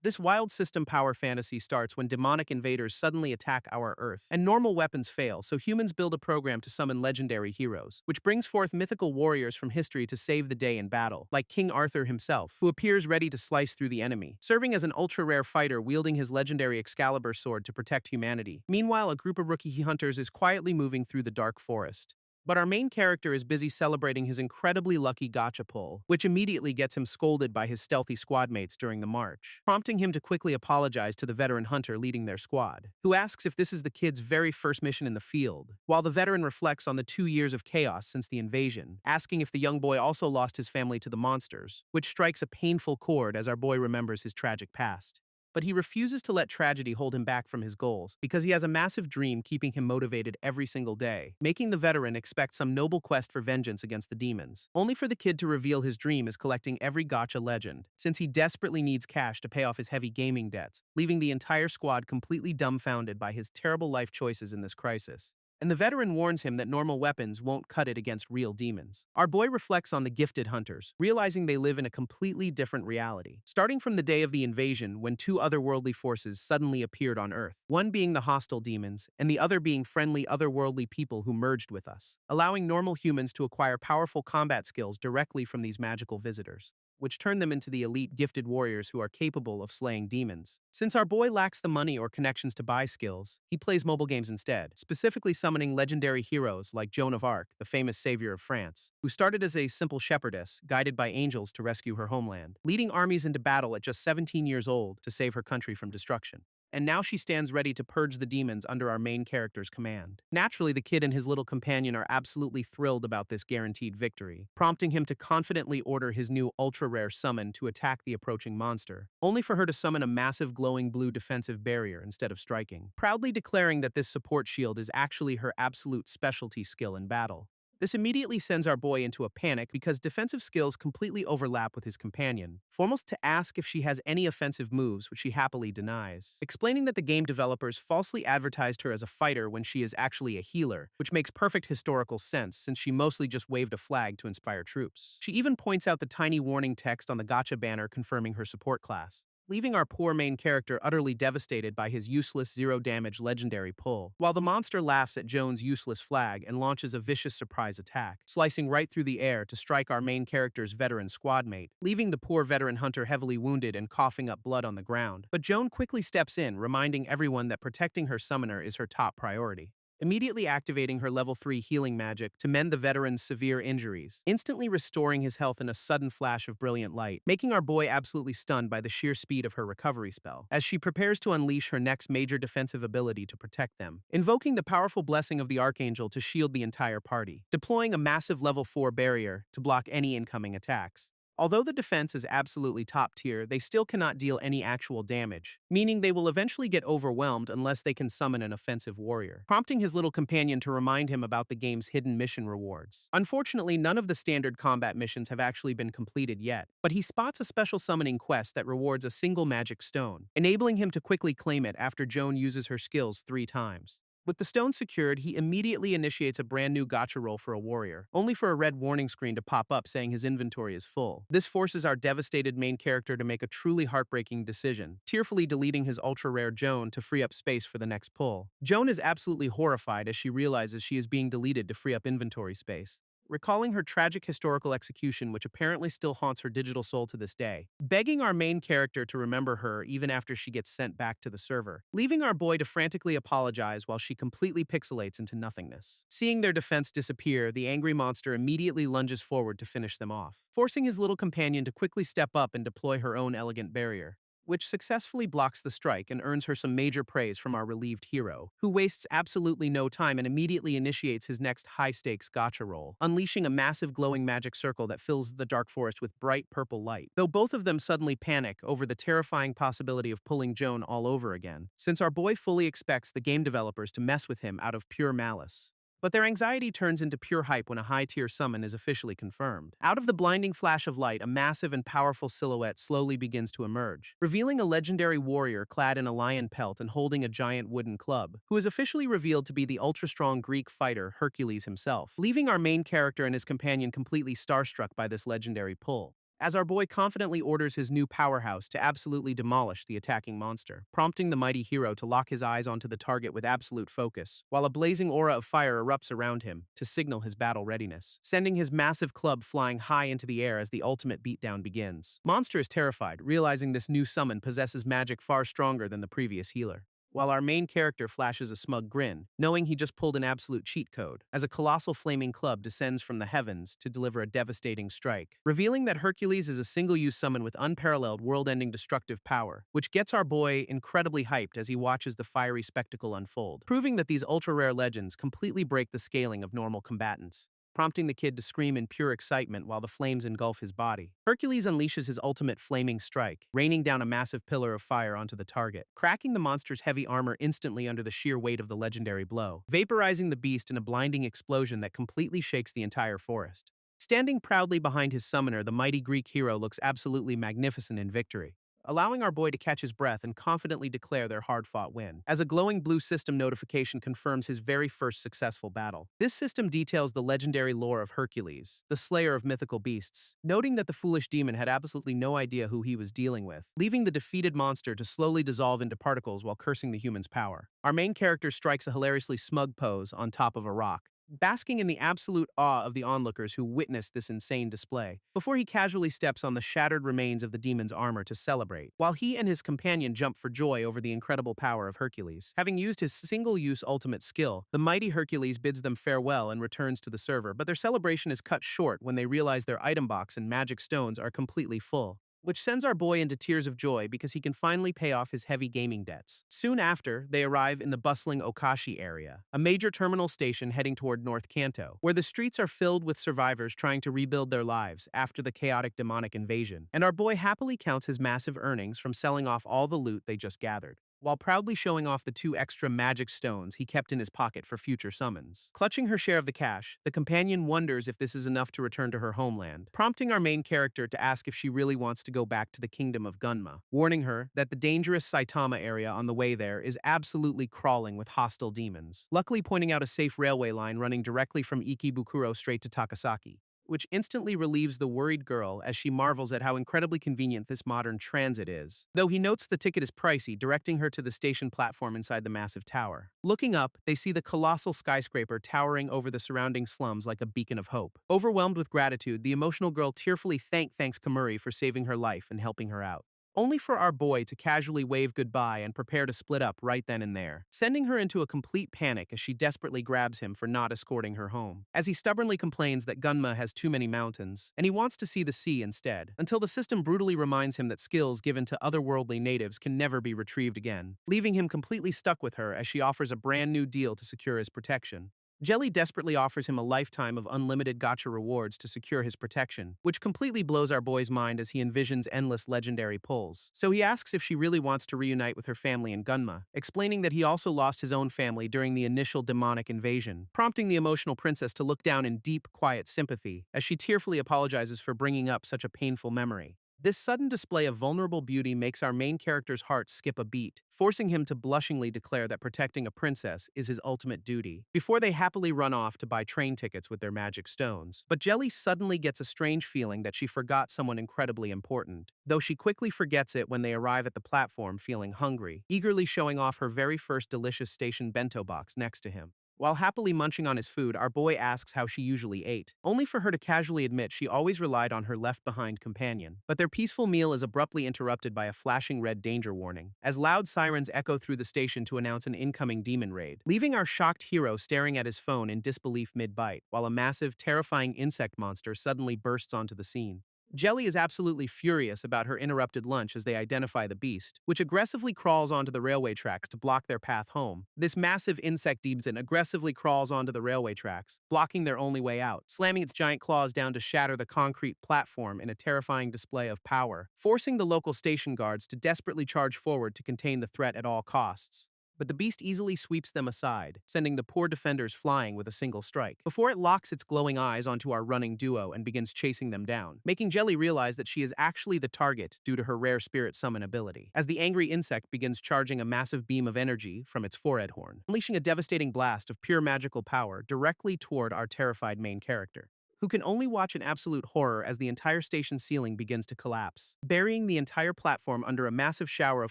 This wild system power fantasy starts when demonic invaders suddenly attack our Earth, and normal weapons fail, so humans build a program to summon legendary heroes, which brings forth mythical warriors from history to save the day in battle, like King Arthur himself, who appears ready to slice through the enemy, serving as an ultra-rare fighter wielding his legendary Excalibur sword to protect humanity. Meanwhile, a group of rookie hunters is quietly moving through the dark forest. But our main character is busy celebrating his incredibly lucky gotcha pull, which immediately gets him scolded by his stealthy squadmates during the march, prompting him to quickly apologize to the veteran hunter leading their squad, who asks if this is the kid's very first mission in the field, while the veteran reflects on the 2 years of chaos since the invasion, asking if the young boy also lost his family to the monsters, which strikes a painful chord as our boy remembers his tragic past. But he refuses to let tragedy hold him back from his goals, because he has a massive dream keeping him motivated every single day, making the veteran expect some noble quest for vengeance against the demons, only for the kid to reveal his dream is collecting every gacha legend, since he desperately needs cash to pay off his heavy gaming debts, leaving the entire squad completely dumbfounded by his terrible life choices in this crisis. And the veteran warns him that normal weapons won't cut it against real demons. Our boy reflects on the gifted hunters, realizing they live in a completely different reality. Starting from the day of the invasion, when two otherworldly forces suddenly appeared on Earth, one being the hostile demons, and the other being friendly otherworldly people who merged with us, allowing normal humans to acquire powerful combat skills directly from these magical visitors, which turn them into the elite gifted warriors who are capable of slaying demons. Since our boy lacks the money or connections to buy skills, he plays mobile games instead, specifically summoning legendary heroes like Joan of Arc, the famous savior of France, who started as a simple shepherdess, guided by angels to rescue her homeland, leading armies into battle at just 17 years old to save her country from destruction. And now she stands ready to purge the demons under our main character's command. Naturally, the kid and his little companion are absolutely thrilled about this guaranteed victory, prompting him to confidently order his new ultra-rare summon to attack the approaching monster, only for her to summon a massive glowing blue defensive barrier instead of striking, proudly declaring that this support shield is actually her absolute specialty skill in battle. This immediately sends our boy into a panic because defensive skills completely overlap with his companion, foremost to ask if she has any offensive moves, which she happily denies, explaining that the game developers falsely advertised her as a fighter when she is actually a healer, which makes perfect historical sense since she mostly just waved a flag to inspire troops. She even points out the tiny warning text on the gacha banner confirming her support class, leaving our poor main character utterly devastated by his useless zero-damage legendary pull, while the monster laughs at Joan's useless flag and launches a vicious surprise attack, slicing right through the air to strike our main character's veteran squadmate, leaving the poor veteran hunter heavily wounded and coughing up blood on the ground. But Joan quickly steps in, reminding everyone that protecting her summoner is her top priority, immediately activating her level 3 healing magic to mend the veteran's severe injuries, instantly restoring his health in a sudden flash of brilliant light, making our boy absolutely stunned by the sheer speed of her recovery spell, as she prepares to unleash her next major defensive ability to protect them, invoking the powerful blessing of the Archangel to shield the entire party, deploying a massive level 4 barrier to block any incoming attacks. Although the defense is absolutely top tier, they still cannot deal any actual damage, meaning they will eventually get overwhelmed unless they can summon an offensive warrior, prompting his little companion to remind him about the game's hidden mission rewards. Unfortunately, none of the standard combat missions have actually been completed yet, but he spots a special summoning quest that rewards a single magic stone, enabling him to quickly claim it after Joan uses her skills 3 times. With the stone secured, he immediately initiates a brand new gacha roll for a warrior, only for a red warning screen to pop up saying his inventory is full. This forces our devastated main character to make a truly heartbreaking decision, tearfully deleting his ultra-rare Joan to free up space for the next pull. Joan is absolutely horrified as she realizes she is being deleted to free up inventory space, recalling her tragic historical execution which apparently still haunts her digital soul to this day, begging our main character to remember her even after she gets sent back to the server, leaving our boy to frantically apologize while she completely pixelates into nothingness. Seeing their defense disappear, the angry monster immediately lunges forward to finish them off, forcing his little companion to quickly step up and deploy her own elegant barrier, which successfully blocks the strike and earns her some major praise from our relieved hero, who wastes absolutely no time and immediately initiates his next high-stakes gacha roll, unleashing a massive glowing magic circle that fills the dark forest with bright purple light, though both of them suddenly panic over the terrifying possibility of pulling Joan all over again, since our boy fully expects the game developers to mess with him out of pure malice. But their anxiety turns into pure hype when a high-tier summon is officially confirmed. Out of the blinding flash of light, a massive and powerful silhouette slowly begins to emerge, revealing a legendary warrior clad in a lion pelt and holding a giant wooden club, who is officially revealed to be the ultra-strong Greek fighter Hercules himself, leaving our main character and his companion completely starstruck by this legendary pull. as our boy confidently orders his new powerhouse to absolutely demolish the attacking monster, prompting the mighty hero to lock his eyes onto the target with absolute focus, while a blazing aura of fire erupts around him to signal his battle readiness, sending his massive club flying high into the air as the ultimate beatdown begins. Monster is terrified, realizing this new summon possesses magic far stronger than the previous healer, while our main character flashes a smug grin, knowing he just pulled an absolute cheat code, as a colossal flaming club descends from the heavens to deliver a devastating strike, revealing that Hercules is a single-use summon with unparalleled world-ending destructive power, which gets our boy incredibly hyped as he watches the fiery spectacle unfold, proving that these ultra-rare legends completely break the scaling of normal combatants, prompting the kid to scream in pure excitement while the flames engulf his body. Hercules unleashes his ultimate flaming strike, raining down a massive pillar of fire onto the target, cracking the monster's heavy armor instantly under the sheer weight of the legendary blow, vaporizing the beast in a blinding explosion that completely shakes the entire forest. Standing proudly behind his summoner, the mighty Greek hero looks absolutely magnificent in victory, allowing our boy to catch his breath and confidently declare their hard-fought win, as a glowing blue system notification confirms his very first successful battle. This system details the legendary lore of Hercules, the slayer of mythical beasts, noting that the foolish demon had absolutely no idea who he was dealing with, leaving the defeated monster to slowly dissolve into particles while cursing the human's power. Our main character strikes a hilariously smug pose on top of a rock, basking in the absolute awe of the onlookers who witnessed this insane display, before he casually steps on the shattered remains of the demon's armor to celebrate, while he and his companion jump for joy over the incredible power of Hercules. Having used his single-use ultimate skill, the mighty Hercules bids them farewell and returns to the server, but their celebration is cut short when they realize their item box and magic stones are completely full, which sends our boy into tears of joy because he can finally pay off his heavy gaming debts. Soon after, they arrive in the bustling Okashi area, a major terminal station heading toward North Kanto, where the streets are filled with survivors trying to rebuild their lives after the chaotic demonic invasion, and our boy happily counts his massive earnings from selling off all the loot they just gathered, while proudly showing off the 2 extra magic stones he kept in his pocket for future summons. Clutching her share of the cash, the companion wonders if this is enough to return to her homeland, prompting our main character to ask if she really wants to go back to the kingdom of Gunma, warning her that the dangerous Saitama area on the way there is absolutely crawling with hostile demons, luckily pointing out a safe railway line running directly from Ikebukuro straight to Takasaki, which instantly relieves the worried girl as she marvels at how incredibly convenient this modern transit is, though he notes the ticket is pricey, directing her to the station platform inside the massive tower. Looking up, they see the colossal skyscraper towering over the surrounding slums like a beacon of hope. Overwhelmed with gratitude, the emotional girl tearfully thanks Kamuri for saving her life and helping her out, only for our boy to casually wave goodbye and prepare to split up right then and there, sending her into a complete panic as she desperately grabs him for not escorting her home, as he stubbornly complains that Gunma has too many mountains, and he wants to see the sea instead, until the system brutally reminds him that skills given to otherworldly natives can never be retrieved again, leaving him completely stuck with her as she offers a brand new deal to secure his protection. Jelly desperately offers him a lifetime of unlimited gacha rewards to secure his protection, which completely blows our boy's mind as he envisions endless legendary pulls. So he asks if she really wants to reunite with her family in Gunma, explaining that he also lost his own family during the initial demonic invasion, prompting the emotional princess to look down in deep, quiet sympathy as she tearfully apologizes for bringing up such a painful memory. This sudden display of vulnerable beauty makes our main character's heart skip a beat, forcing him to blushingly declare that protecting a princess is his ultimate duty, before they happily run off to buy train tickets with their magic stones. But Jelly suddenly gets a strange feeling that she forgot someone incredibly important, though she quickly forgets it when they arrive at the platform feeling hungry, eagerly showing off her very first delicious station bento box next to him. While happily munching on his food, our boy asks how she usually ate, only for her to casually admit she always relied on her left-behind companion. But their peaceful meal is abruptly interrupted by a flashing red danger warning, as loud sirens echo through the station to announce an incoming demon raid, leaving our shocked hero staring at his phone in disbelief mid-bite, while a massive, terrifying insect monster suddenly bursts onto the scene. Jelly is absolutely furious about her interrupted lunch as they identify the beast, which aggressively crawls onto the railway tracks to block their path home. This massive insect demon aggressively crawls onto the railway tracks, blocking their only way out, slamming its giant claws down to shatter the concrete platform in a terrifying display of power, forcing the local station guards to desperately charge forward to contain the threat at all costs. But the beast easily sweeps them aside, sending the poor defenders flying with a single strike, before it locks its glowing eyes onto our running duo and begins chasing them down, making Jelly realize that she is actually the target due to her rare spirit summon ability, as the angry insect begins charging a massive beam of energy from its forehead horn, unleashing a devastating blast of pure magical power directly toward our terrified main character. who can only watch in absolute horror as the entire station ceiling begins to collapse, burying the entire platform under a massive shower of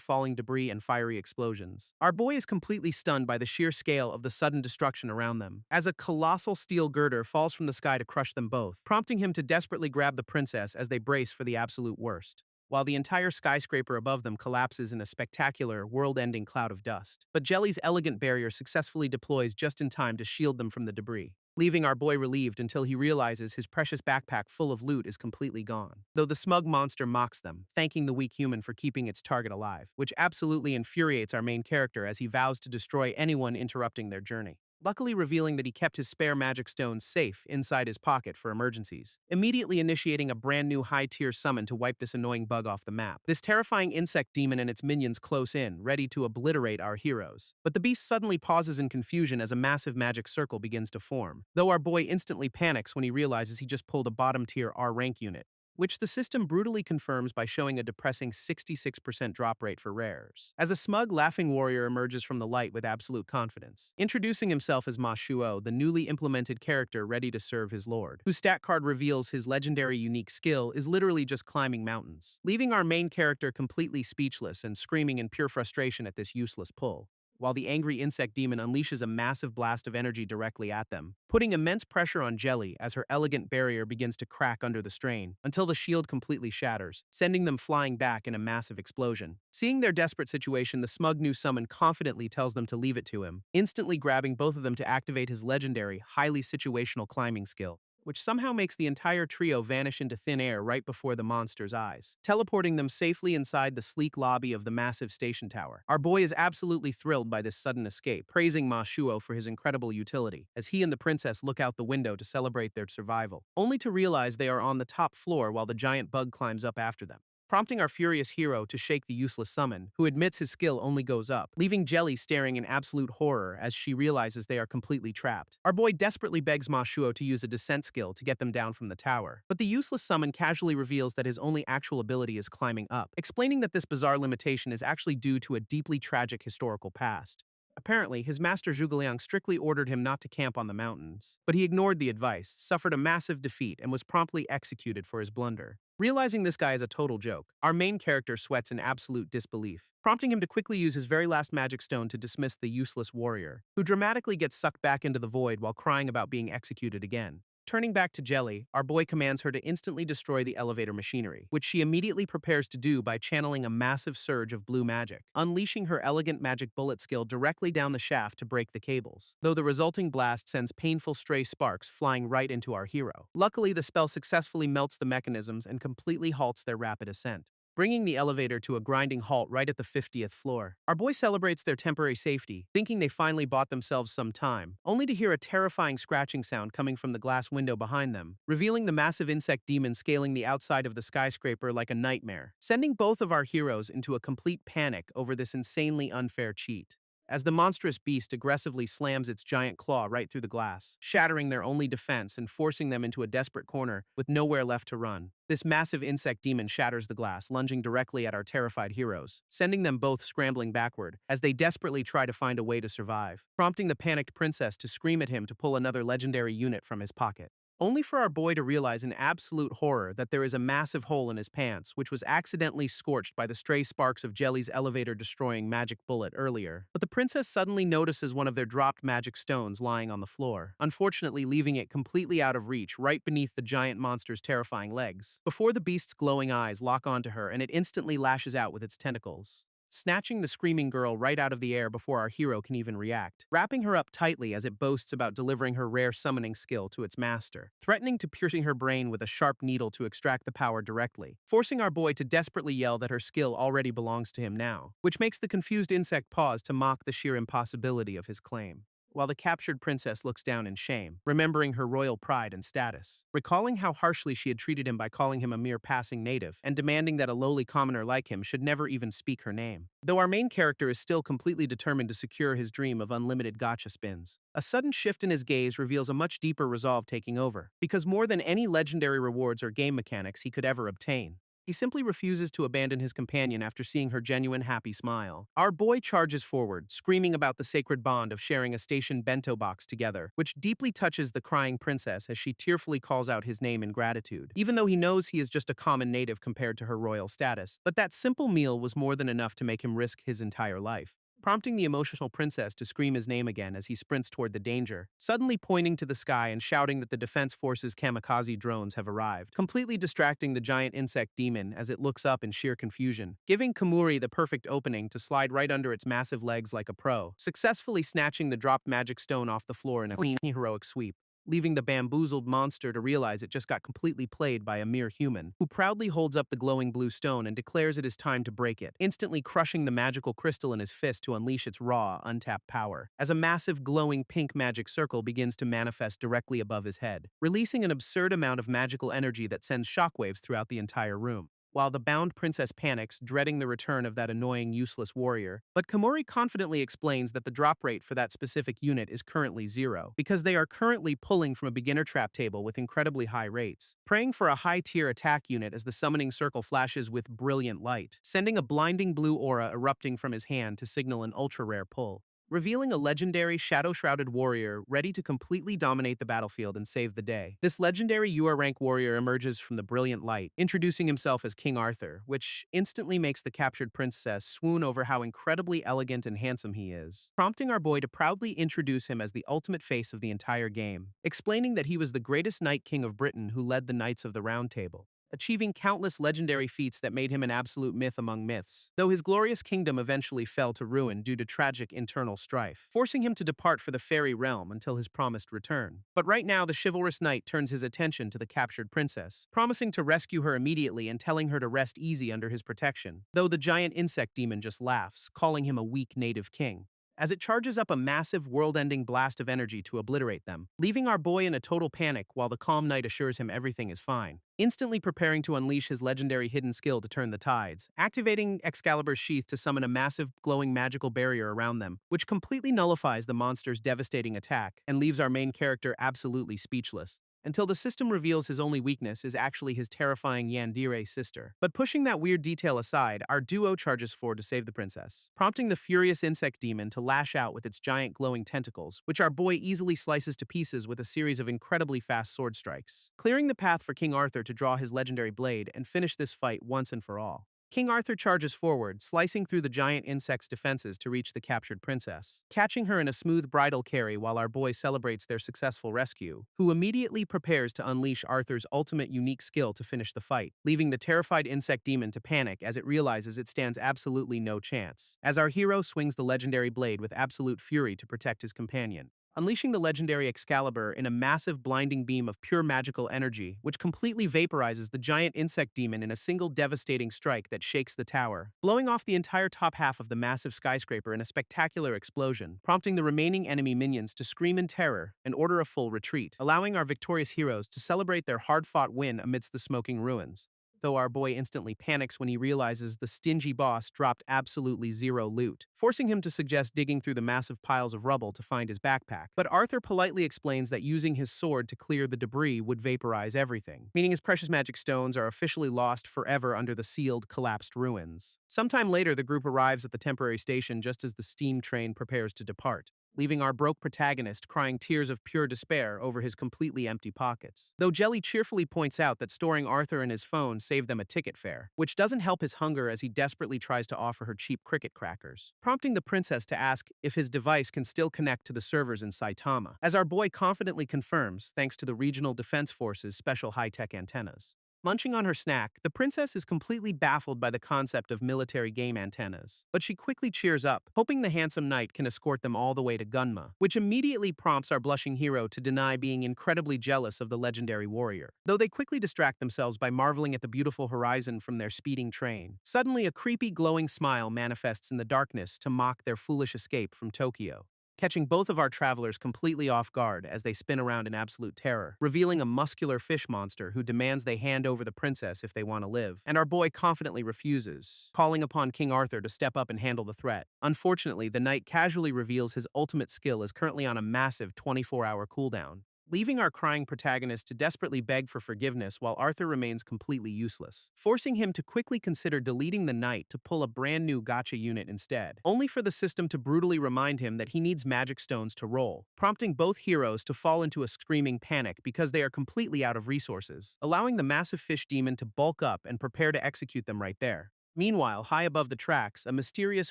falling debris and fiery explosions. Our boy is completely stunned by the sheer scale of the sudden destruction around them, as a colossal steel girder falls from the sky to crush them both, prompting him to desperately grab the princess as they brace for the absolute worst, while the entire skyscraper above them collapses in a spectacular, world-ending cloud of dust. But Jelly's elegant barrier successfully deploys just in time to shield them from the debris, leaving our boy relieved until he realizes his precious backpack full of loot is completely gone. Though the smug monster mocks them, thanking the weak human for keeping its target alive, which absolutely infuriates our main character as he vows to destroy anyone interrupting their journey, luckily revealing that he kept his spare magic stones safe inside his pocket for emergencies, immediately initiating a brand new high-tier summon to wipe this annoying bug off the map. This terrifying insect demon and its minions close in, ready to obliterate our heroes. But the beast suddenly pauses in confusion as a massive magic circle begins to form, though our boy instantly panics when he realizes he just pulled a bottom-tier R rank unit, which the system brutally confirms by showing a depressing 66% drop rate for rares, as a smug, laughing warrior emerges from the light with absolute confidence, introducing himself as Ma Shuo, the newly implemented character ready to serve his lord, whose stat card reveals his legendary unique skill is literally just climbing mountains, leaving our main character completely speechless and screaming in pure frustration at this useless pull, while the angry insect demon unleashes a massive blast of energy directly at them, putting immense pressure on Jelly as her elegant barrier begins to crack under the strain, until the shield completely shatters, sending them flying back in a massive explosion. Seeing their desperate situation, the smug new summon confidently tells them to leave it to him, instantly grabbing both of them to activate his legendary, highly situational climbing skill, which somehow makes the entire trio vanish into thin air right before the monster's eyes, teleporting them safely inside the sleek lobby of the massive station tower. Our boy is absolutely thrilled by this sudden escape, praising Ma Shuo for his incredible utility, as he and the princess look out the window to celebrate their survival, only to realize they are on the top floor while the giant bug climbs up after them, prompting our furious hero to shake the useless summon, who admits his skill only goes up, leaving Jelly staring in absolute horror as she realizes they are completely trapped. Our boy desperately begs Ma Shuo to use a descent skill to get them down from the tower, but the useless summon casually reveals that his only actual ability is climbing up, explaining that this bizarre limitation is actually due to a deeply tragic historical past. Apparently, his master Zhuge strictly ordered him not to camp on the mountains, but he ignored the advice, suffered a massive defeat, and was promptly executed for his blunder. Realizing this guy is a total joke, our main character sweats in absolute disbelief, prompting him to quickly use his very last magic stone to dismiss the useless warrior, who dramatically gets sucked back into the void while crying about being executed again. Turning back to Jelly, our boy commands her to instantly destroy the elevator machinery, which she immediately prepares to do by channeling a massive surge of blue magic, unleashing her elegant magic bullet skill directly down the shaft to break the cables, though the resulting blast sends painful stray sparks flying right into our hero. Luckily, the spell successfully melts the mechanisms and completely halts their rapid ascent, bringing the elevator to a grinding halt right at the 50th floor. Our boy celebrates their temporary safety, thinking they finally bought themselves some time, only to hear a terrifying scratching sound coming from the glass window behind them, revealing the massive insect demon scaling the outside of the skyscraper like a nightmare, sending both of our heroes into a complete panic over this insanely unfair cheat, as the monstrous beast aggressively slams its giant claw right through the glass, shattering their only defense and forcing them into a desperate corner with nowhere left to run. This massive insect demon shatters the glass, lunging directly at our terrified heroes, sending them both scrambling backward as they desperately try to find a way to survive, prompting the panicked princess to scream at him to pull another legendary unit from his pocket, only for our boy to realize in absolute horror that there is a massive hole in his pants, which was accidentally scorched by the stray sparks of Jelly's elevator-destroying magic bullet earlier. But the princess suddenly notices one of their dropped magic stones lying on the floor, unfortunately leaving it completely out of reach right beneath the giant monster's terrifying legs, before the beast's glowing eyes lock onto her and it instantly lashes out with its tentacles, snatching the screaming girl right out of the air before our hero can even react, wrapping her up tightly as it boasts about delivering her rare summoning skill to its master, threatening to piercing her brain with a sharp needle to extract the power directly, forcing our boy to desperately yell that her skill already belongs to him now, which makes the confused insect pause to mock the sheer impossibility of his claim, while the captured princess looks down in shame, remembering her royal pride and status, recalling how harshly she had treated him by calling him a mere passing native, and demanding that a lowly commoner like him should never even speak her name. Though our main character is still completely determined to secure his dream of unlimited gacha spins, a sudden shift in his gaze reveals a much deeper resolve taking over, because more than any legendary rewards or game mechanics he could ever obtain, He simply refuses to abandon his companion after seeing her genuine happy smile. Our boy charges forward, screaming about the sacred bond of sharing a station bento box together, which deeply touches the crying princess as she tearfully calls out his name in gratitude, even though he knows he is just a common native compared to her royal status. But that simple meal was more than enough to make him risk his entire life, prompting the emotional princess to scream his name again as he sprints toward the danger, suddenly pointing to the sky and shouting that the Defense Force's kamikaze drones have arrived, completely distracting the giant insect demon as it looks up in sheer confusion, giving Kamuri the perfect opening to slide right under its massive legs like a pro, successfully snatching the dropped magic stone off the floor in a clean, heroic sweep, leaving the bamboozled monster to realize it just got completely played by a mere human, who proudly holds up the glowing blue stone and declares it is time to break it, instantly crushing the magical crystal in his fist to unleash its raw, untapped power, as a massive glowing pink magic circle begins to manifest directly above his head, releasing an absurd amount of magical energy that sends shockwaves throughout the entire room. While the bound princess panics, dreading the return of that annoying, useless warrior, but Komori confidently explains that the drop rate for that specific unit is currently 0, because they are currently pulling from a beginner trap table with incredibly high rates, praying for a high-tier attack unit as the summoning circle flashes with brilliant light, sending a blinding blue aura erupting from his hand to signal an ultra-rare pull, revealing a legendary shadow-shrouded warrior ready to completely dominate the battlefield and save the day. This legendary UR rank warrior emerges from the brilliant light, introducing himself as King Arthur, which instantly makes the captured princess swoon over how incredibly elegant and handsome he is, prompting our boy to proudly introduce him as the ultimate face of the entire game, explaining that he was the greatest Knight King of Britain who led the Knights of the Round Table, achieving countless legendary feats that made him an absolute myth among myths, though his glorious kingdom eventually fell to ruin due to tragic internal strife, forcing him to depart for the fairy realm until his promised return. But right now, the chivalrous knight turns his attention to the captured princess, promising to rescue her immediately and telling her to rest easy under his protection, though the giant insect demon just laughs, calling him a weak native king, as it charges up a massive world-ending blast of energy to obliterate them, leaving our boy in a total panic while the calm knight assures him everything is fine, instantly preparing to unleash his legendary hidden skill to turn the tides, activating Excalibur's sheath to summon a massive, glowing magical barrier around them, which completely nullifies the monster's devastating attack and leaves our main character absolutely speechless, until the system reveals his only weakness is actually his terrifying Yandere sister. But pushing that weird detail aside, our duo charges forward to save the princess, prompting the furious insect demon to lash out with its giant glowing tentacles, which our boy easily slices to pieces with a series of incredibly fast sword strikes, clearing the path for King Arthur to draw his legendary blade and finish this fight once and for all. King Arthur charges forward, slicing through the giant insect's defenses to reach the captured princess, catching her in a smooth bridal carry while our boy celebrates their successful rescue, who immediately prepares to unleash Arthur's ultimate unique skill to finish the fight, leaving the terrified insect demon to panic as it realizes it stands absolutely no chance, as our hero swings the legendary blade with absolute fury to protect his companion, unleashing the legendary Excalibur in a massive blinding beam of pure magical energy, which completely vaporizes the giant insect demon in a single devastating strike that shakes the tower, blowing off the entire top half of the massive skyscraper in a spectacular explosion, prompting the remaining enemy minions to scream in terror and order a full retreat, allowing our victorious heroes to celebrate their hard-fought win amidst the smoking ruins, though our boy instantly panics when he realizes the stingy boss dropped absolutely zero loot, forcing him to suggest digging through the massive piles of rubble to find his backpack. But Arthur politely explains that using his sword to clear the debris would vaporize everything, meaning his precious magic stones are officially lost forever under the sealed, collapsed ruins. Sometime later, the group arrives at the temporary station just as the steam train prepares to depart, leaving our broke protagonist crying tears of pure despair over his completely empty pockets. Though Jelly cheerfully points out that storing Arthur in his phone saved them a ticket fare, which doesn't help his hunger as he desperately tries to offer her cheap cricket crackers, prompting the princess to ask if his device can still connect to the servers in Saitama, as our boy confidently confirms thanks to the Regional Defense Force's special high-tech antennas. Munching on her snack, the princess is completely baffled by the concept of military game antennas, but she quickly cheers up, hoping the handsome knight can escort them all the way to Gunma, which immediately prompts our blushing hero to deny being incredibly jealous of the legendary warrior, though they quickly distract themselves by marveling at the beautiful horizon from their speeding train. Suddenly, a creepy glowing smile manifests in the darkness to mock their foolish escape from Tokyo, catching both of our travelers completely off guard as they spin around in absolute terror, revealing a muscular fish monster who demands they hand over the princess if they want to live, and our boy confidently refuses, calling upon King Arthur to step up and handle the threat. Unfortunately, the knight casually reveals his ultimate skill is currently on a massive 24-hour cooldown, leaving our crying protagonist to desperately beg for forgiveness while Arthur remains completely useless, forcing him to quickly consider deleting the knight to pull a brand new gacha unit instead, only for the system to brutally remind him that he needs magic stones to roll, prompting both heroes to fall into a screaming panic because they are completely out of resources, allowing the massive fish demon to bulk up and prepare to execute them right there. Meanwhile, high above the tracks, a mysterious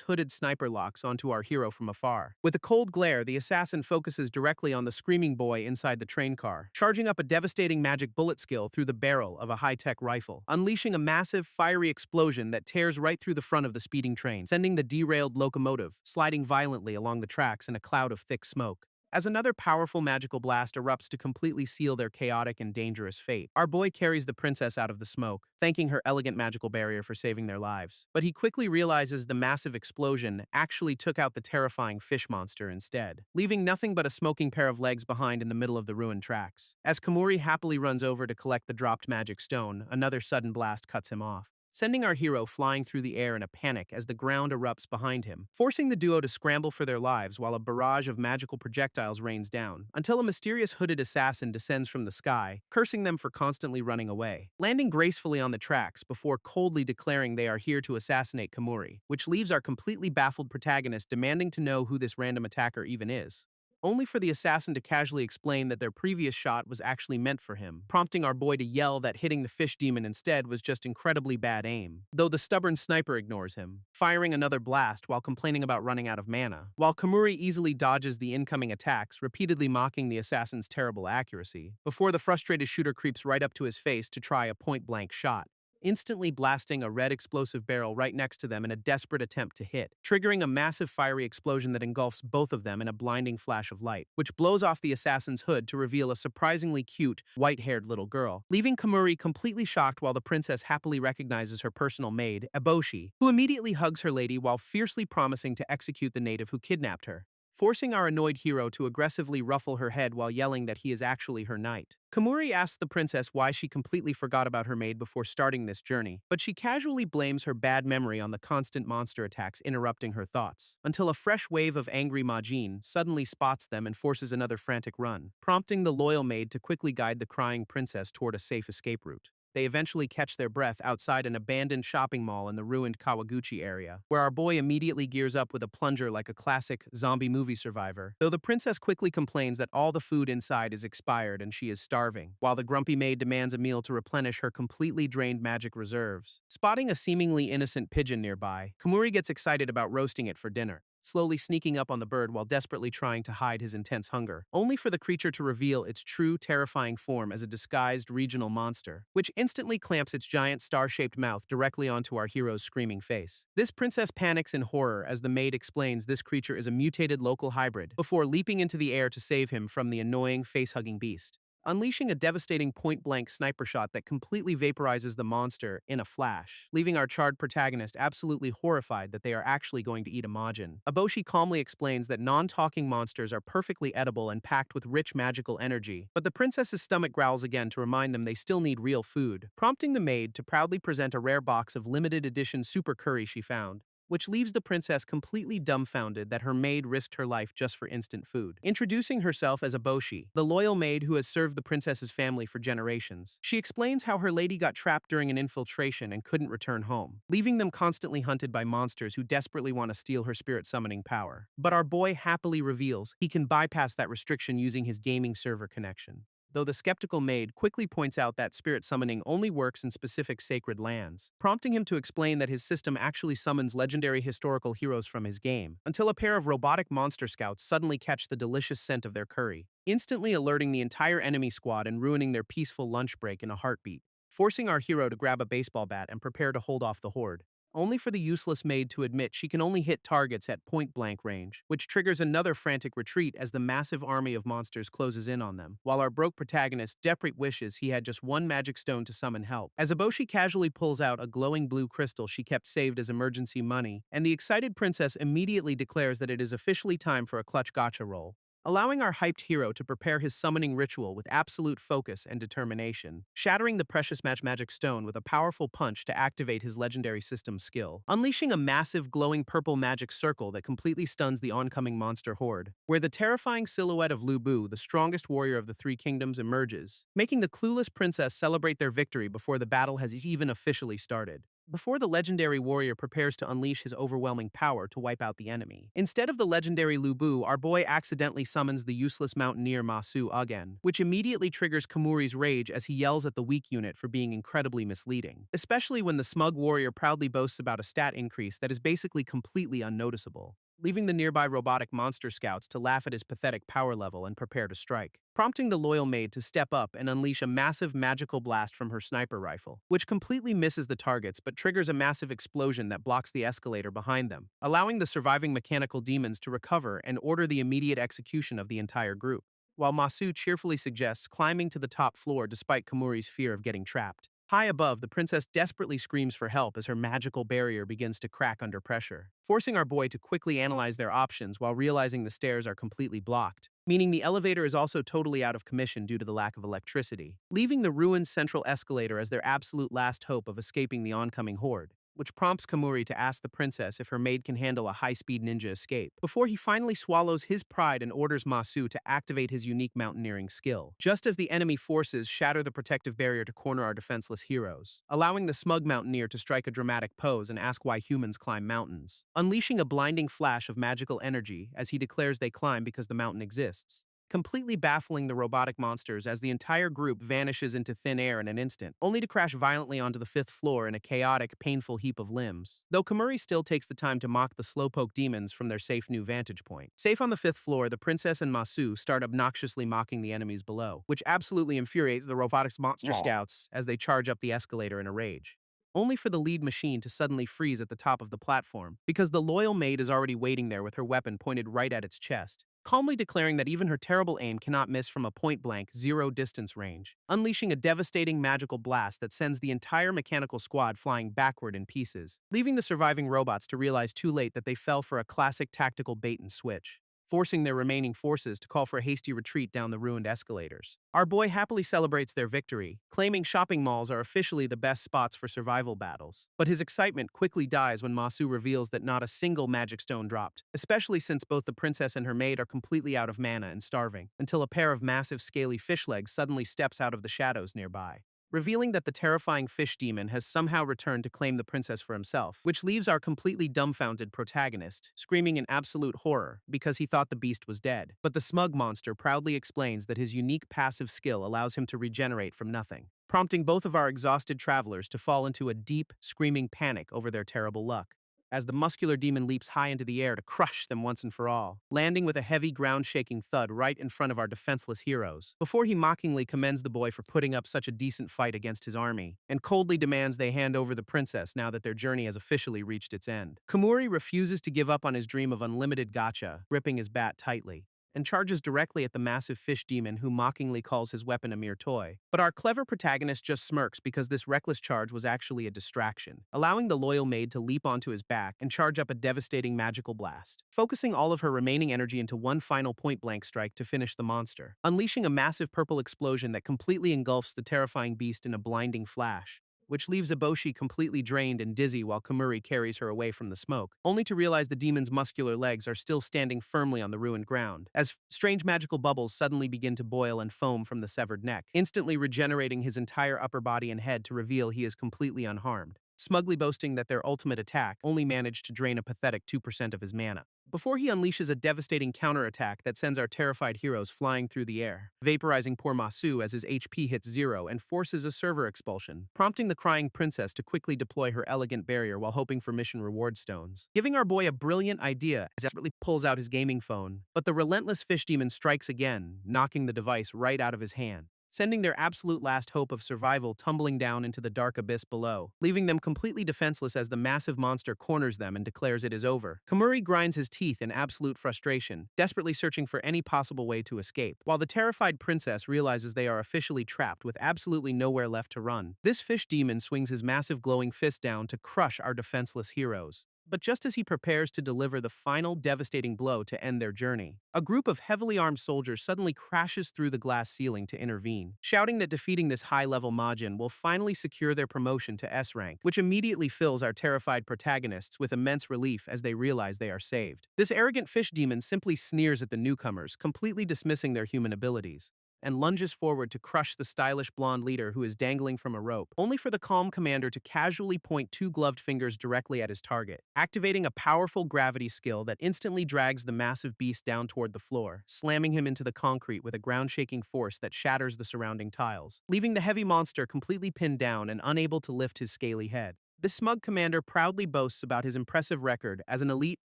hooded sniper locks onto our hero from afar. With a cold glare, the assassin focuses directly on the screaming boy inside the train car, charging up a devastating magic bullet skill through the barrel of a high-tech rifle, unleashing a massive, fiery explosion that tears right through the front of the speeding train, sending the derailed locomotive sliding violently along the tracks in a cloud of thick smoke. As another powerful magical blast erupts to completely seal their chaotic and dangerous fate, our boy carries the princess out of the smoke, thanking her elegant magical barrier for saving their lives. But he quickly realizes the massive explosion actually took out the terrifying fish monster instead, leaving nothing but a smoking pair of legs behind in the middle of the ruined tracks. As Kamuri happily runs over to collect the dropped magic stone, another sudden blast cuts him off, sending our hero flying through the air in a panic as the ground erupts behind him, forcing the duo to scramble for their lives while a barrage of magical projectiles rains down, until a mysterious hooded assassin descends from the sky, cursing them for constantly running away, landing gracefully on the tracks before coldly declaring they are here to assassinate Kamuri, which leaves our completely baffled protagonist demanding to know who this random attacker even is, only for the assassin to casually explain that their previous shot was actually meant for him, prompting our boy to yell that hitting the fish demon instead was just incredibly bad aim, though the stubborn sniper ignores him, firing another blast while complaining about running out of mana, while Kamuri easily dodges the incoming attacks, repeatedly mocking the assassin's terrible accuracy, before the frustrated shooter creeps right up to his face to try a point-blank shot, instantly blasting a red explosive barrel right next to them in a desperate attempt to hit, triggering a massive fiery explosion that engulfs both of them in a blinding flash of light, which blows off the assassin's hood to reveal a surprisingly cute, white-haired little girl, leaving Kamuri completely shocked while the princess happily recognizes her personal maid, Eboshi, who immediately hugs her lady while fiercely promising to execute the native who kidnapped her, forcing our annoyed hero to aggressively ruffle her head while yelling that he is actually her knight. Kamuri asks the princess why she completely forgot about her maid before starting this journey, but she casually blames her bad memory on the constant monster attacks interrupting her thoughts, until a fresh wave of angry Majin suddenly spots them and forces another frantic run, prompting the loyal maid to quickly guide the crying princess toward a safe escape route. They eventually catch their breath outside an abandoned shopping mall in the ruined Kawaguchi area, where our boy immediately gears up with a plunger like a classic zombie movie survivor, though the princess quickly complains that all the food inside is expired and she is starving, while the grumpy maid demands a meal to replenish her completely drained magic reserves. Spotting a seemingly innocent pigeon nearby, Kamuri gets excited about roasting it for dinner, slowly sneaking up on the bird while desperately trying to hide his intense hunger, only for the creature to reveal its true, terrifying form as a disguised regional monster, which instantly clamps its giant star-shaped mouth directly onto our hero's screaming face. This princess panics in horror as the maid explains this creature is a mutated local hybrid, before leaping into the air to save him from the annoying, face-hugging beast, unleashing a devastating point-blank sniper shot that completely vaporizes the monster in a flash, leaving our charred protagonist absolutely horrified that they are actually going to eat a Majin. Eboshi calmly explains that non-talking monsters are perfectly edible and packed with rich magical energy, but the princess's stomach growls again to remind them they still need real food, prompting the maid to proudly present a rare box of limited edition super curry she found, which leaves the princess completely dumbfounded that her maid risked her life just for instant food. Introducing herself as Eboshi, the loyal maid who has served the princess's family for generations, she explains how her lady got trapped during an infiltration and couldn't return home, leaving them constantly hunted by monsters who desperately want to steal her spirit summoning power. But our boy happily reveals he can bypass that restriction using his gaming server connection, though the skeptical maid quickly points out that spirit summoning only works in specific sacred lands, prompting him to explain that his system actually summons legendary historical heroes from his game, until a pair of robotic monster scouts suddenly catch the delicious scent of their curry, instantly alerting the entire enemy squad and ruining their peaceful lunch break in a heartbeat, forcing our hero to grab a baseball bat and prepare to hold off the horde, only for the useless maid to admit she can only hit targets at point-blank range, which triggers another frantic retreat as the massive army of monsters closes in on them, while our broke protagonist desperately wishes he had just one magic stone to summon help, as Eboshi casually pulls out a glowing blue crystal she kept saved as emergency money, and the excited princess immediately declares that it is officially time for a clutch gacha roll, allowing our hyped hero to prepare his summoning ritual with absolute focus and determination, shattering the precious magic stone with a powerful punch to activate his legendary system skill, unleashing a massive glowing purple magic circle that completely stuns the oncoming monster horde, where the terrifying silhouette of Lu Bu, the strongest warrior of the Three Kingdoms, emerges, making the clueless princess celebrate their victory before the battle has even officially started. Before the legendary warrior prepares to unleash his overwhelming power to wipe out the enemy. Instead of the legendary Lu Bu, our boy accidentally summons the useless mountaineer Masu again, which immediately triggers Kamuri's rage as he yells at the weak unit for being incredibly misleading, especially when the smug warrior proudly boasts about a stat increase that is basically completely unnoticeable, leaving the nearby robotic monster scouts to laugh at his pathetic power level and prepare to strike, prompting the loyal maid to step up and unleash a massive magical blast from her sniper rifle, which completely misses the targets but triggers a massive explosion that blocks the escalator behind them, allowing the surviving mechanical demons to recover and order the immediate execution of the entire group, while Masu cheerfully suggests climbing to the top floor despite Kamuri's fear of getting trapped. High above, the princess desperately screams for help as her magical barrier begins to crack under pressure, forcing our boy to quickly analyze their options while realizing the stairs are completely blocked, meaning the elevator is also totally out of commission due to the lack of electricity, leaving the ruined central escalator as their absolute last hope of escaping the oncoming horde, which prompts Kamuri to ask the princess if her maid can handle a high-speed ninja escape, before he finally swallows his pride and orders Masu to activate his unique mountaineering skill, just as the enemy forces shatter the protective barrier to corner our defenseless heroes, allowing the smug mountaineer to strike a dramatic pose and ask why humans climb mountains, unleashing a blinding flash of magical energy as he declares they climb because the mountain exists, completely baffling the robotic monsters as the entire group vanishes into thin air in an instant, only to crash violently onto the fifth floor in a chaotic, painful heap of limbs, though Kamuri still takes the time to mock the slowpoke demons from their safe new vantage point. Safe on the fifth floor, the princess and Masu start obnoxiously mocking the enemies below, which absolutely infuriates the robotics monster scouts as they charge up the escalator in a rage, only for the lead machine to suddenly freeze at the top of the platform, because the loyal maid is already waiting there with her weapon pointed right at its chest, calmly declaring that even her terrible aim cannot miss from a point-blank, zero-distance range, unleashing a devastating magical blast that sends the entire mechanical squad flying backward in pieces, leaving the surviving robots to realize too late that they fell for a classic tactical bait-and-switch, forcing their remaining forces to call for a hasty retreat down the ruined escalators. Our boy happily celebrates their victory, claiming shopping malls are officially the best spots for survival battles. But his excitement quickly dies when Masu reveals that not a single magic stone dropped, especially since both the princess and her maid are completely out of mana and starving, until a pair of massive scaly fish legs suddenly steps out of the shadows nearby, revealing that the terrifying fish demon has somehow returned to claim the princess for himself, which leaves our completely dumbfounded protagonist screaming in absolute horror because he thought the beast was dead. But the smug monster proudly explains that his unique passive skill allows him to regenerate from nothing, prompting both of our exhausted travelers to fall into a deep, screaming panic over their terrible luck, as the muscular demon leaps high into the air to crush them once and for all, landing with a heavy ground-shaking thud right in front of our defenseless heroes, before he mockingly commends the boy for putting up such a decent fight against his army, and coldly demands they hand over the princess now that their journey has officially reached its end. Kamuri refuses to give up on his dream of unlimited gacha, gripping his bat tightly, and charges directly at the massive fish demon who mockingly calls his weapon a mere toy. But our clever protagonist just smirks because this reckless charge was actually a distraction, allowing the loyal maid to leap onto his back and charge up a devastating magical blast, focusing all of her remaining energy into one final point-blank strike to finish the monster, unleashing a massive purple explosion that completely engulfs the terrifying beast in a blinding flash, which leaves Eboshi completely drained and dizzy while Kamuri carries her away from the smoke, only to realize the demon's muscular legs are still standing firmly on the ruined ground, as strange magical bubbles suddenly begin to boil and foam from the severed neck, instantly regenerating his entire upper body and head to reveal he is completely unharmed, smugly boasting that their ultimate attack only managed to drain a pathetic 2% of his mana, before he unleashes a devastating counterattack that sends our terrified heroes flying through the air, vaporizing poor Masu as his HP hits zero and forces a server expulsion, prompting the crying princess to quickly deploy her elegant barrier while hoping for mission reward stones, giving our boy a brilliant idea as he desperately pulls out his gaming phone. But the relentless fish demon strikes again, knocking the device right out of his hand, sending their absolute last hope of survival tumbling down into the dark abyss below, leaving them completely defenseless as the massive monster corners them and declares it is over. Kamuri grinds his teeth in absolute frustration, desperately searching for any possible way to escape, while the terrified princess realizes they are officially trapped with absolutely nowhere left to run. This fish demon swings his massive glowing fist down to crush our defenseless heroes, But just as he prepares to deliver the final devastating blow to end their journey, a group of heavily armed soldiers suddenly crashes through the glass ceiling to intervene, shouting that defeating this high-level Majin will finally secure their promotion to S rank, which immediately fills our terrified protagonists with immense relief as they realize they are saved. This arrogant fish demon simply sneers at the newcomers, completely dismissing their human abilities, and lunges forward to crush the stylish blonde leader who is dangling from a rope, only for the calm commander to casually point two gloved fingers directly at his target, activating a powerful gravity skill that instantly drags the massive beast down toward the floor, slamming him into the concrete with a ground-shaking force that shatters the surrounding tiles, leaving the heavy monster completely pinned down and unable to lift his scaly head. This smug commander proudly boasts about his impressive record as an elite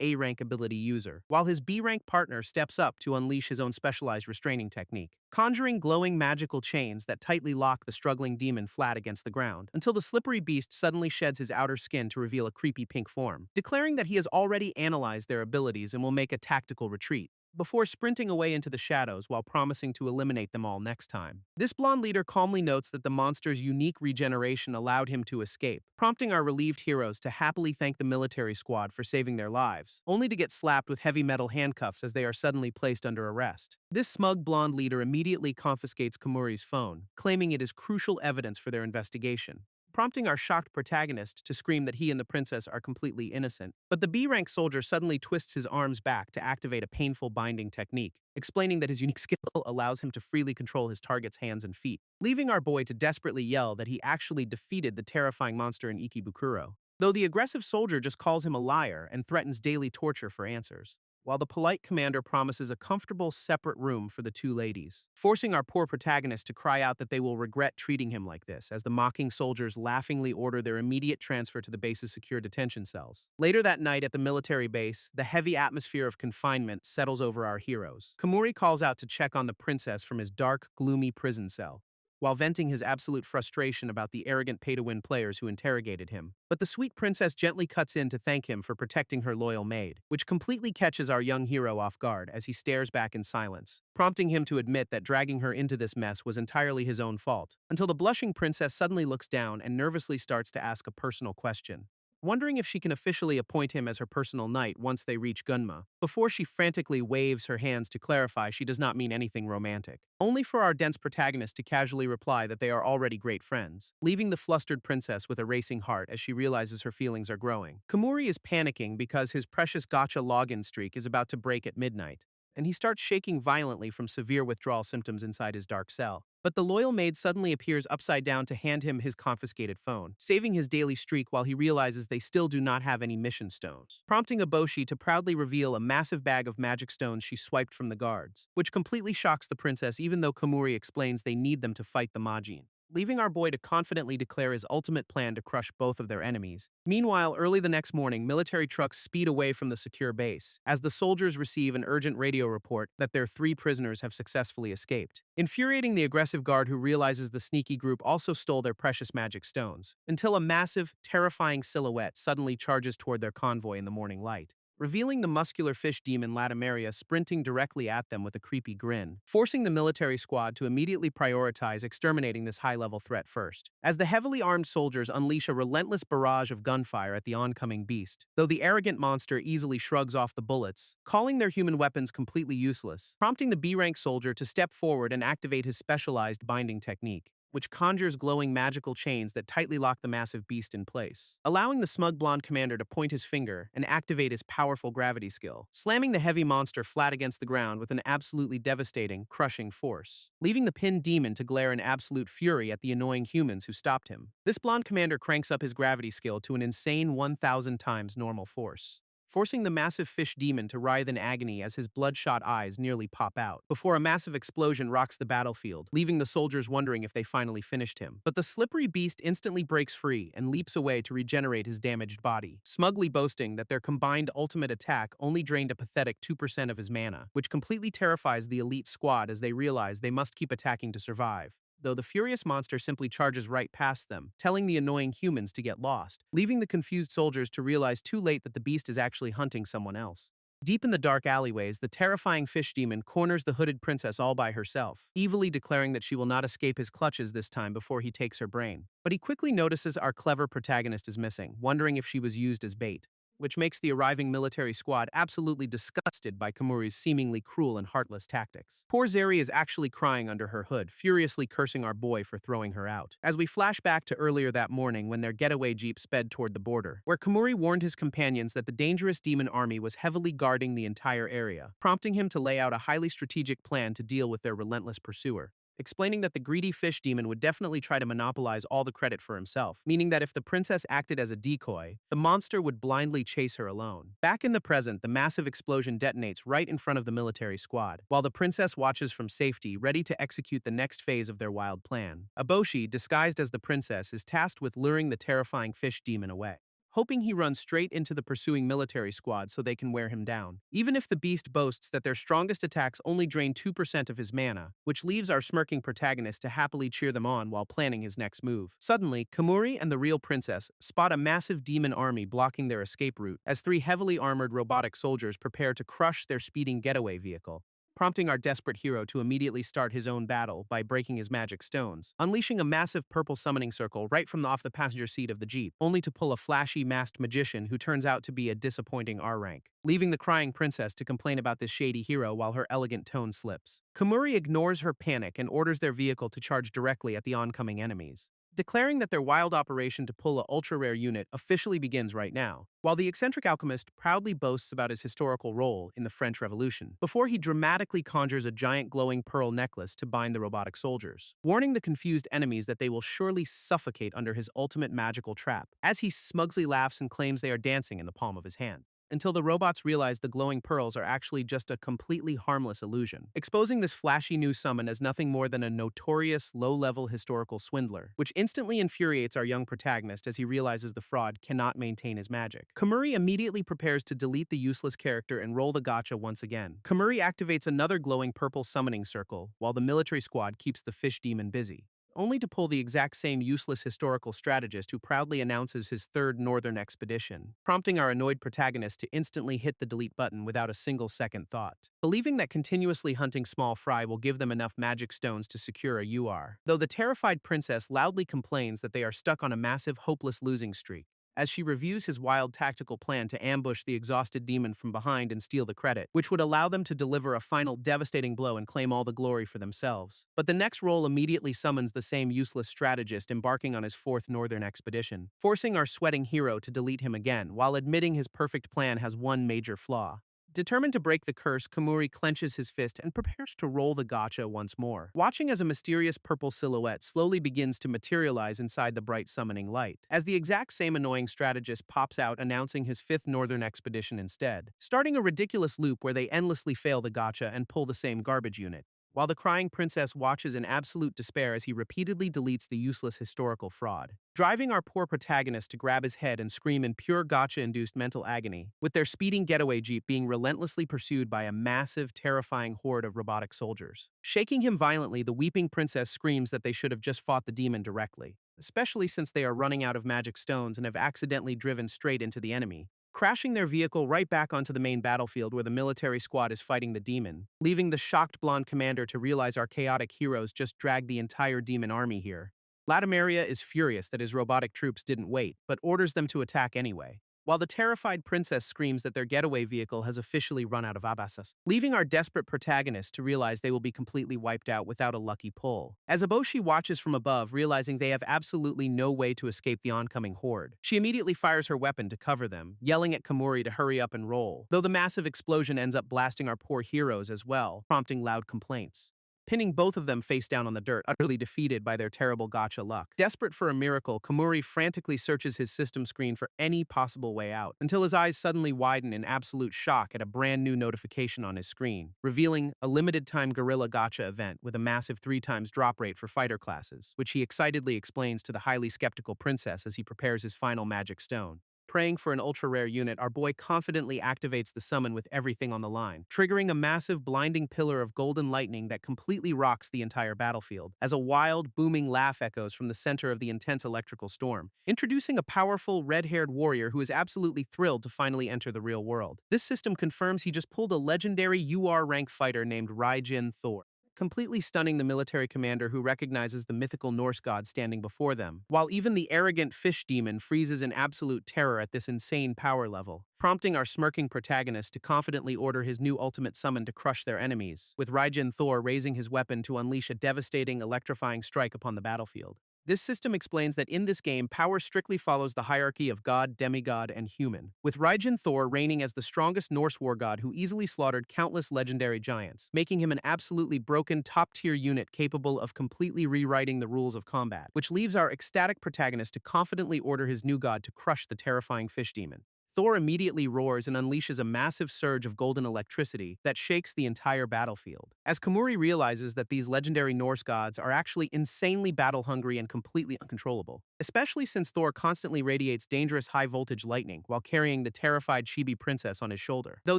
A-rank ability user, while his B-rank partner steps up to unleash his own specialized restraining technique, conjuring glowing magical chains that tightly lock the struggling demon flat against the ground, until the slippery beast suddenly sheds his outer skin to reveal a creepy pink form, declaring that he has already analyzed their abilities and will make a tactical retreat, before sprinting away into the shadows while promising to eliminate them all next time. This blonde leader calmly notes that the monster's unique regeneration allowed him to escape, prompting our relieved heroes to happily thank the military squad for saving their lives, only to get slapped with heavy metal handcuffs as they are suddenly placed under arrest. This smug blonde leader immediately confiscates Komuri's phone, claiming it is crucial evidence for their investigation, prompting our shocked protagonist to scream that he and the princess are completely innocent. But the B-rank soldier suddenly twists his arms back to activate a painful binding technique, explaining that his unique skill allows him to freely control his target's hands and feet, leaving our boy to desperately yell that he actually defeated the terrifying monster in Ikebukuro, though the aggressive soldier just calls him a liar and threatens daily torture for answers, while the polite commander promises a comfortable, separate room for the two ladies, forcing our poor protagonist to cry out that they will regret treating him like this, as the mocking soldiers laughingly order their immediate transfer to the base's secure detention cells. Later that night at the military base, the heavy atmosphere of confinement settles over our heroes. Komuri calls out to check on the princess from his dark, gloomy prison cell, while venting his absolute frustration about the arrogant pay-to-win players who interrogated him. But the sweet princess gently cuts in to thank him for protecting her loyal maid, which completely catches our young hero off guard as he stares back in silence, prompting him to admit that dragging her into this mess was entirely his own fault, until the blushing princess suddenly looks down and nervously starts to ask a personal question, wondering if she can officially appoint him as her personal knight once they reach Gunma, before she frantically waves her hands to clarify she does not mean anything romantic, only for our dense protagonist to casually reply that they are already great friends, leaving the flustered princess with a racing heart as she realizes her feelings are growing. Komuri is panicking because his precious gacha login streak is about to break at midnight, and he starts shaking violently from severe withdrawal symptoms inside his dark cell. But the loyal maid suddenly appears upside down to hand him his confiscated phone, saving his daily streak while he realizes they still do not have any mission stones, prompting Eboshi to proudly reveal a massive bag of magic stones she swiped from the guards, which completely shocks the princess even though Komuri explains they need them to fight the Majin, leaving our boy to confidently declare his ultimate plan to crush both of their enemies. Meanwhile, early the next morning, military trucks speed away from the secure base, as the soldiers receive an urgent radio report that their 3 prisoners have successfully escaped, infuriating the aggressive guard who realizes the sneaky group also stole their precious magic stones, until a massive, terrifying silhouette suddenly charges toward their convoy in the morning light, revealing the muscular fish demon Latimeria sprinting directly at them with a creepy grin, forcing the military squad to immediately prioritize exterminating this high-level threat first, as the heavily armed soldiers unleash a relentless barrage of gunfire at the oncoming beast, though the arrogant monster easily shrugs off the bullets, calling their human weapons completely useless, prompting the B-rank soldier to step forward and activate his specialized binding technique, which conjures glowing magical chains that tightly lock the massive beast in place, allowing the smug blonde commander to point his finger and activate his powerful gravity skill, slamming the heavy monster flat against the ground with an absolutely devastating, crushing force, leaving the pinned demon to glare in absolute fury at the annoying humans who stopped him. This blonde commander cranks up his gravity skill to an insane 1,000 times normal force, forcing the massive fish demon to writhe in agony as his bloodshot eyes nearly pop out, before a massive explosion rocks the battlefield, leaving the soldiers wondering if they finally finished him. But the slippery beast instantly breaks free and leaps away to regenerate his damaged body, smugly boasting that their combined ultimate attack only drained a pathetic 2% of his mana, which completely terrifies the elite squad as they realize they must keep attacking to survive, though the furious monster simply charges right past them, telling the annoying humans to get lost, leaving the confused soldiers to realize too late that the beast is actually hunting someone else. Deep in the dark alleyways, the terrifying fish demon corners the hooded princess all by herself, evilly declaring that she will not escape his clutches this time before he takes her brain. But he quickly notices our clever protagonist is missing, wondering if she was used as bait. which makes the arriving military squad absolutely disgusted by Kamuri's seemingly cruel and heartless tactics. Poor Zeri is actually crying under her hood, furiously cursing our boy for throwing her out. As we flash back to earlier that morning when their getaway jeep sped toward the border, where Kamuri warned his companions that the dangerous demon army was heavily guarding the entire area, prompting him to lay out a highly strategic plan to deal with their relentless pursuer, explaining that the greedy fish demon would definitely try to monopolize all the credit for himself, meaning that if the princess acted as a decoy, the monster would blindly chase her alone. Back in the present, the massive explosion detonates right in front of the military squad, while the princess watches from safety, ready to execute the next phase of their wild plan. Aboshi, disguised as the princess, is tasked with luring the terrifying fish demon away, hoping he runs straight into the pursuing military squad so they can wear him down. Even if the beast boasts that their strongest attacks only drain 2% of his mana, which leaves our smirking protagonist to happily cheer them on while planning his next move. Suddenly, Kamuri and the real princess spot a massive demon army blocking their escape route as three heavily armored robotic soldiers prepare to crush their speeding getaway vehicle, prompting our desperate hero to immediately start his own battle by breaking his magic stones, unleashing a massive purple summoning circle right from off the passenger seat of the Jeep, only to pull a flashy masked magician who turns out to be a disappointing R rank, leaving the crying princess to complain about this shady hero while her elegant tone slips. Kamuri ignores her panic and orders their vehicle to charge directly at the oncoming enemies, declaring that their wild operation to pull a ultra-rare unit officially begins right now, while the eccentric alchemist proudly boasts about his historical role in the French Revolution, before he dramatically conjures a giant glowing pearl necklace to bind the robotic soldiers, warning the confused enemies that they will surely suffocate under his ultimate magical trap, as he smugly laughs and claims they are dancing in the palm of his hand, until the robots realize the glowing pearls are actually just a completely harmless illusion, exposing this flashy new summon as nothing more than a notorious, low-level historical swindler, which instantly infuriates our young protagonist as he realizes the fraud cannot maintain his magic. Kamuri immediately prepares to delete the useless character and roll the gacha once again. Kamuri activates another glowing purple summoning circle, while the military squad keeps the fish demon busy, only to pull the exact same useless historical strategist who proudly announces his third northern expedition, prompting our annoyed protagonist to instantly hit the delete button without a single second thought, believing that continuously hunting small fry will give them enough magic stones to secure a UR, though the terrified princess loudly complains that they are stuck on a massive hopeless losing streak, as she reviews his wild tactical plan to ambush the exhausted demon from behind and steal the credit, which would allow them to deliver a final devastating blow and claim all the glory for themselves. But the next roll immediately summons the same useless strategist embarking on his fourth northern expedition, forcing our sweating hero to delete him again, while admitting his perfect plan has one major flaw. Determined to break the curse, Kamuri clenches his fist and prepares to roll the gacha once more, watching as a mysterious purple silhouette slowly begins to materialize inside the bright summoning light, as the exact same annoying strategist pops out announcing his fifth northern expedition instead, starting a ridiculous loop where they endlessly fail the gacha and pull the same garbage unit, while the crying princess watches in absolute despair as he repeatedly deletes the useless historical fraud, driving our poor protagonist to grab his head and scream in pure gacha-induced mental agony, with their speeding getaway jeep being relentlessly pursued by a massive, terrifying horde of robotic soldiers. Shaking him violently, the weeping princess screams that they should have just fought the demon directly, especially since they are running out of magic stones and have accidentally driven straight into the enemy, crashing their vehicle right back onto the main battlefield where the military squad is fighting the demon, leaving the shocked blonde commander to realize our chaotic heroes just dragged the entire demon army here. Latimeria is furious that his robotic troops didn't wait, but orders them to attack anyway, while the terrified princess screams that their getaway vehicle has officially run out of abasas, leaving our desperate protagonist to realize they will be completely wiped out without a lucky pull. As Aboshi watches from above, realizing they have absolutely no way to escape the oncoming horde, she immediately fires her weapon to cover them, yelling at Kamuri to hurry up and roll, though the massive explosion ends up blasting our poor heroes as well, prompting loud complaints, pinning both of them face down on the dirt, utterly defeated by their terrible gacha luck. Desperate for a miracle, Kamuri frantically searches his system screen for any possible way out, until his eyes suddenly widen in absolute shock at a brand new notification on his screen, revealing a limited-time Gorilla Gacha event with a massive 3x drop rate for fighter classes, which he excitedly explains to the highly skeptical princess as he prepares his final magic stone. Praying for an ultra-rare unit, our boy confidently activates the summon with everything on the line, triggering a massive blinding pillar of golden lightning that completely rocks the entire battlefield, as a wild, booming laugh echoes from the center of the intense electrical storm, introducing a powerful, red-haired warrior who is absolutely thrilled to finally enter the real world. This system confirms he just pulled a legendary UR rank fighter named Raijin Thor. completely stunning the military commander who recognizes the mythical Norse god standing before them, while even the arrogant fish demon freezes in absolute terror at this insane power level, prompting our smirking protagonist to confidently order his new ultimate summon to crush their enemies, with Raijin Thor raising his weapon to unleash a devastating, electrifying strike upon the battlefield. This system explains that in this game, power strictly follows the hierarchy of god, demigod, and human, with Raijin Thor reigning as the strongest Norse war god who easily slaughtered countless legendary giants, making him an absolutely broken, top-tier unit capable of completely rewriting the rules of combat, which leaves our ecstatic protagonist to confidently order his new god to crush the terrifying fish demon. Thor immediately roars and unleashes a massive surge of golden electricity that shakes the entire battlefield. As Kamuri realizes that these legendary Norse gods are actually insanely battle-hungry and completely uncontrollable, especially since Thor constantly radiates dangerous high-voltage lightning while carrying the terrified chibi princess on his shoulder. Though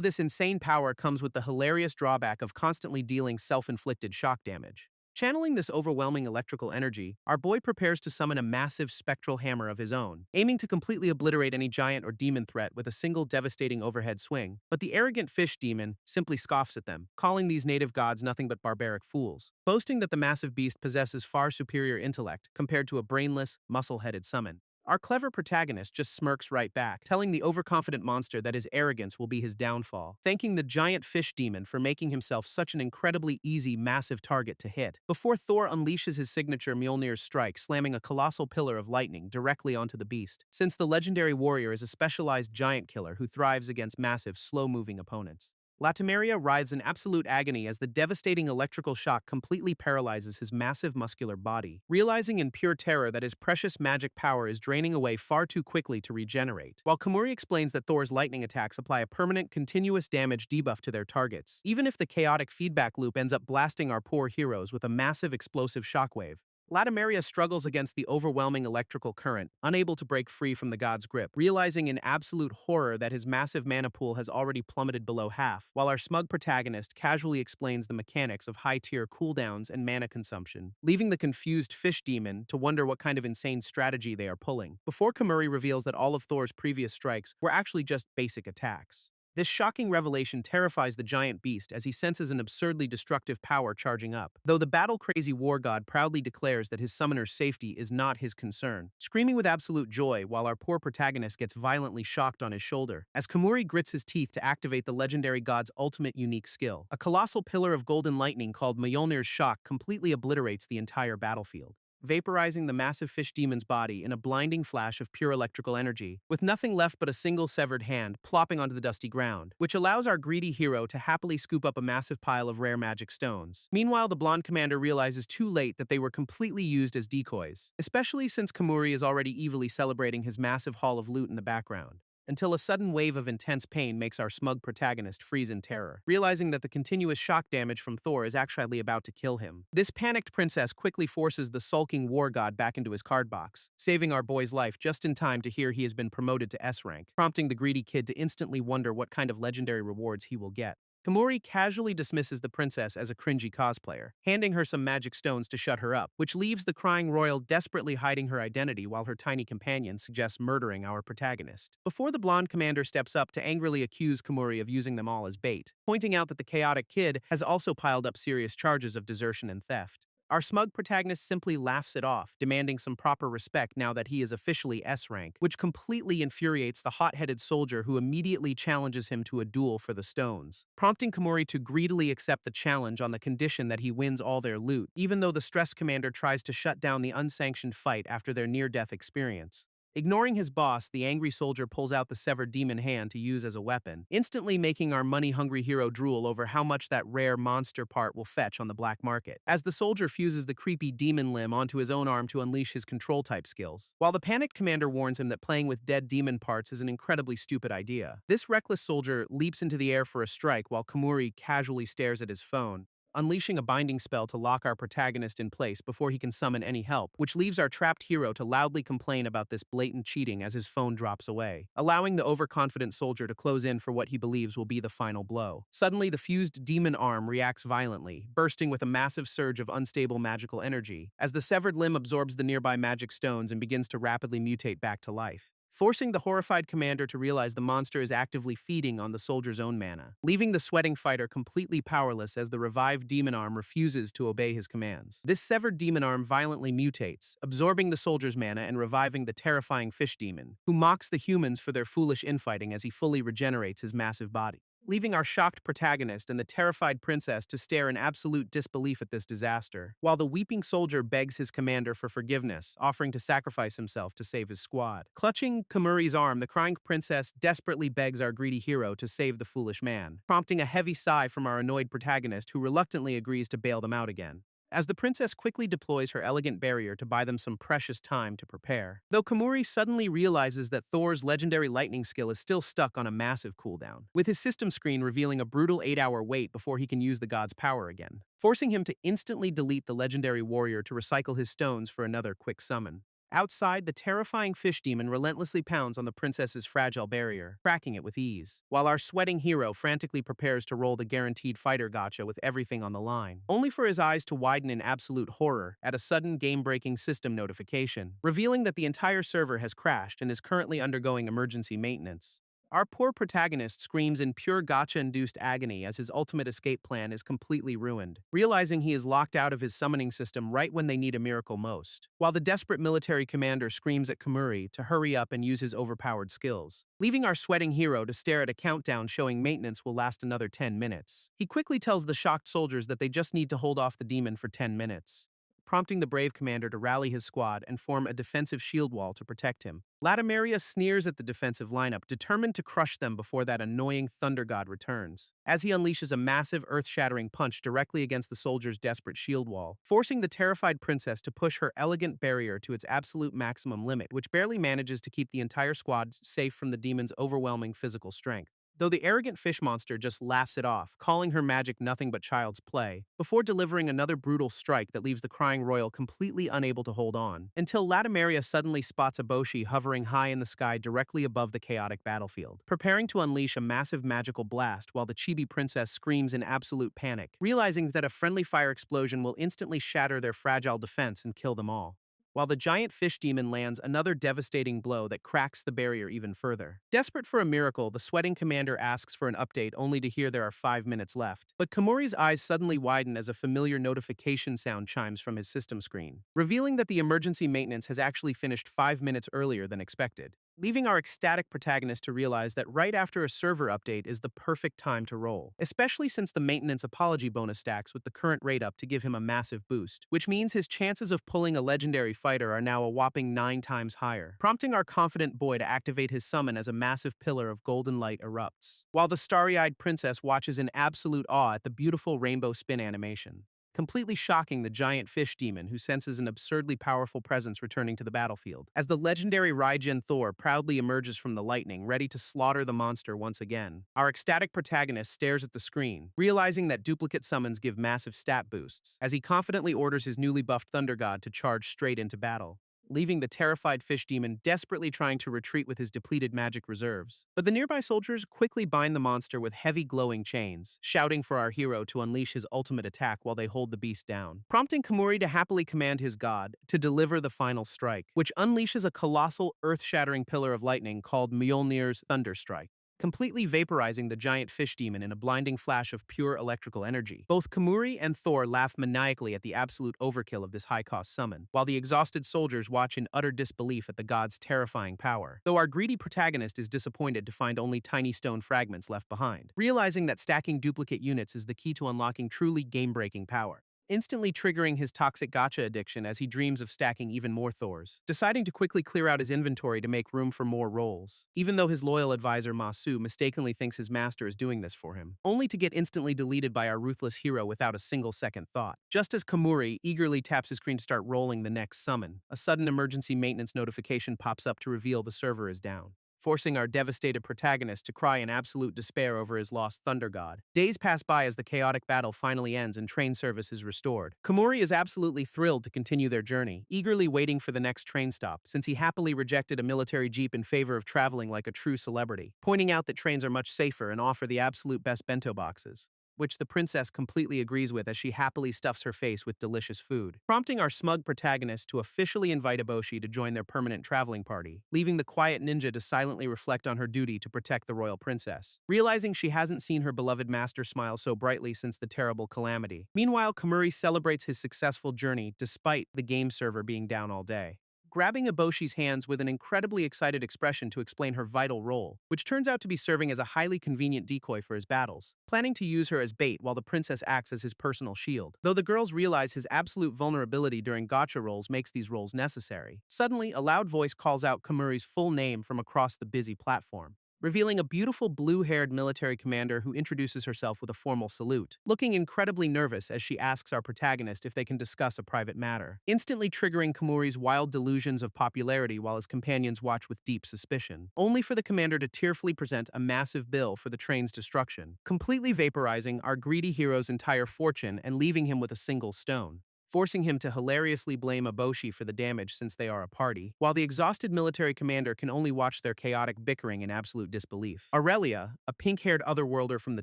this insane power comes with the hilarious drawback of constantly dealing self-inflicted shock damage. Channeling this overwhelming electrical energy, our boy prepares to summon a massive spectral hammer of his own, aiming to completely obliterate any giant or demon threat with a single devastating overhead swing. But the arrogant fish demon simply scoffs at them, calling these native gods nothing but barbaric fools, boasting that the massive beast possesses far superior intellect compared to a brainless, muscle-headed summon. Our clever protagonist just smirks right back, telling the overconfident monster that his arrogance will be his downfall, thanking the giant fish demon for making himself such an incredibly easy, massive target to hit, before Thor unleashes his signature Mjolnir's strike, slamming a colossal pillar of lightning directly onto the beast, since the legendary warrior is a specialized giant killer who thrives against massive, slow-moving opponents. Latimeria writhes in absolute agony as the devastating electrical shock completely paralyzes his massive muscular body, realizing in pure terror that his precious magic power is draining away far too quickly to regenerate, while Kamuri explains that Thor's lightning attacks apply a permanent continuous damage debuff to their targets, even if the chaotic feedback loop ends up blasting our poor heroes with a massive explosive shockwave. Latimeria struggles against the overwhelming electrical current, unable to break free from the god's grip, realizing in absolute horror that his massive mana pool has already plummeted below half, while our smug protagonist casually explains the mechanics of high-tier cooldowns and mana consumption, leaving the confused fish demon to wonder what kind of insane strategy they are pulling, before Kamuri reveals that all of Thor's previous strikes were actually just basic attacks. This shocking revelation terrifies the giant beast as he senses an absurdly destructive power charging up, though the battle-crazy war god proudly declares that his summoner's safety is not his concern, screaming with absolute joy while our poor protagonist gets violently shocked on his shoulder, as Kamuri grits his teeth to activate the legendary god's ultimate unique skill. A colossal pillar of golden lightning called Mjolnir's shock completely obliterates the entire battlefield, vaporizing the massive fish demon's body in a blinding flash of pure electrical energy, with nothing left but a single severed hand plopping onto the dusty ground, which allows our greedy hero to happily scoop up a massive pile of rare magic stones. Meanwhile, the blonde commander realizes too late that they were completely used as decoys, especially since Kamuri is already evilly celebrating his massive haul of loot in the background, until a sudden wave of intense pain makes our smug protagonist freeze in terror, realizing that the continuous shock damage from Thor is actually about to kill him. This panicked princess quickly forces the sulking war god back into his card box, saving our boy's life just in time to hear he has been promoted to S rank, prompting the greedy kid to instantly wonder what kind of legendary rewards he will get. Kamuri casually dismisses the princess as a cringy cosplayer, handing her some magic stones to shut her up, which leaves the crying royal desperately hiding her identity while her tiny companion suggests murdering our protagonist, before the blonde commander steps up to angrily accuse Kamuri of using them all as bait, pointing out that the chaotic kid has also piled up serious charges of desertion and theft. Our smug protagonist simply laughs it off, demanding some proper respect now that he is officially S rank, which completely infuriates the hot-headed soldier who immediately challenges him to a duel for the stones, prompting Kamuri to greedily accept the challenge on the condition that he wins all their loot, even though the stressed commander tries to shut down the unsanctioned fight after their near-death experience. Ignoring his boss, the angry soldier pulls out the severed demon hand to use as a weapon, instantly making our money-hungry hero drool over how much that rare monster part will fetch on the black market, as the soldier fuses the creepy demon limb onto his own arm to unleash his control-type skills. While the panicked commander warns him that playing with dead demon parts is an incredibly stupid idea, this reckless soldier leaps into the air for a strike while Kamuri casually stares at his phone, unleashing a binding spell to lock our protagonist in place before he can summon any help, which leaves our trapped hero to loudly complain about this blatant cheating as his phone drops away, allowing the overconfident soldier to close in for what he believes will be the final blow. Suddenly, the fused demon arm reacts violently, bursting with a massive surge of unstable magical energy, as the severed limb absorbs the nearby magic stones and begins to rapidly mutate back to life. forcing the horrified commander to realize the monster is actively feeding on the soldier's own mana, leaving the sweating fighter completely powerless as the revived demon arm refuses to obey his commands. This severed demon arm violently mutates, absorbing the soldier's mana and reviving the terrifying fish demon, who mocks the humans for their foolish infighting as he fully regenerates his massive body, leaving our shocked protagonist and the terrified princess to stare in absolute disbelief at this disaster, while the weeping soldier begs his commander for forgiveness, offering to sacrifice himself to save his squad. Clutching Kamuri's arm, the crying princess desperately begs our greedy hero to save the foolish man, prompting a heavy sigh from our annoyed protagonist who reluctantly agrees to bail them out again, as the princess quickly deploys her elegant barrier to buy them some precious time to prepare. Though Kamuri suddenly realizes that Thor's legendary lightning skill is still stuck on a massive cooldown, with his system screen revealing a brutal 8-hour wait before he can use the god's power again, forcing him to instantly delete the legendary warrior to recycle his stones for another quick summon. Outside, the terrifying fish demon relentlessly pounds on the princess's fragile barrier, cracking it with ease, while our sweating hero frantically prepares to roll the guaranteed fighter gacha with everything on the line, only for his eyes to widen in absolute horror at a sudden game-breaking system notification, revealing that the entire server has crashed and is currently undergoing emergency maintenance. Our poor protagonist screams in pure gacha-induced agony as his ultimate escape plan is completely ruined, realizing he is locked out of his summoning system right when they need a miracle most, while the desperate military commander screams at Kamuri to hurry up and use his overpowered skills, leaving our sweating hero to stare at a countdown showing maintenance will last another 10 minutes. He quickly tells the shocked soldiers that they just need to hold off the demon for 10 minutes, prompting the brave commander to rally his squad and form a defensive shield wall to protect him. Latimeria sneers at the defensive lineup, determined to crush them before that annoying thunder god returns, as he unleashes a massive earth-shattering punch directly against the soldier's desperate shield wall, forcing the terrified princess to push her elegant barrier to its absolute maximum limit, which barely manages to keep the entire squad safe from the demon's overwhelming physical strength. Though the arrogant fish monster just laughs it off, calling her magic nothing but child's play, before delivering another brutal strike that leaves the crying royal completely unable to hold on, until Latimeria suddenly spots a Boshi hovering high in the sky directly above the chaotic battlefield, preparing to unleash a massive magical blast while the chibi princess screams in absolute panic, realizing that a friendly fire explosion will instantly shatter their fragile defense and kill them all, while the giant fish demon lands another devastating blow that cracks the barrier even further. Desperate for a miracle, the sweating commander asks for an update only to hear there are 5 minutes left. But Kamuri's eyes suddenly widen as a familiar notification sound chimes from his system screen, revealing that the emergency maintenance has actually finished 5 minutes earlier than expected, leaving our ecstatic protagonist to realize that right after a server update is the perfect time to roll, especially since the maintenance apology bonus stacks with the current rate up to give him a massive boost, which means his chances of pulling a legendary fighter are now a whopping 9 times higher, prompting our confident boy to activate his summon as a massive pillar of golden light erupts, while the starry-eyed princess watches in absolute awe at the beautiful rainbow spin animation, completely shocking the giant fish demon who senses an absurdly powerful presence returning to the battlefield, as the legendary Raijin Thor proudly emerges from the lightning, ready to slaughter the monster once again. Our ecstatic protagonist stares at the screen, realizing that duplicate summons give massive stat boosts, as he confidently orders his newly buffed Thunder God to charge straight into battle, leaving the terrified fish demon desperately trying to retreat with his depleted magic reserves. But the nearby soldiers quickly bind the monster with heavy glowing chains, shouting for our hero to unleash his ultimate attack while they hold the beast down, prompting Kamuri to happily command his god to deliver the final strike, which unleashes a colossal, earth-shattering pillar of lightning called Mjolnir's Thunder Strike, completely vaporizing the giant fish demon in a blinding flash of pure electrical energy. Both Kamuri and Thor laugh maniacally at the absolute overkill of this high-cost summon, while the exhausted soldiers watch in utter disbelief at the god's terrifying power, though our greedy protagonist is disappointed to find only tiny stone fragments left behind, realizing that stacking duplicate units is the key to unlocking truly game-breaking power, instantly triggering his toxic gacha addiction as he dreams of stacking even more Thors, deciding to quickly clear out his inventory to make room for more rolls, even though his loyal advisor Masu mistakenly thinks his master is doing this for him, only to get instantly deleted by our ruthless hero without a single second thought. Just as Kamuri eagerly taps his screen to start rolling the next summon, a sudden emergency maintenance notification pops up to reveal the server is down, forcing our devastated protagonist to cry in absolute despair over his lost Thunder God. Days pass by as the chaotic battle finally ends and train service is restored. Kamuri is absolutely thrilled to continue their journey, eagerly waiting for the next train stop, since he happily rejected a military jeep in favor of traveling like a true celebrity, pointing out that trains are much safer and offer the absolute best bento boxes. which the princess completely agrees with as she happily stuffs her face with delicious food, prompting our smug protagonist to officially invite Eboshi to join their permanent traveling party, leaving the quiet ninja to silently reflect on her duty to protect the royal princess, realizing she hasn't seen her beloved master smile so brightly since the terrible calamity. Meanwhile, Kamuri celebrates his successful journey despite the game server being down all day, grabbing Eboshi's hands with an incredibly excited expression to explain her vital role, which turns out to be serving as a highly convenient decoy for his battles, planning to use her as bait while the princess acts as his personal shield. Though the girls realize his absolute vulnerability during gacha rolls makes these roles necessary, suddenly a loud voice calls out Kamuri's full name from across the busy platform, revealing a beautiful blue-haired military commander who introduces herself with a formal salute, looking incredibly nervous as she asks our protagonist if they can discuss a private matter, instantly triggering Kamuri's wild delusions of popularity while his companions watch with deep suspicion, only for the commander to tearfully present a massive bill for the train's destruction, completely vaporizing our greedy hero's entire fortune and leaving him with a single stone, forcing him to hilariously blame Eboshi for the damage since they are a party, while the exhausted military commander can only watch their chaotic bickering in absolute disbelief. Aurelia, a pink-haired otherworlder from the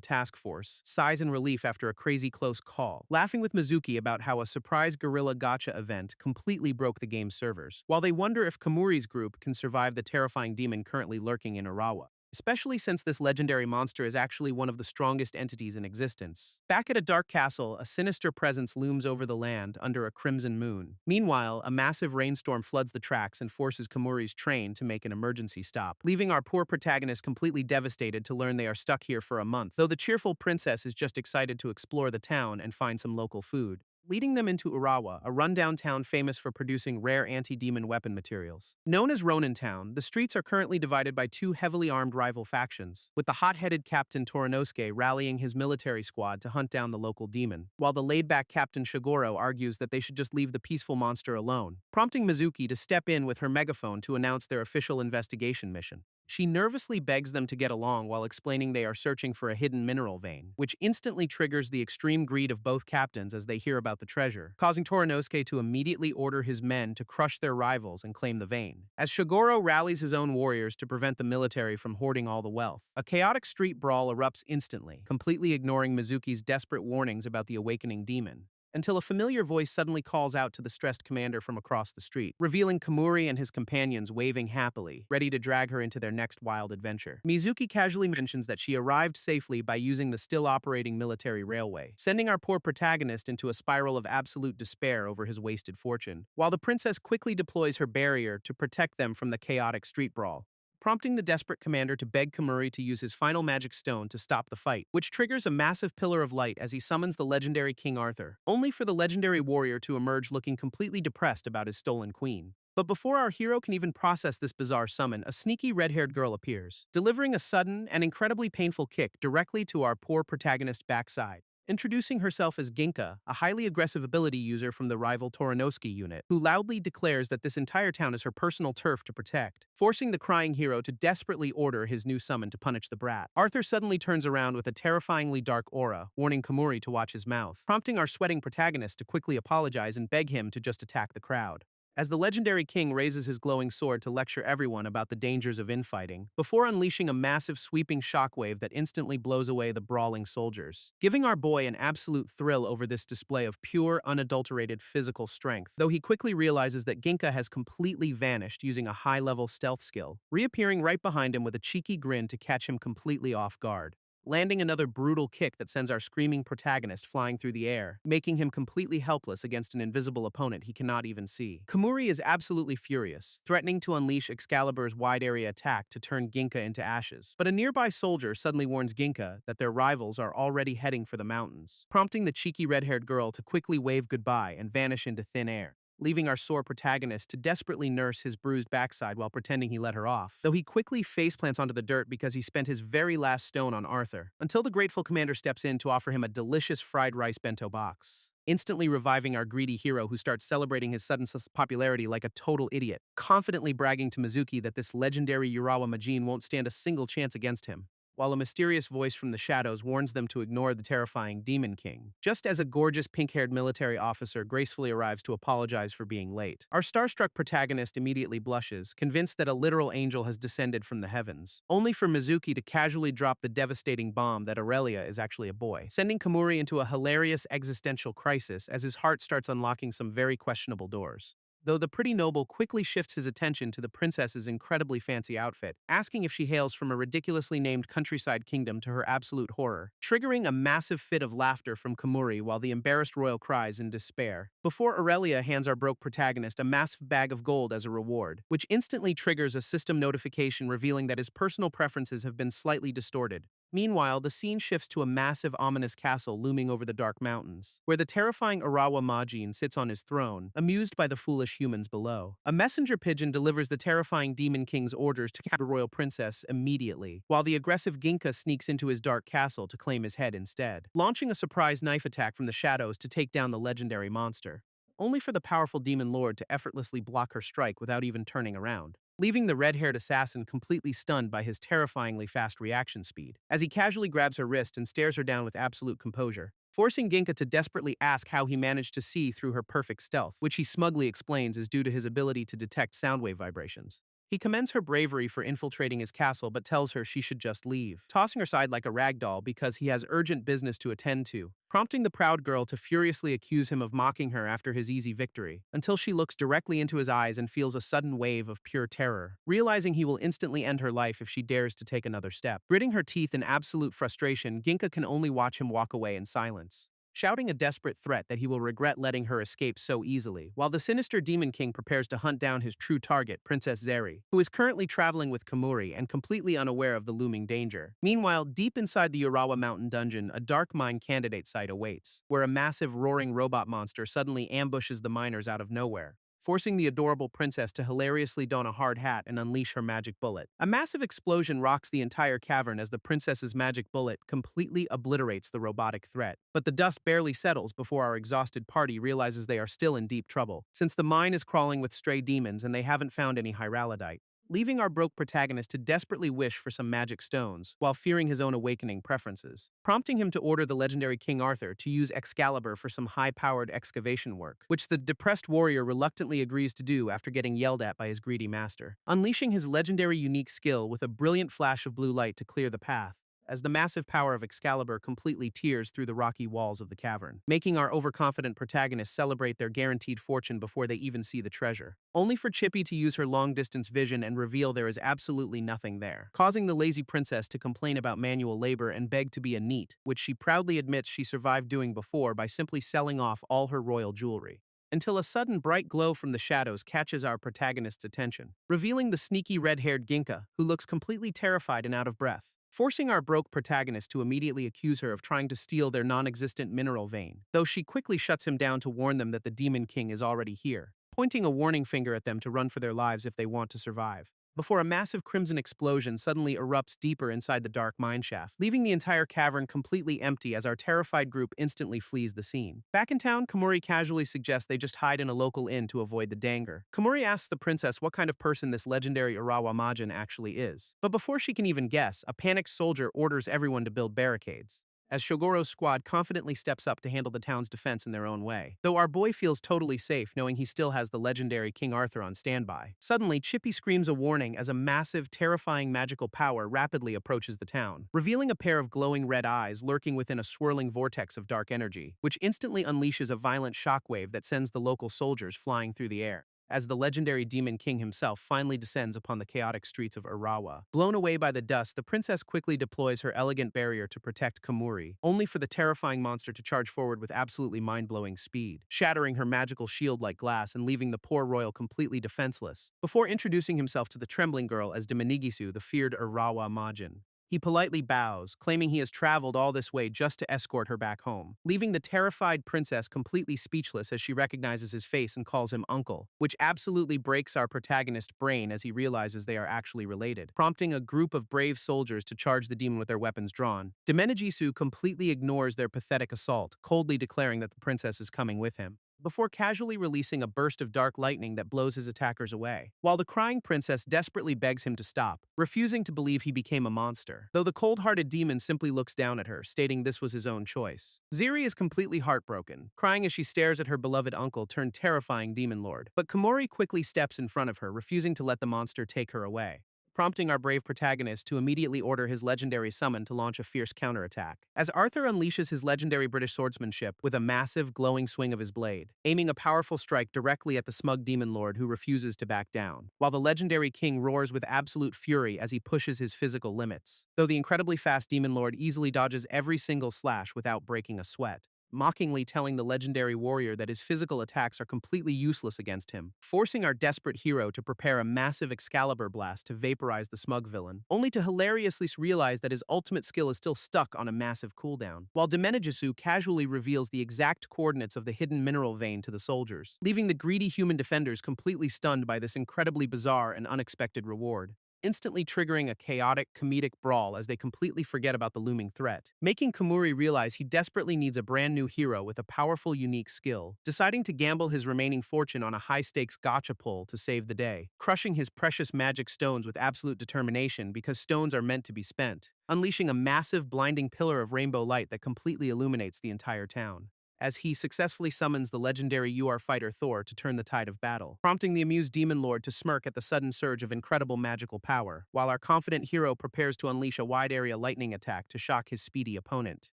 task force, sighs in relief after a crazy close call, laughing with Mizuki about how a surprise guerrilla gacha event completely broke the game's servers, while they wonder if Kamuri's group can survive the terrifying demon currently lurking in Urawa, especially since this legendary monster is actually one of the strongest entities in existence. Back at a dark castle, a sinister presence looms over the land under a crimson moon. Meanwhile, a massive rainstorm floods the tracks and forces Kamuri's train to make an emergency stop, leaving our poor protagonist completely devastated to learn they are stuck here for a month, though the cheerful princess is just excited to explore the town and find some local food, leading them into Urawa, a rundown town famous for producing rare anti-demon weapon materials. Known as Ronin Town, the streets are currently divided by two heavily armed rival factions, with the hot-headed Captain Torinosuke rallying his military squad to hunt down the local demon, while the laid-back Captain Shigoro argues that they should just leave the peaceful monster alone, prompting Mizuki to step in with her megaphone to announce their official investigation mission. She nervously begs them to get along while explaining they are searching for a hidden mineral vein, which instantly triggers the extreme greed of both captains as they hear about the treasure, causing Torinosuke to immediately order his men to crush their rivals and claim the vein. As Shigoro rallies his own warriors to prevent the military from hoarding all the wealth, a chaotic street brawl erupts instantly, completely ignoring Mizuki's desperate warnings about the awakening demon, until a familiar voice suddenly calls out to the stressed commander from across the street, revealing Kamuri and his companions waving happily, ready to drag her into their next wild adventure. Mizuki casually mentions that she arrived safely by using the still-operating military railway, sending our poor protagonist into a spiral of absolute despair over his wasted fortune, while the princess quickly deploys her barrier to protect them from the chaotic street brawl, prompting the desperate commander to beg Kamuri to use his final magic stone to stop the fight, which triggers a massive pillar of light as he summons the legendary King Arthur, only for the legendary warrior to emerge looking completely depressed about his stolen queen. But before our hero can even process this bizarre summon, a sneaky red-haired girl appears, delivering a sudden and incredibly painful kick directly to our poor protagonist's backside, introducing herself as Ginka, a highly aggressive ability user from the rival Torinosuke unit, who loudly declares that this entire town is her personal turf to protect, forcing the crying hero to desperately order his new summon to punish the brat. Arthur suddenly turns around with a terrifyingly dark aura, warning Kamuri to watch his mouth, prompting our sweating protagonist to quickly apologize and beg him to just attack the crowd, as the legendary king raises his glowing sword to lecture everyone about the dangers of infighting, before unleashing a massive sweeping shockwave that instantly blows away the brawling soldiers, giving our boy an absolute thrill over this display of pure, unadulterated physical strength, though he quickly realizes that Ginka has completely vanished using a high-level stealth skill, reappearing right behind him with a cheeky grin to catch him completely off guard, landing another brutal kick that sends our screaming protagonist flying through the air, making him completely helpless against an invisible opponent he cannot even see. Kamuri is absolutely furious, threatening to unleash Excalibur's wide-area attack to turn Ginka into ashes. But a nearby soldier suddenly warns Ginka that their rivals are already heading for the mountains, prompting the cheeky red-haired girl to quickly wave goodbye and vanish into thin air, leaving our sore protagonist to desperately nurse his bruised backside while pretending he let her off, though he quickly faceplants onto the dirt because he spent his very last stone on Arthur, until the grateful commander steps in to offer him a delicious fried rice bento box, instantly reviving our greedy hero who starts celebrating his sudden popularity like a total idiot, confidently bragging to Mizuki that this legendary Urawa Majin won't stand a single chance against him. while a mysterious voice from the shadows warns them to ignore the terrifying Demon King, just as a gorgeous pink-haired military officer gracefully arrives to apologize for being late. Our starstruck protagonist immediately blushes, convinced that a literal angel has descended from the heavens, only for Mizuki to casually drop the devastating bomb that Aurelia is actually a boy, sending Kamuri into a hilarious existential crisis as his heart starts unlocking some very questionable doors. Though the pretty noble quickly shifts his attention to the princess's incredibly fancy outfit, asking if she hails from a ridiculously named countryside kingdom to her absolute horror, triggering a massive fit of laughter from Kamuri while the embarrassed royal cries in despair, before Aurelia hands our broke protagonist a massive bag of gold as a reward, which instantly triggers a system notification revealing that his personal preferences have been slightly distorted. Meanwhile, the scene shifts to a massive, ominous castle looming over the dark mountains, where the terrifying Arawa Majin sits on his throne, amused by the foolish humans below. A messenger pigeon delivers the terrifying Demon King's orders to capture Royal Princess immediately, while the aggressive Ginka sneaks into his dark castle to claim his head instead, launching a surprise knife attack from the shadows to take down the legendary monster, only for the powerful demon lord to effortlessly block her strike without even turning around, leaving the red-haired assassin completely stunned by his terrifyingly fast reaction speed, as he casually grabs her wrist and stares her down with absolute composure, forcing Ginka to desperately ask how he managed to see through her perfect stealth, which he smugly explains is due to his ability to detect soundwave vibrations. He commends her bravery for infiltrating his castle but tells her she should just leave, tossing her aside like a rag doll because he has urgent business to attend to, prompting the proud girl to furiously accuse him of mocking her after his easy victory, until she looks directly into his eyes and feels a sudden wave of pure terror, realizing he will instantly end her life if she dares to take another step. Gritting her teeth in absolute frustration, Ginka can only watch him walk away in silence, shouting a desperate threat that he will regret letting her escape so easily, while the sinister Demon King prepares to hunt down his true target, Princess Zeri, who is currently traveling with Kamuri and completely unaware of the looming danger. Meanwhile, deep inside the Urawa Mountain dungeon, a dark mine candidate site awaits, where a massive roaring robot monster suddenly ambushes the miners out of nowhere, forcing the adorable princess to hilariously don a hard hat and unleash her magic bullet. A massive explosion rocks the entire cavern as the princess's magic bullet completely obliterates the robotic threat. But the dust barely settles before our exhausted party realizes they are still in deep trouble, since the mine is crawling with stray demons and they haven't found any hyralidite, leaving our broke protagonist to desperately wish for some magic stones, while fearing his own awakening preferences, prompting him to order the legendary King Arthur to use Excalibur for some high-powered excavation work, which the depressed warrior reluctantly agrees to do after getting yelled at by his greedy master, unleashing his legendary unique skill with a brilliant flash of blue light to clear the path, as the massive power of Excalibur completely tears through the rocky walls of the cavern, making our overconfident protagonists celebrate their guaranteed fortune before they even see the treasure, only for Chippy to use her long-distance vision and reveal there is absolutely nothing there, causing the lazy princess to complain about manual labor and beg to be a NEET, which she proudly admits she survived doing before by simply selling off all her royal jewelry, until a sudden bright glow from the shadows catches our protagonist's attention, revealing the sneaky red-haired Ginka, who looks completely terrified and out of breath, forcing our broke protagonist to immediately accuse her of trying to steal their non-existent mineral vein, though she quickly shuts him down to warn them that the Demon King is already here, pointing a warning finger at them to run for their lives if they want to survive, before a massive crimson explosion suddenly erupts deeper inside the dark mineshaft, leaving the entire cavern completely empty as our terrified group instantly flees the scene. Back in town, Kamuri casually suggests they just hide in a local inn to avoid the danger. Kamuri asks the princess what kind of person this legendary Urawa Majin actually is, but before she can even guess, a panicked soldier orders everyone to build barricades, as Shogoro's squad confidently steps up to handle the town's defense in their own way, though our boy feels totally safe knowing he still has the legendary King Arthur on standby. Suddenly, Chippy screams a warning as a massive, terrifying magical power rapidly approaches the town, revealing a pair of glowing red eyes lurking within a swirling vortex of dark energy, which instantly unleashes a violent shockwave that sends the local soldiers flying through the air, as the legendary Demon King himself finally descends upon the chaotic streets of Urawa. Blown away by the dust, the princess quickly deploys her elegant barrier to protect Kamuri, only for the terrifying monster to charge forward with absolutely mind-blowing speed, shattering her magical shield like glass and leaving the poor royal completely defenseless, before introducing himself to the trembling girl as Demanigisu, the feared Urawa Majin. He politely bows, claiming he has traveled all this way just to escort her back home, leaving the terrified princess completely speechless as she recognizes his face and calls him uncle, which absolutely breaks our protagonist's brain as he realizes they are actually related, prompting a group of brave soldiers to charge the demon with their weapons drawn. Domenegisu completely ignores their pathetic assault, coldly declaring that the princess is coming with him, before casually releasing a burst of dark lightning that blows his attackers away, while the crying princess desperately begs him to stop, refusing to believe he became a monster, though the cold-hearted demon simply looks down at her, stating this was his own choice. Ziri is completely heartbroken, crying as she stares at her beloved uncle turned terrifying demon lord, but Komori quickly steps in front of her, refusing to let the monster take her away, prompting our brave protagonist to immediately order his legendary summon to launch a fierce counterattack. As Arthur unleashes his legendary British swordsmanship with a massive, glowing swing of his blade, aiming a powerful strike directly at the smug demon lord who refuses to back down, while the legendary king roars with absolute fury as he pushes his physical limits, though the incredibly fast demon lord easily dodges every single slash without breaking a sweat, mockingly telling the legendary warrior that his physical attacks are completely useless against him, forcing our desperate hero to prepare a massive Excalibur blast to vaporize the smug villain, only to hilariously realize that his ultimate skill is still stuck on a massive cooldown, while Demenajisu casually reveals the exact coordinates of the hidden mineral vein to the soldiers, leaving the greedy human defenders completely stunned by this incredibly bizarre and unexpected reward, instantly triggering a chaotic, comedic brawl as they completely forget about the looming threat, making Komori realize he desperately needs a brand new hero with a powerful, unique skill, deciding to gamble his remaining fortune on a high-stakes gacha pull to save the day, crushing his precious magic stones with absolute determination because stones are meant to be spent, unleashing a massive, blinding pillar of rainbow light that completely illuminates the entire town, as he successfully summons the legendary UR fighter Thor to turn the tide of battle, prompting the amused demon lord to smirk at the sudden surge of incredible magical power, while our confident hero prepares to unleash a wide-area lightning attack to shock his speedy opponent.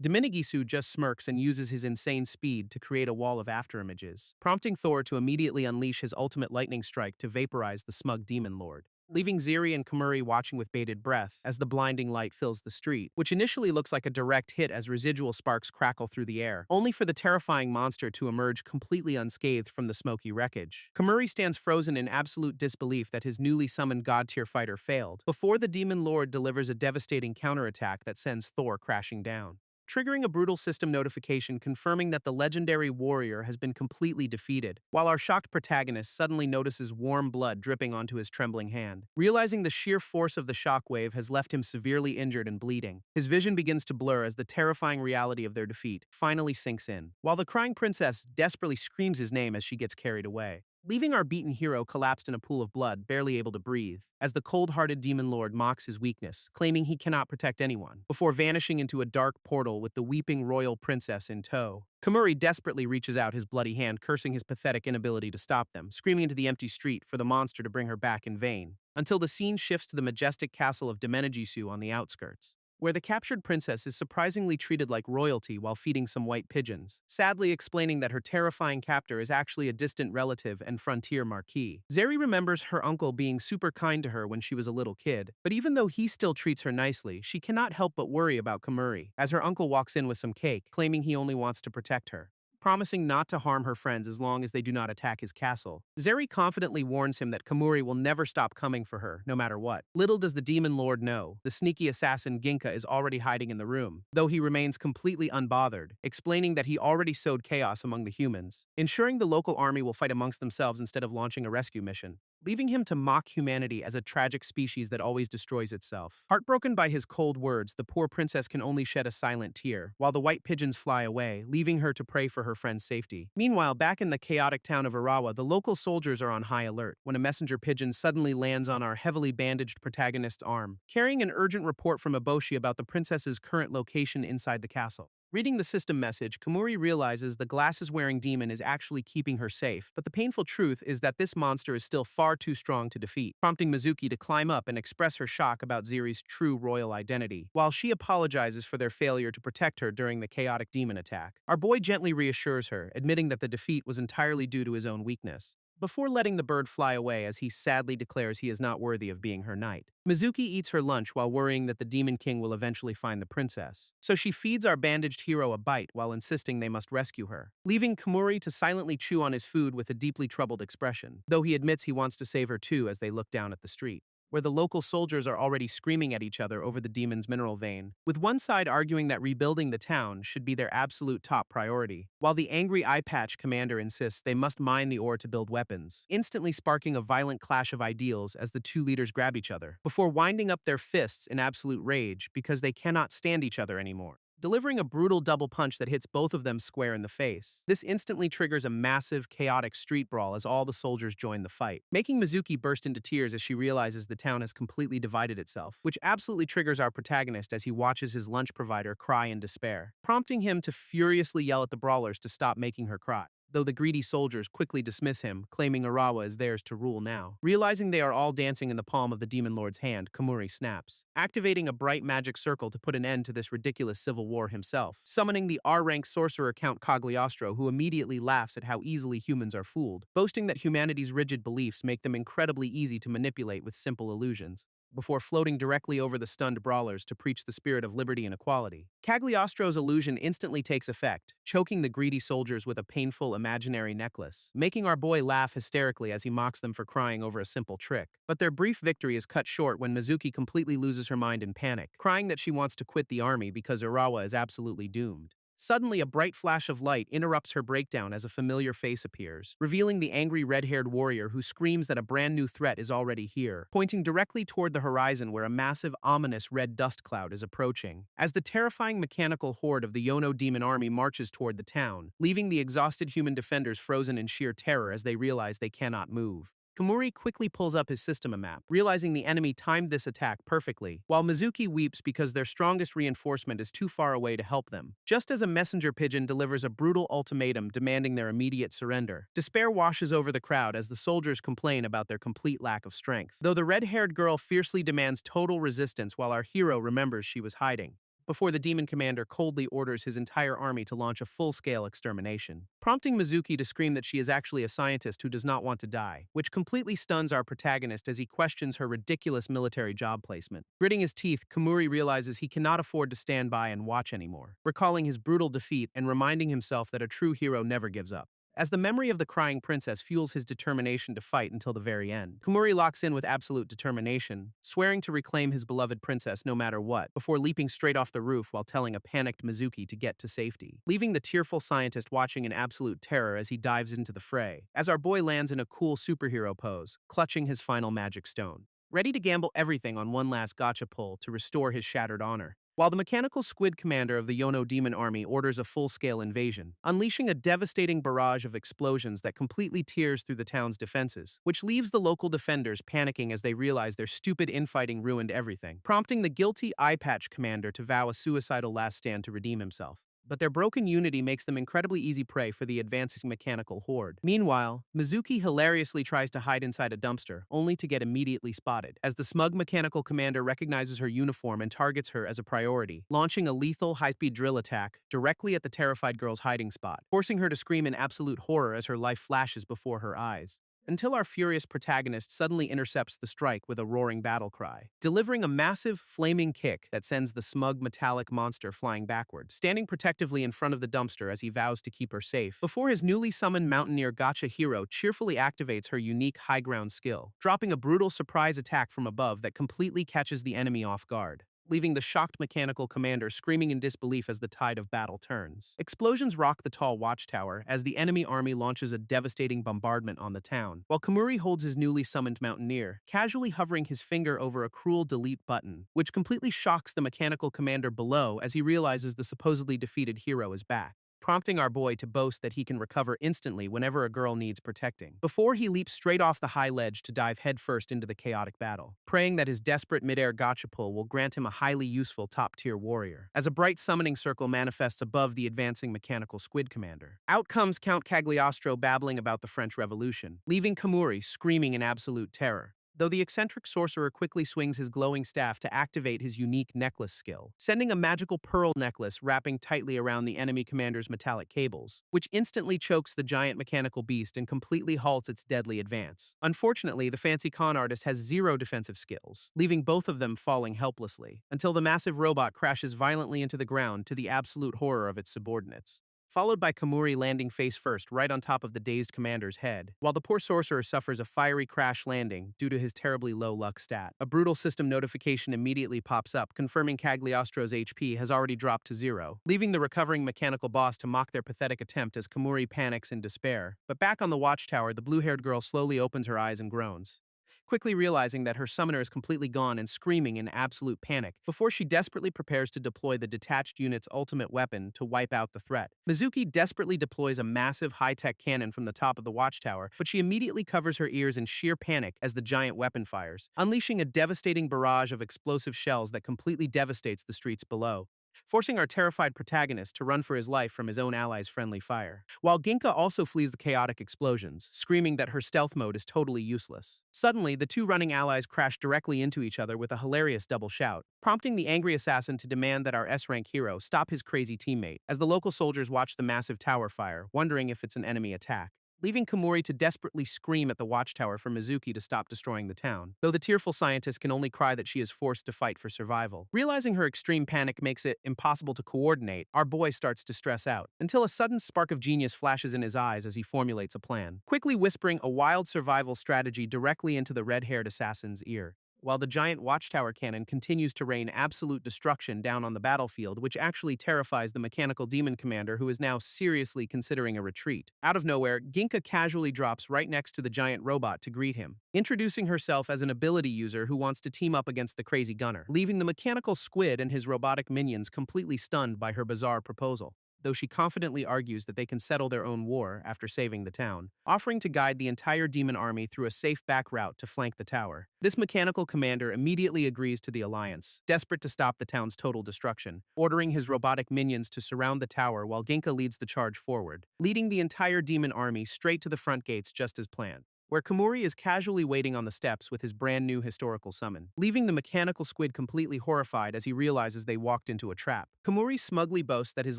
Dominagisu just smirks and uses his insane speed to create a wall of afterimages, prompting Thor to immediately unleash his ultimate lightning strike to vaporize the smug demon lord, leaving Ziri and Komori watching with bated breath as the blinding light fills the street, which initially looks like a direct hit as residual sparks crackle through the air, only for the terrifying monster to emerge completely unscathed from the smoky wreckage. Komori stands frozen in absolute disbelief that his newly summoned god-tier fighter failed, before the demon lord delivers a devastating counterattack that sends Thor crashing down, triggering a brutal system notification confirming that the legendary warrior has been completely defeated, while our shocked protagonist suddenly notices warm blood dripping onto his trembling hand. Realizing the sheer force of the shockwave has left him severely injured and bleeding, his vision begins to blur as the terrifying reality of their defeat finally sinks in, while the crying princess desperately screams his name as she gets carried away, leaving our beaten hero collapsed in a pool of blood, barely able to breathe, as the cold-hearted demon lord mocks his weakness, claiming he cannot protect anyone, before vanishing into a dark portal with the weeping royal princess in tow. Komori desperately reaches out his bloody hand, cursing his pathetic inability to stop them, screaming into the empty street for the monster to bring her back in vain, until the scene shifts to the majestic castle of Demenajisu on the outskirts, where the captured princess is surprisingly treated like royalty while feeding some white pigeons, sadly explaining that her terrifying captor is actually a distant relative and frontier marquis. Zeri remembers her uncle being super kind to her when she was a little kid, but even though he still treats her nicely, she cannot help but worry about Komori, as her uncle walks in with some cake, claiming he only wants to protect her, promising not to harm her friends as long as they do not attack his castle. Zeri confidently warns him that Komori will never stop coming for her, no matter what. Little does the demon lord know, the sneaky assassin Ginka is already hiding in the room, though he remains completely unbothered, explaining that he already sowed chaos among the humans, ensuring the local army will fight amongst themselves instead of launching a rescue mission, leaving him to mock humanity as a tragic species that always destroys itself. Heartbroken by his cold words, the poor princess can only shed a silent tear, while the white pigeons fly away, leaving her to pray for her friend's safety. Meanwhile, back in the chaotic town of Arawa, the local soldiers are on high alert when a messenger pigeon suddenly lands on our heavily bandaged protagonist's arm, carrying an urgent report from Eboshi about the princess's current location inside the castle. Reading the system message, Komori realizes the glasses-wearing demon is actually keeping her safe, but the painful truth is that this monster is still far too strong to defeat, prompting Mizuki to climb up and express her shock about Ziri's true royal identity, while she apologizes for their failure to protect her during the chaotic demon attack. Our boy gently reassures her, admitting that the defeat was entirely due to his own weakness, before letting the bird fly away as he sadly declares he is not worthy of being her knight. Mizuki eats her lunch while worrying that the Demon King will eventually find the princess, so she feeds our bandaged hero a bite while insisting they must rescue her, leaving Komori to silently chew on his food with a deeply troubled expression, though he admits he wants to save her too as they look down at the street, where the local soldiers are already screaming at each other over the demon's mineral vein, with one side arguing that rebuilding the town should be their absolute top priority, while the angry eye patch commander insists they must mine the ore to build weapons, instantly sparking a violent clash of ideals as the two leaders grab each other, before winding up their fists in absolute rage because they cannot stand each other anymore. delivering a brutal double punch that hits both of them square in the face. This instantly triggers a massive, chaotic street brawl as all the soldiers join the fight, making Mizuki burst into tears as she realizes the town has completely divided itself, which absolutely triggers our protagonist as he watches his lunch provider cry in despair, prompting him to furiously yell at the brawlers to stop making her cry, though the greedy soldiers quickly dismiss him, claiming Arawa is theirs to rule now. Realizing they are all dancing in the palm of the Demon Lord's hand, Kamuri snaps, activating a bright magic circle to put an end to this ridiculous civil war himself, summoning the R-rank sorcerer Count Cagliostro, who immediately laughs at how easily humans are fooled, boasting that humanity's rigid beliefs make them incredibly easy to manipulate with simple illusions, before floating directly over the stunned brawlers to preach the spirit of liberty and equality. Cagliostro's illusion instantly takes effect, choking the greedy soldiers with a painful imaginary necklace, making our boy laugh hysterically as he mocks them for crying over a simple trick. But their brief victory is cut short when Mizuki completely loses her mind in panic, crying that she wants to quit the army because Urawa is absolutely doomed. Suddenly, a bright flash of light interrupts her breakdown as a familiar face appears, revealing the angry red-haired warrior who screams that a brand new threat is already here, pointing directly toward the horizon where a massive, ominous red dust cloud is approaching. As the terrifying mechanical horde of the Yono demon army marches toward the town, leaving the exhausted human defenders frozen in sheer terror as they realize they cannot move. Kamuri quickly pulls up his system map, realizing the enemy timed this attack perfectly, while Mizuki weeps because their strongest reinforcement is too far away to help them. Just as a messenger pigeon delivers a brutal ultimatum demanding their immediate surrender, despair washes over the crowd as the soldiers complain about their complete lack of strength, though the red-haired girl fiercely demands total resistance while our hero remembers she was hiding, before the demon commander coldly orders his entire army to launch a full-scale extermination, prompting Mizuki to scream that she is actually a scientist who does not want to die, which completely stuns our protagonist as he questions her ridiculous military job placement. Gritting his teeth, Kamuri realizes he cannot afford to stand by and watch anymore, recalling his brutal defeat and reminding himself that a true hero never gives up. As the memory of the crying princess fuels his determination to fight until the very end, Kumuri locks in with absolute determination, swearing to reclaim his beloved princess no matter what, before leaping straight off the roof while telling a panicked Mizuki to get to safety, leaving the tearful scientist watching in absolute terror as he dives into the fray, as our boy lands in a cool superhero pose, clutching his final magic stone, ready to gamble everything on one last gotcha pull to restore his shattered honor. While the mechanical squid commander of the Yono demon army orders a full-scale invasion, unleashing a devastating barrage of explosions that completely tears through the town's defenses, which leaves the local defenders panicking as they realize their stupid infighting ruined everything, prompting the guilty eye patch commander to vow a suicidal last stand to redeem himself. But their broken unity makes them incredibly easy prey for the advancing mechanical horde. Meanwhile, Mizuki hilariously tries to hide inside a dumpster, only to get immediately spotted, as the smug mechanical commander recognizes her uniform and targets her as a priority, launching a lethal high-speed drill attack directly at the terrified girl's hiding spot, forcing her to scream in absolute horror as her life flashes before her eyes, until our furious protagonist suddenly intercepts the strike with a roaring battle cry, delivering a massive, flaming kick that sends the smug metallic monster flying backward, standing protectively in front of the dumpster as he vows to keep her safe, before his newly summoned mountaineer gotcha hero cheerfully activates her unique high ground skill, dropping a brutal surprise attack from above that completely catches the enemy off guard, leaving the shocked mechanical commander screaming in disbelief as the tide of battle turns. Explosions rock the tall watchtower as the enemy army launches a devastating bombardment on the town, while Kamuri holds his newly summoned mountaineer, casually hovering his finger over a cruel delete button, which completely shocks the mechanical commander below as he realizes the supposedly defeated hero is back, prompting our boy to boast that he can recover instantly whenever a girl needs protecting, before he leaps straight off the high ledge to dive headfirst into the chaotic battle, praying that his desperate mid-air gotcha pull will grant him a highly useful top-tier warrior, as a bright summoning circle manifests above the advancing mechanical squid commander. Out comes Count Cagliostro babbling about the French Revolution, leaving Kamuri screaming in absolute terror, though the eccentric sorcerer quickly swings his glowing staff to activate his unique necklace skill, sending a magical pearl necklace wrapping tightly around the enemy commander's metallic cables, which instantly chokes the giant mechanical beast and completely halts its deadly advance. Unfortunately, the fancy con artist has zero defensive skills, leaving both of them falling helplessly, until the massive robot crashes violently into the ground to the absolute horror of its subordinates, followed by Kamuri landing face first right on top of the dazed commander's head, while the poor sorcerer suffers a fiery crash landing due to his terribly low luck stat. A brutal system notification immediately pops up, confirming Cagliostro's HP has already dropped to 0, leaving the recovering mechanical boss to mock their pathetic attempt as Kamuri panics in despair. But back on the watchtower, the blue-haired girl slowly opens her eyes and groans, quickly realizing that her summoner is completely gone and screaming in absolute panic before she desperately prepares to deploy the detached unit's ultimate weapon to wipe out the threat. Mizuki desperately deploys a massive high-tech cannon from the top of the watchtower, but she immediately covers her ears in sheer panic as the giant weapon fires, unleashing a devastating barrage of explosive shells that completely devastates the streets below, forcing our terrified protagonist to run for his life from his own allies' friendly fire. While Ginka also flees the chaotic explosions, screaming that her stealth mode is totally useless. Suddenly, the two running allies crash directly into each other with a hilarious double shout, prompting the angry assassin to demand that our S-rank hero stop his crazy teammate, as the local soldiers watch the massive tower fire, wondering if it's an enemy attack, leaving Komori to desperately scream at the watchtower for Mizuki to stop destroying the town, though the tearful scientist can only cry that she is forced to fight for survival. Realizing her extreme panic makes it impossible to coordinate, our boy starts to stress out, until a sudden spark of genius flashes in his eyes as he formulates a plan, quickly whispering a wild survival strategy directly into the red-haired assassin's ear, while the giant watchtower cannon continues to rain absolute destruction down on the battlefield, which actually terrifies the mechanical demon commander who is now seriously considering a retreat. Out of nowhere, Ginka casually drops right next to the giant robot to greet him, introducing herself as an ability user who wants to team up against the crazy gunner, leaving the mechanical squid and his robotic minions completely stunned by her bizarre proposal, though she confidently argues that they can settle their own war after saving the town, offering to guide the entire demon army through a safe back route to flank the tower. This mechanical commander immediately agrees to the alliance, desperate to stop the town's total destruction, ordering his robotic minions to surround the tower while Ginka leads the charge forward, leading the entire demon army straight to the front gates just as planned, where Komori is casually waiting on the steps with his brand new historical summon, leaving the mechanical squid completely horrified as he realizes they walked into a trap. Komori smugly boasts that his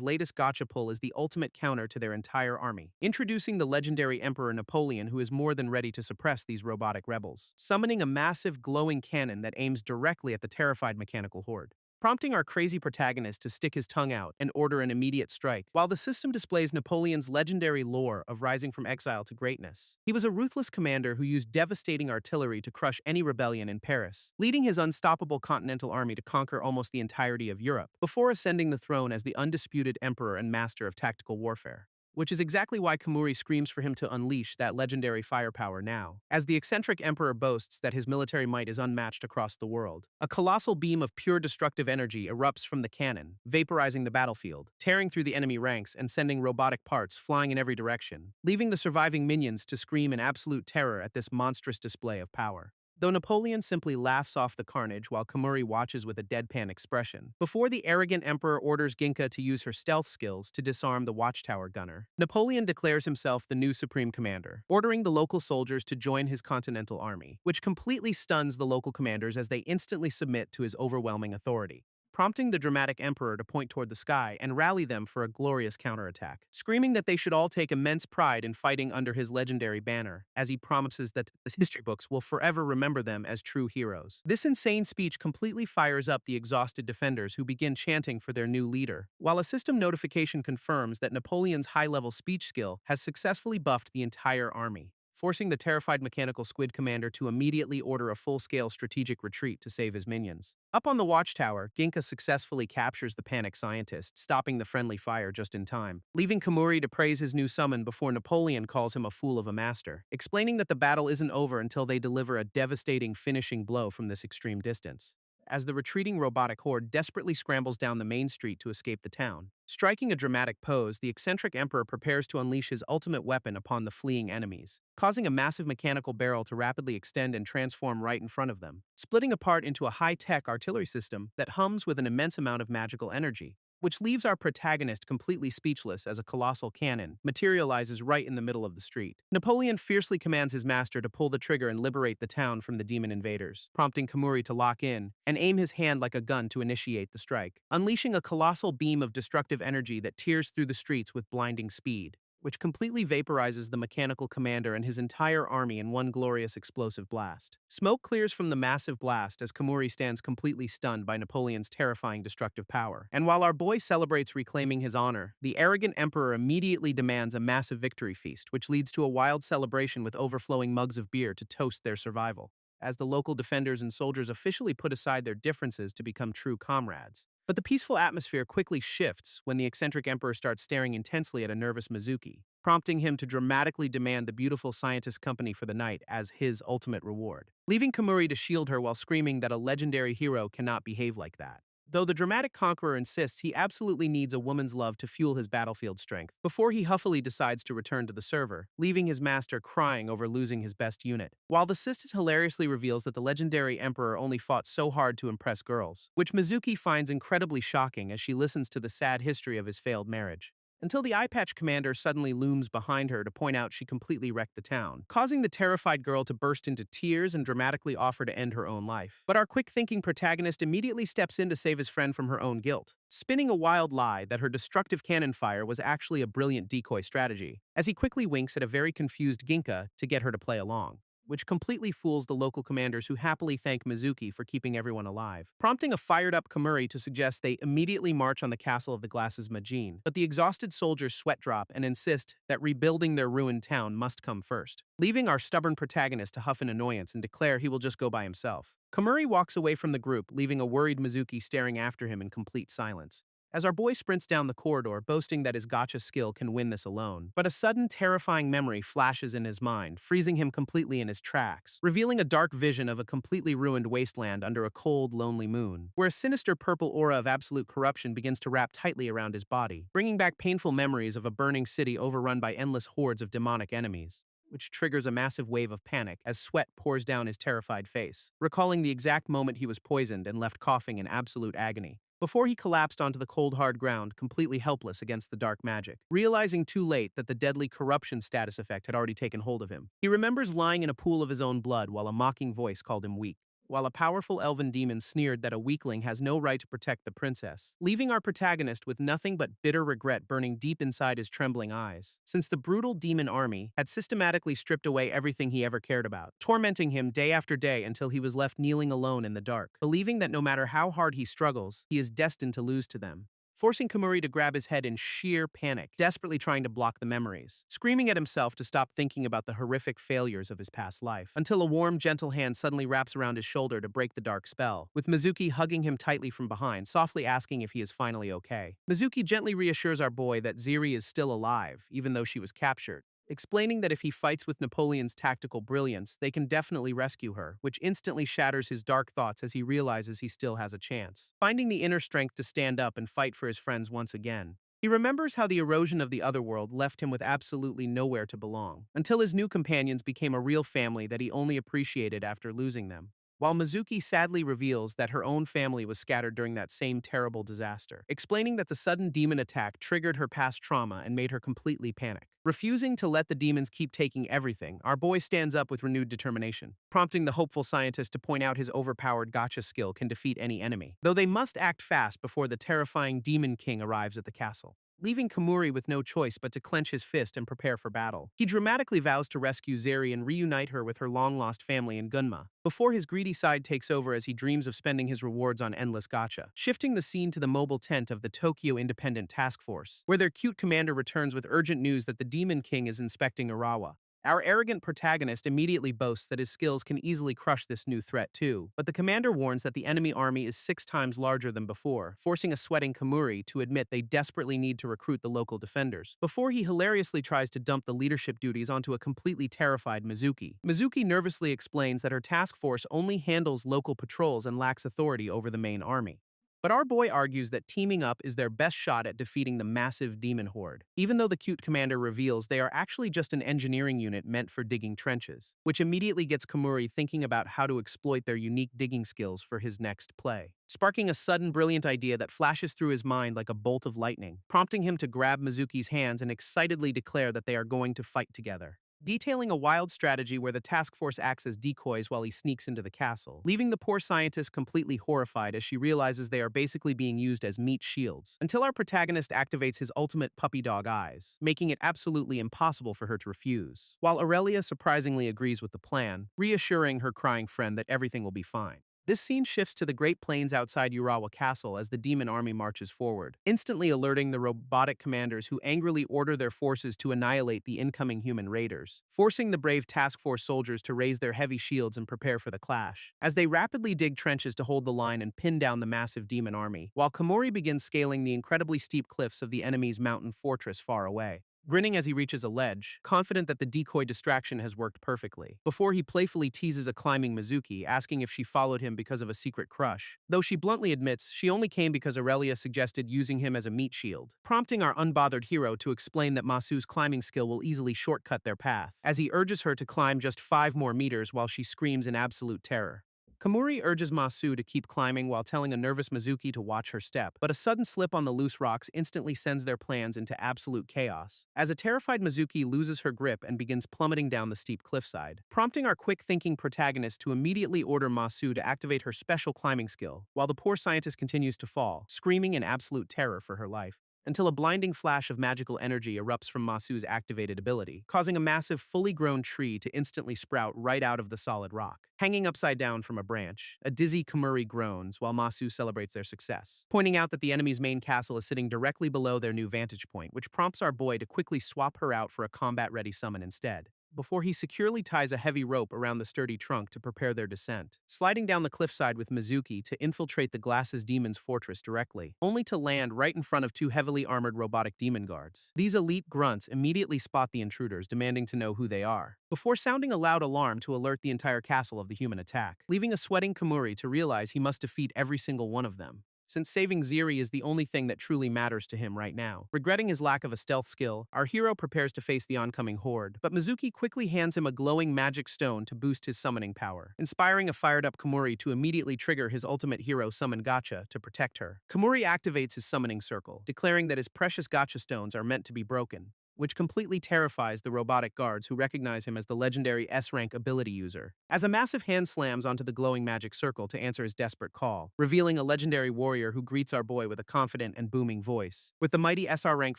latest gotcha pull is the ultimate counter to their entire army, introducing the legendary Emperor Napoleon, who is more than ready to suppress these robotic rebels, summoning a massive glowing cannon that aims directly at the terrified mechanical horde, prompting our crazy protagonist to stick his tongue out and order an immediate strike. While the system displays Napoleon's legendary lore of rising from exile to greatness, he was a ruthless commander who used devastating artillery to crush any rebellion in Paris, leading his unstoppable continental army to conquer almost the entirety of Europe, before ascending the throne as the undisputed emperor and master of tactical warfare, which is exactly why Komori screams for him to unleash that legendary firepower now, as the eccentric emperor boasts that his military might is unmatched across the world. A colossal beam of pure destructive energy erupts from the cannon, vaporizing the battlefield, tearing through the enemy ranks and sending robotic parts flying in every direction, leaving the surviving minions to scream in absolute terror at this monstrous display of power, though Napoleon simply laughs off the carnage while Komori watches with a deadpan expression, before the arrogant emperor orders Ginka to use her stealth skills to disarm the watchtower gunner. Napoleon declares himself the new supreme commander, ordering the local soldiers to join his continental army, which completely stuns the local commanders as they instantly submit to his overwhelming authority, prompting the dramatic emperor to point toward the sky and rally them for a glorious counterattack, screaming that they should all take immense pride in fighting under his legendary banner, as he promises that the history books will forever remember them as true heroes. This insane speech completely fires up the exhausted defenders, who begin chanting for their new leader, while a system notification confirms that Napoleon's high-level speech skill has successfully buffed the entire army, forcing the terrified mechanical squid commander to immediately order a full-scale strategic retreat to save his minions. Up on the watchtower, Ginka successfully captures the panicked scientist, stopping the friendly fire just in time, leaving Komori to praise his new summon before Napoleon calls him a fool of a master, explaining that the battle isn't over until they deliver a devastating finishing blow from this extreme distance, as the retreating robotic horde desperately scrambles down the main street to escape the town. Striking a dramatic pose, the eccentric emperor prepares to unleash his ultimate weapon upon the fleeing enemies, causing a massive mechanical barrel to rapidly extend and transform right in front of them, splitting apart into a high-tech artillery system that hums with an immense amount of magical energy, which leaves our protagonist completely speechless as a colossal cannon materializes right in the middle of the street. Napoleon fiercely commands his master to pull the trigger and liberate the town from the demon invaders, prompting Komori to lock in and aim his hand like a gun to initiate the strike, unleashing a colossal beam of destructive energy that tears through the streets with blinding speed, which completely vaporizes the mechanical commander and his entire army in one glorious explosive blast. Smoke clears from the massive blast as Komori stands completely stunned by Napoleon's terrifying destructive power. And while our boy celebrates reclaiming his honor, the arrogant emperor immediately demands a massive victory feast, which leads to a wild celebration with overflowing mugs of beer to toast their survival, as the local defenders and soldiers officially put aside their differences to become true comrades. But the peaceful atmosphere quickly shifts when the eccentric emperor starts staring intensely at a nervous Mizuki, prompting him to dramatically demand the beautiful scientist's company for the night as his ultimate reward, leaving Kamuri to shield her while screaming that a legendary hero cannot behave like that. Though the dramatic conqueror insists he absolutely needs a woman's love to fuel his battlefield strength, before he huffily decides to return to the server, leaving his master crying over losing his best unit. While the sisters hilariously reveals that the legendary emperor only fought so hard to impress girls, which Mizuki finds incredibly shocking as she listens to the sad history of his failed marriage. Until the eye patch commander suddenly looms behind her to point out she completely wrecked the town, causing the terrified girl to burst into tears and dramatically offer to end her own life. But our quick-thinking protagonist immediately steps in to save his friend from her own guilt, spinning a wild lie that her destructive cannon fire was actually a brilliant decoy strategy, as he quickly winks at a very confused Ginka to get her to play along, which completely fools the local commanders who happily thank Mizuki for keeping everyone alive, prompting a fired-up Kamuri to suggest they immediately march on the castle of the Glasses Majin. But the exhausted soldiers sweat drop and insist that rebuilding their ruined town must come first, leaving our stubborn protagonist to huff in annoyance and declare he will just go by himself. Kamuri walks away from the group, leaving a worried Mizuki staring after him in complete silence, as our boy sprints down the corridor, boasting that his gacha skill can win this alone. But a sudden terrifying memory flashes in his mind, freezing him completely in his tracks, revealing a dark vision of a completely ruined wasteland under a cold, lonely moon, where a sinister purple aura of absolute corruption begins to wrap tightly around his body, bringing back painful memories of a burning city overrun by endless hordes of demonic enemies, which triggers a massive wave of panic as sweat pours down his terrified face, recalling the exact moment he was poisoned and left coughing in absolute agony, before he collapsed onto the cold hard ground, completely helpless against the dark magic, realizing too late that the deadly corruption status effect had already taken hold of him. He remembers lying in a pool of his own blood while a mocking voice called him weak, while a powerful elven demon sneered that a weakling has no right to protect the princess, leaving our protagonist with nothing but bitter regret burning deep inside his trembling eyes, since the brutal demon army had systematically stripped away everything he ever cared about, tormenting him day after day until he was left kneeling alone in the dark, believing that no matter how hard he struggles, he is destined to lose to them, forcing Kamuri to grab his head in sheer panic, desperately trying to block the memories, screaming at himself to stop thinking about the horrific failures of his past life, until a warm, gentle hand suddenly wraps around his shoulder to break the dark spell, with Mizuki hugging him tightly from behind, softly asking if he is finally okay. Mizuki gently reassures our boy that Ziri is still alive, even though she was captured, explaining that if he fights with Napoleon's tactical brilliance, they can definitely rescue her, which instantly shatters his dark thoughts as he realizes he still has a chance, finding the inner strength to stand up and fight for his friends once again. He remembers how the erosion of the otherworld left him with absolutely nowhere to belong, until his new companions became a real family that he only appreciated after losing them, while Mizuki sadly reveals that her own family was scattered during that same terrible disaster, explaining that the sudden demon attack triggered her past trauma and made her completely panic. Refusing to let the demons keep taking everything, our boy stands up with renewed determination, prompting the hopeful scientist to point out his overpowered gacha skill can defeat any enemy, though they must act fast before the terrifying Demon King arrives at the castle, leaving Kamuri with no choice but to clench his fist and prepare for battle. He dramatically vows to rescue Zeri and reunite her with her long-lost family in Gunma, before his greedy side takes over as he dreams of spending his rewards on endless gacha, shifting the scene to the mobile tent of the Tokyo Independent Task Force, where their cute commander returns with urgent news that the Demon King is inspecting Urawa. Our arrogant protagonist immediately boasts that his skills can easily crush this new threat too, but the commander warns that the enemy army is 6 times larger than before, forcing a sweating Kamuri to admit they desperately need to recruit the local defenders, before he hilariously tries to dump the leadership duties onto a completely terrified Mizuki. Mizuki nervously explains that her task force only handles local patrols and lacks authority over the main army. But our boy argues that teaming up is their best shot at defeating the massive demon horde, even though the cute commander reveals they are actually just an engineering unit meant for digging trenches, which immediately gets Kamuri thinking about how to exploit their unique digging skills for his next play, sparking a sudden brilliant idea that flashes through his mind like a bolt of lightning, prompting him to grab Mizuki's hands and excitedly declare that they are going to fight together, detailing a wild strategy where the task force acts as decoys while he sneaks into the castle, leaving the poor scientist completely horrified as she realizes they are basically being used as meat shields, until our protagonist activates his ultimate puppy dog eyes, making it absolutely impossible for her to refuse, while Aurelia surprisingly agrees with the plan, reassuring her crying friend that everything will be fine. This scene shifts to the Great Plains outside Urawa Castle as the demon army marches forward, instantly alerting the robotic commanders who angrily order their forces to annihilate the incoming human raiders, forcing the brave task force soldiers to raise their heavy shields and prepare for the clash, as they rapidly dig trenches to hold the line and pin down the massive demon army, while Kamori begins scaling the incredibly steep cliffs of the enemy's mountain fortress far away. grinning as he reaches a ledge, confident that the decoy distraction has worked perfectly, before he playfully teases a climbing Mizuki, asking if she followed him because of a secret crush, though she bluntly admits she only came because Aurelia suggested using him as a meat shield, prompting our unbothered hero to explain that Masu's climbing skill will easily shortcut their path, as he urges her to climb just 5 more meters while she screams in absolute terror. Kamuri urges Masu to keep climbing while telling a nervous Mizuki to watch her step, but a sudden slip on the loose rocks instantly sends their plans into absolute chaos, as a terrified Mizuki loses her grip and begins plummeting down the steep cliffside, prompting our quick-thinking protagonist to immediately order Masu to activate her special climbing skill, while the poor scientist continues to fall, screaming in absolute terror for her life, until a blinding flash of magical energy erupts from Masu's activated ability, causing a massive, fully grown tree to instantly sprout right out of the solid rock. Hanging upside down from a branch, a dizzy Kamuri groans while Masu celebrates their success, pointing out that the enemy's main castle is sitting directly below their new vantage point, which prompts our boy to quickly swap her out for a combat-ready summon instead, before he securely ties a heavy rope around the sturdy trunk to prepare their descent, sliding down the cliffside with Mizuki to infiltrate the Glasses Demon's fortress directly, only to land right in front of 2 heavily armored robotic demon guards. These elite grunts immediately spot the intruders, demanding to know who they are, before sounding a loud alarm to alert the entire castle of the human attack, leaving a sweating Kamuri to realize he must defeat every single one of them, since saving Ziri is the only thing that truly matters to him right now. Regretting his lack of a stealth skill, our hero prepares to face the oncoming horde, but Mizuki quickly hands him a glowing magic stone to boost his summoning power, inspiring a fired-up Kamuri to immediately trigger his ultimate hero summon Gacha to protect her. Kamuri activates his summoning circle, declaring that his precious Gacha stones are meant to be broken, which completely terrifies the robotic guards who recognize him as the legendary S-rank ability user, as a massive hand slams onto the glowing magic circle to answer his desperate call, revealing a legendary warrior who greets our boy with a confident and booming voice, with the mighty SR-rank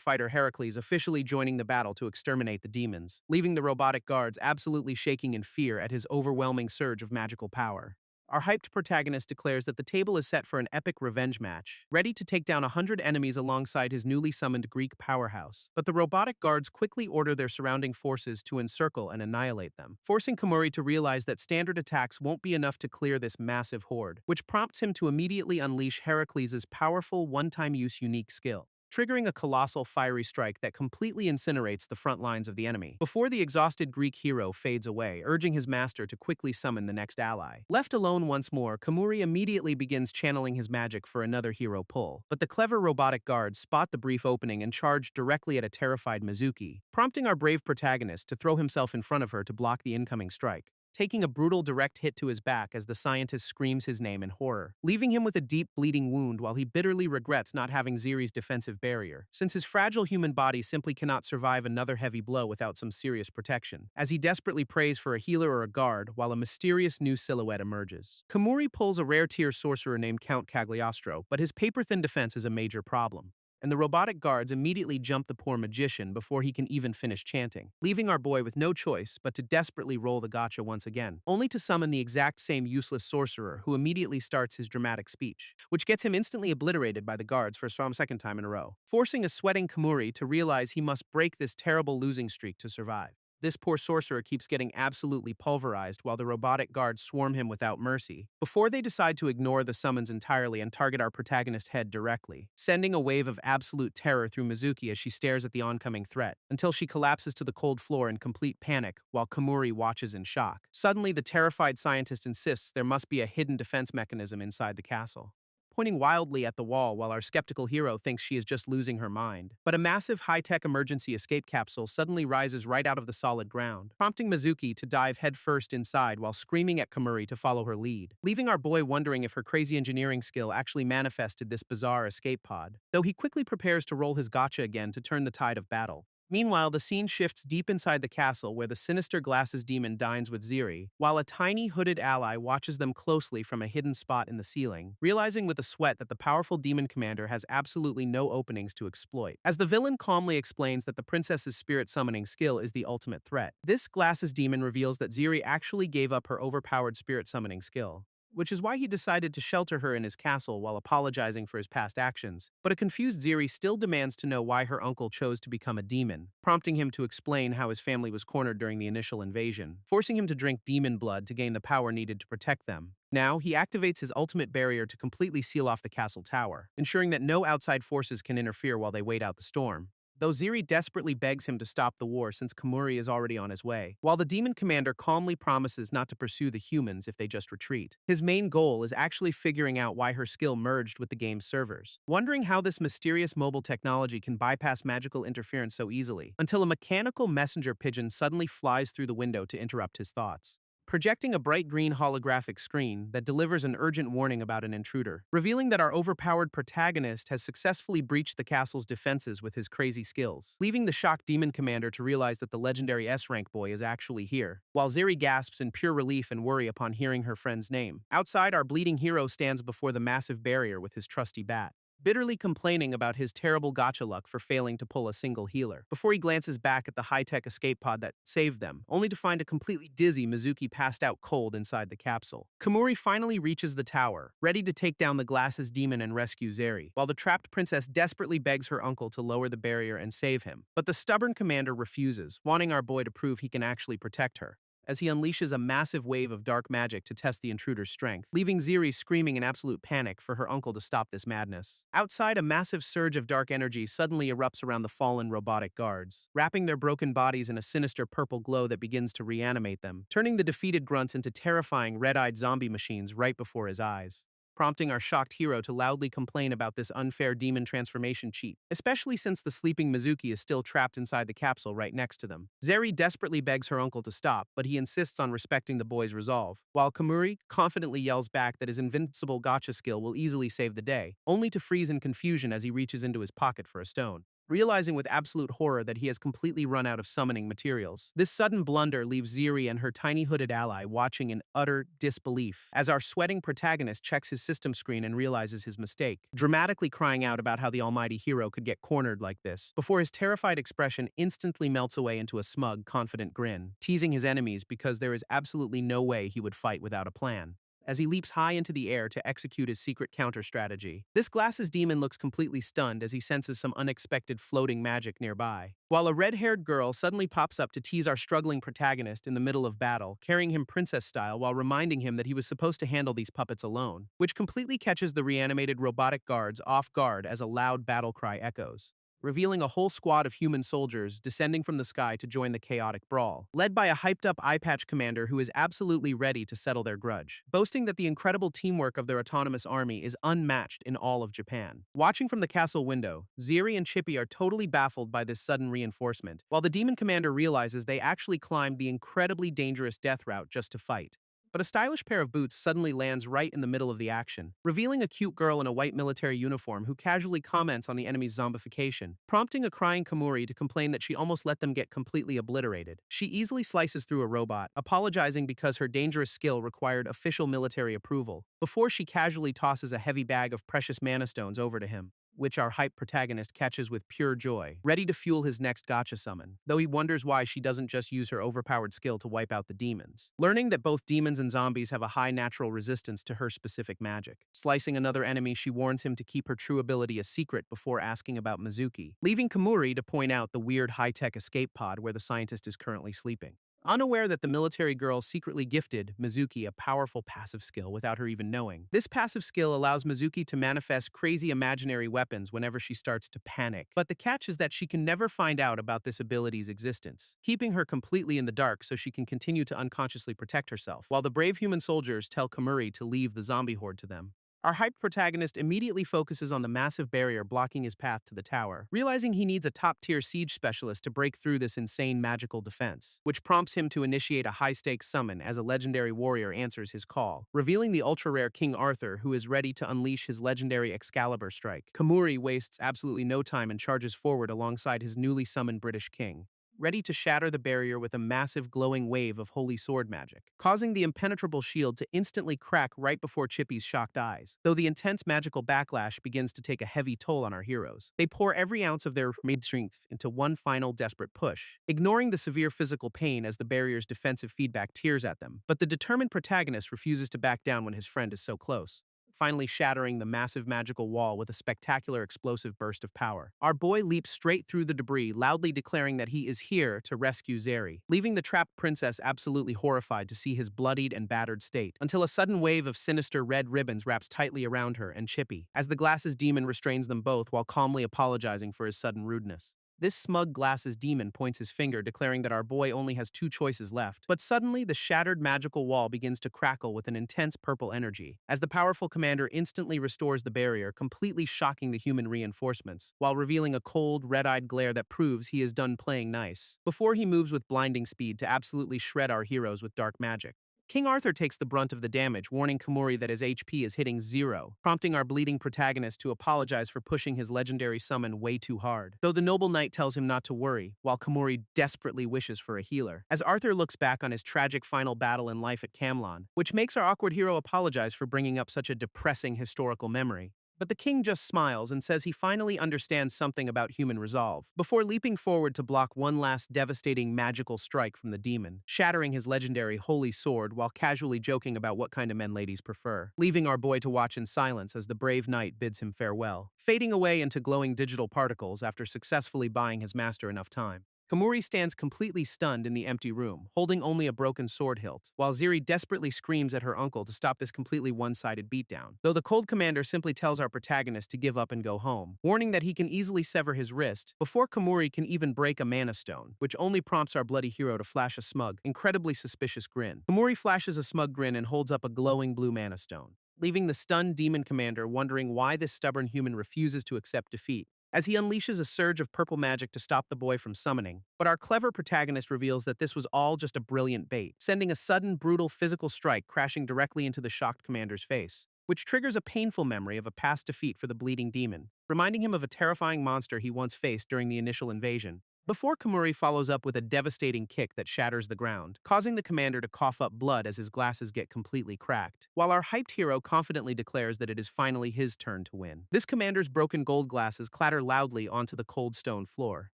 fighter Heracles officially joining the battle to exterminate the demons, leaving the robotic guards absolutely shaking in fear at his overwhelming surge of magical power. Our hyped protagonist declares that the table is set for an epic revenge match, ready to take down 100 enemies alongside his newly summoned Greek powerhouse. But the robotic guards quickly order their surrounding forces to encircle and annihilate them, forcing Kamuri to realize that standard attacks won't be enough to clear this massive horde, which prompts him to immediately unleash Heracles' powerful one-time use unique skill, triggering a colossal fiery strike that completely incinerates the front lines of the enemy, before the exhausted Greek hero fades away, urging his master to quickly summon the next ally. Left alone once more, Kamuri immediately begins channeling his magic for another hero pull, but the clever robotic guards spot the brief opening and charge directly at a terrified Mizuki, prompting our brave protagonist to throw himself in front of her to block the incoming strike, taking a brutal direct hit to his back as the scientist screams his name in horror, leaving him with a deep bleeding wound while he bitterly regrets not having Ziri's defensive barrier, since his fragile human body simply cannot survive another heavy blow without some serious protection, as he desperately prays for a healer or a guard while a mysterious new silhouette emerges. Kamuri pulls a rare-tier sorcerer named Count Cagliostro, but his paper-thin defense is a major problem, and the robotic guards immediately jump the poor magician before he can even finish chanting, leaving our boy with no choice but to desperately roll the gacha once again, only to summon the exact same useless sorcerer who immediately starts his dramatic speech, which gets him instantly obliterated by the guards for a second time in a row, forcing a sweating Kamuri to realize he must break this terrible losing streak to survive. This poor sorcerer keeps getting absolutely pulverized while the robotic guards swarm him without mercy, before they decide to ignore the summons entirely and target our protagonist's head directly, sending a wave of absolute terror through Mizuki as she stares at the oncoming threat, until she collapses to the cold floor in complete panic while Kamuri watches in shock. Suddenly, the terrified scientist insists there must be a hidden defense mechanism inside the castle, pointing wildly at the wall while our skeptical hero thinks she is just losing her mind. But a massive high-tech emergency escape capsule suddenly rises right out of the solid ground, prompting Mizuki to dive headfirst inside while screaming at Kamuri to follow her lead, leaving our boy wondering if her crazy engineering skill actually manifested this bizarre escape pod, though he quickly prepares to roll his gacha again to turn the tide of battle. Meanwhile, the scene shifts deep inside the castle where the sinister Glasses demon dines with Ziri, while a tiny hooded ally watches them closely from a hidden spot in the ceiling, realizing with a sweat that the powerful demon commander has absolutely no openings to exploit. As the villain calmly explains that the princess's spirit summoning skill is the ultimate threat, this Glasses demon reveals that Ziri actually gave up her overpowered spirit summoning skill, which is why he decided to shelter her in his castle while apologizing for his past actions. But a confused Ziri still demands to know why her uncle chose to become a demon, prompting him to explain how his family was cornered during the initial invasion, forcing him to drink demon blood to gain the power needed to protect them. Now, he activates his ultimate barrier to completely seal off the castle tower, ensuring that no outside forces can interfere while they wait out the storm. though Ziri desperately begs him to stop the war since Kamuri is already on his way, while the demon commander calmly promises not to pursue the humans if they just retreat. His main goal is actually figuring out why her skill merged with the game's servers, wondering how this mysterious mobile technology can bypass magical interference so easily, until a mechanical messenger pigeon suddenly flies through the window to interrupt his thoughts, projecting a bright green holographic screen that delivers an urgent warning about an intruder, revealing that our overpowered protagonist has successfully breached the castle's defenses with his crazy skills, leaving the shocked demon commander to realize that the legendary S-rank boy is actually here, while Ziri gasps in pure relief and worry upon hearing her friend's name. Outside, our bleeding hero stands before the massive barrier with his trusty bat, bitterly complaining about his terrible gacha luck for failing to pull a single healer, before he glances back at the high-tech escape pod that saved them, only to find a completely dizzy Mizuki passed out cold inside the capsule. Kamuri finally reaches the tower, ready to take down the glasses demon and rescue Zeri, while the trapped princess desperately begs her uncle to lower the barrier and save him. But the stubborn commander refuses, wanting our boy to prove he can actually protect her, as he unleashes a massive wave of dark magic to test the intruder's strength, leaving Ziri screaming in absolute panic for her uncle to stop this madness. Outside, a massive surge of dark energy suddenly erupts around the fallen robotic guards, wrapping their broken bodies in a sinister purple glow that begins to reanimate them, turning the defeated grunts into terrifying red-eyed zombie machines right before his eyes, prompting our shocked hero to loudly complain about this unfair demon transformation cheat, especially since the sleeping Mizuki is still trapped inside the capsule right next to them. Zeri desperately begs her uncle to stop, but he insists on respecting the boy's resolve, while Kamuri confidently yells back that his invincible gacha skill will easily save the day, only to freeze in confusion as he reaches into his pocket for a stone, realizing with absolute horror that he has completely run out of summoning materials. This sudden blunder leaves Ziri and her tiny hooded ally watching in utter disbelief, as our sweating protagonist checks his system screen and realizes his mistake, dramatically crying out about how the almighty hero could get cornered like this, before his terrified expression instantly melts away into a smug, confident grin, teasing his enemies because there is absolutely no way he would fight without a plan, as he leaps high into the air to execute his secret counter-strategy. This glasses demon looks completely stunned as he senses some unexpected floating magic nearby, while a red-haired girl suddenly pops up to tease our struggling protagonist in the middle of battle, carrying him princess-style while reminding him that he was supposed to handle these puppets alone, which completely catches the reanimated robotic guards off guard as a loud battle cry echoes, revealing a whole squad of human soldiers descending from the sky to join the chaotic brawl, led by a hyped-up eye-patch commander who is absolutely ready to settle their grudge, boasting that the incredible teamwork of their autonomous army is unmatched in all of Japan. Watching from the castle window, Ziri and Chippy are totally baffled by this sudden reinforcement, while the demon commander realizes they actually climbed the incredibly dangerous death route just to fight. But a stylish pair of boots suddenly lands right in the middle of the action, revealing a cute girl in a white military uniform who casually comments on the enemy's zombification, prompting a crying Kamuri to complain that she almost let them get completely obliterated. She easily slices through a robot, apologizing because her dangerous skill required official military approval, before she casually tosses a heavy bag of precious mana stones over to him, which our hype protagonist catches with pure joy, ready to fuel his next gacha summon, though he wonders why she doesn't just use her overpowered skill to wipe out the demons, learning that both demons and zombies have a high natural resistance to her specific magic. Slicing another enemy, she warns him to keep her true ability a secret before asking about Mizuki, leaving Kamuri to point out the weird high-tech escape pod where the scientist is currently sleeping, unaware that the military girl secretly gifted Mizuki a powerful passive skill without her even knowing. This passive skill allows Mizuki to manifest crazy imaginary weapons whenever she starts to panic. But the catch is that she can never find out about this ability's existence, keeping her completely in the dark so she can continue to unconsciously protect herself, while the brave human soldiers tell Kamuri to leave the zombie horde to them. Our hyped protagonist immediately focuses on the massive barrier blocking his path to the tower, realizing he needs a top-tier siege specialist to break through this insane magical defense, which prompts him to initiate a high-stakes summon as a legendary warrior answers his call, revealing the ultra-rare King Arthur who is ready to unleash his legendary Excalibur strike. Kamuri wastes absolutely no time and charges forward alongside his newly summoned British king, ready to shatter the barrier with a massive glowing wave of holy sword magic, causing the impenetrable shield to instantly crack right before Chippy's shocked eyes. Though the intense magical backlash begins to take a heavy toll on our heroes, they pour every ounce of their mid-strength into one final desperate push, ignoring the severe physical pain as the barrier's defensive feedback tears at them. But the determined protagonist refuses to back down when his friend is so close, finally shattering the massive magical wall with a spectacular explosive burst of power. Our boy leaps straight through the debris, loudly declaring that he is here to rescue Zeri, leaving the trapped princess absolutely horrified to see his bloodied and battered state, until a sudden wave of sinister red ribbons wraps tightly around her and Chippy, as the glasses demon restrains them both while calmly apologizing for his sudden rudeness. This smug glasses demon points his finger, declaring that our boy only has two choices left. But suddenly, the shattered magical wall begins to crackle with an intense purple energy, as the powerful commander instantly restores the barrier, completely shocking the human reinforcements, while revealing a cold, red-eyed glare that proves he is done playing nice, before he moves with blinding speed to absolutely shred our heroes with dark magic. King Arthur takes the brunt of the damage, warning Kamuri that his HP is hitting 0, prompting our bleeding protagonist to apologize for pushing his legendary summon way too hard. Though the noble knight tells him not to worry, while Kamuri desperately wishes for a healer. As Arthur looks back on his tragic final battle in life at Camlon, which makes our awkward hero apologize for bringing up such a depressing historical memory. But the king just smiles and says he finally understands something about human resolve, before leaping forward to block one last devastating magical strike from the demon, shattering his legendary holy sword while casually joking about what kind of men ladies prefer, leaving our boy to watch in silence as the brave knight bids him farewell, fading away into glowing digital particles after successfully buying his master enough time. Kamuri stands completely stunned in the empty room, holding only a broken sword hilt, while Ziri desperately screams at her uncle to stop this completely one-sided beatdown. Though the cold commander simply tells our protagonist to give up and go home, warning that he can easily sever his wrist before Kamuri can even break a mana stone, which only prompts our bloody hero to flash a smug, incredibly suspicious grin. Kamuri flashes a smug grin and holds up a glowing blue mana stone, leaving the stunned demon commander wondering why this stubborn human refuses to accept defeat, as he unleashes a surge of purple magic to stop the boy from summoning. But our clever protagonist reveals that this was all just a brilliant bait, sending a sudden, brutal physical strike crashing directly into the shocked commander's face, which triggers a painful memory of a past defeat for the bleeding demon, reminding him of a terrifying monster he once faced during the initial invasion. Before Kamuri follows up with a devastating kick that shatters the ground, causing the commander to cough up blood as his glasses get completely cracked, while our hyped hero confidently declares that it is finally his turn to win. This commander's broken gold glasses clatter loudly onto the cold stone floor,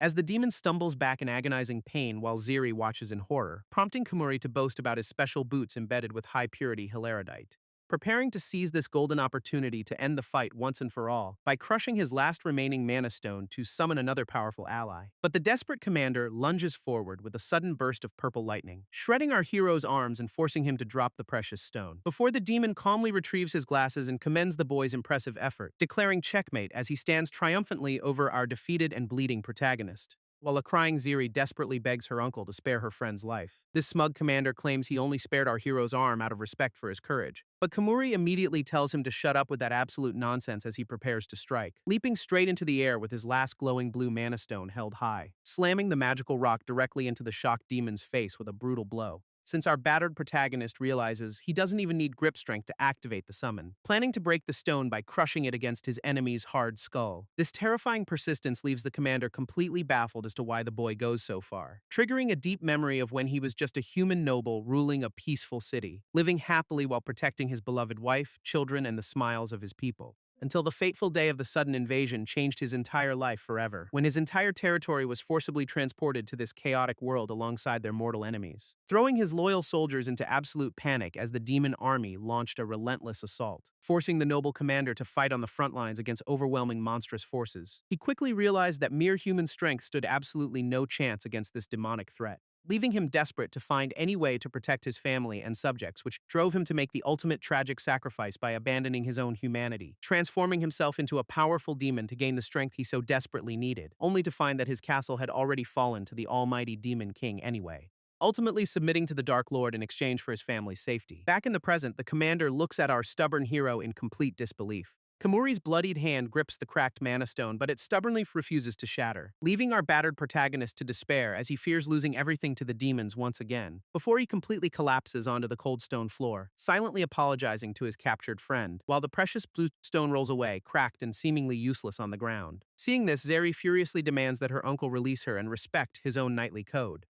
as the demon stumbles back in agonizing pain while Ziri watches in horror, prompting Kamuri to boast about his special boots embedded with high-purity hilaridite, preparing to seize this golden opportunity to end the fight once and for all by crushing his last remaining mana stone to summon another powerful ally. But the desperate commander lunges forward with a sudden burst of purple lightning, shredding our hero's arms and forcing him to drop the precious stone, before the demon calmly retrieves his glasses and commends the boy's impressive effort, declaring checkmate as he stands triumphantly over our defeated and bleeding protagonist, while a crying Ziri desperately begs her uncle to spare her friend's life. This smug commander claims he only spared our hero's arm out of respect for his courage, but Kamuri immediately tells him to shut up with that absolute nonsense as he prepares to strike, leaping straight into the air with his last glowing blue mana stone held high, slamming the magical rock directly into the shocked demon's face with a brutal blow, since our battered protagonist realizes he doesn't even need grip strength to activate the summon, planning to break the stone by crushing it against his enemy's hard skull. This terrifying persistence leaves the commander completely baffled as to why the boy goes so far, triggering a deep memory of when he was just a human noble ruling a peaceful city, living happily while protecting his beloved wife, children, and the smiles of his people, until the fateful day of the sudden invasion changed his entire life forever, when his entire territory was forcibly transported to this chaotic world alongside their mortal enemies, throwing his loyal soldiers into absolute panic as the demon army launched a relentless assault, forcing the noble commander to fight on the front lines against overwhelming monstrous forces. He quickly realized that mere human strength stood absolutely no chance against this demonic threat, leaving him desperate to find any way to protect his family and subjects, which drove him to make the ultimate tragic sacrifice by abandoning his own humanity, transforming himself into a powerful demon to gain the strength he so desperately needed, only to find that his castle had already fallen to the almighty Demon King anyway, ultimately submitting to the Dark Lord in exchange for his family's safety. Back in the present, the commander looks at our stubborn hero in complete disbelief. Kamuri's bloodied hand grips the cracked mana stone, but it stubbornly refuses to shatter, leaving our battered protagonist to despair as he fears losing everything to the demons once again, before he completely collapses onto the cold stone floor, silently apologizing to his captured friend, while the precious blue stone rolls away, cracked and seemingly useless on the ground. Seeing this, Zeri furiously demands that her uncle release her and respect his own knightly code,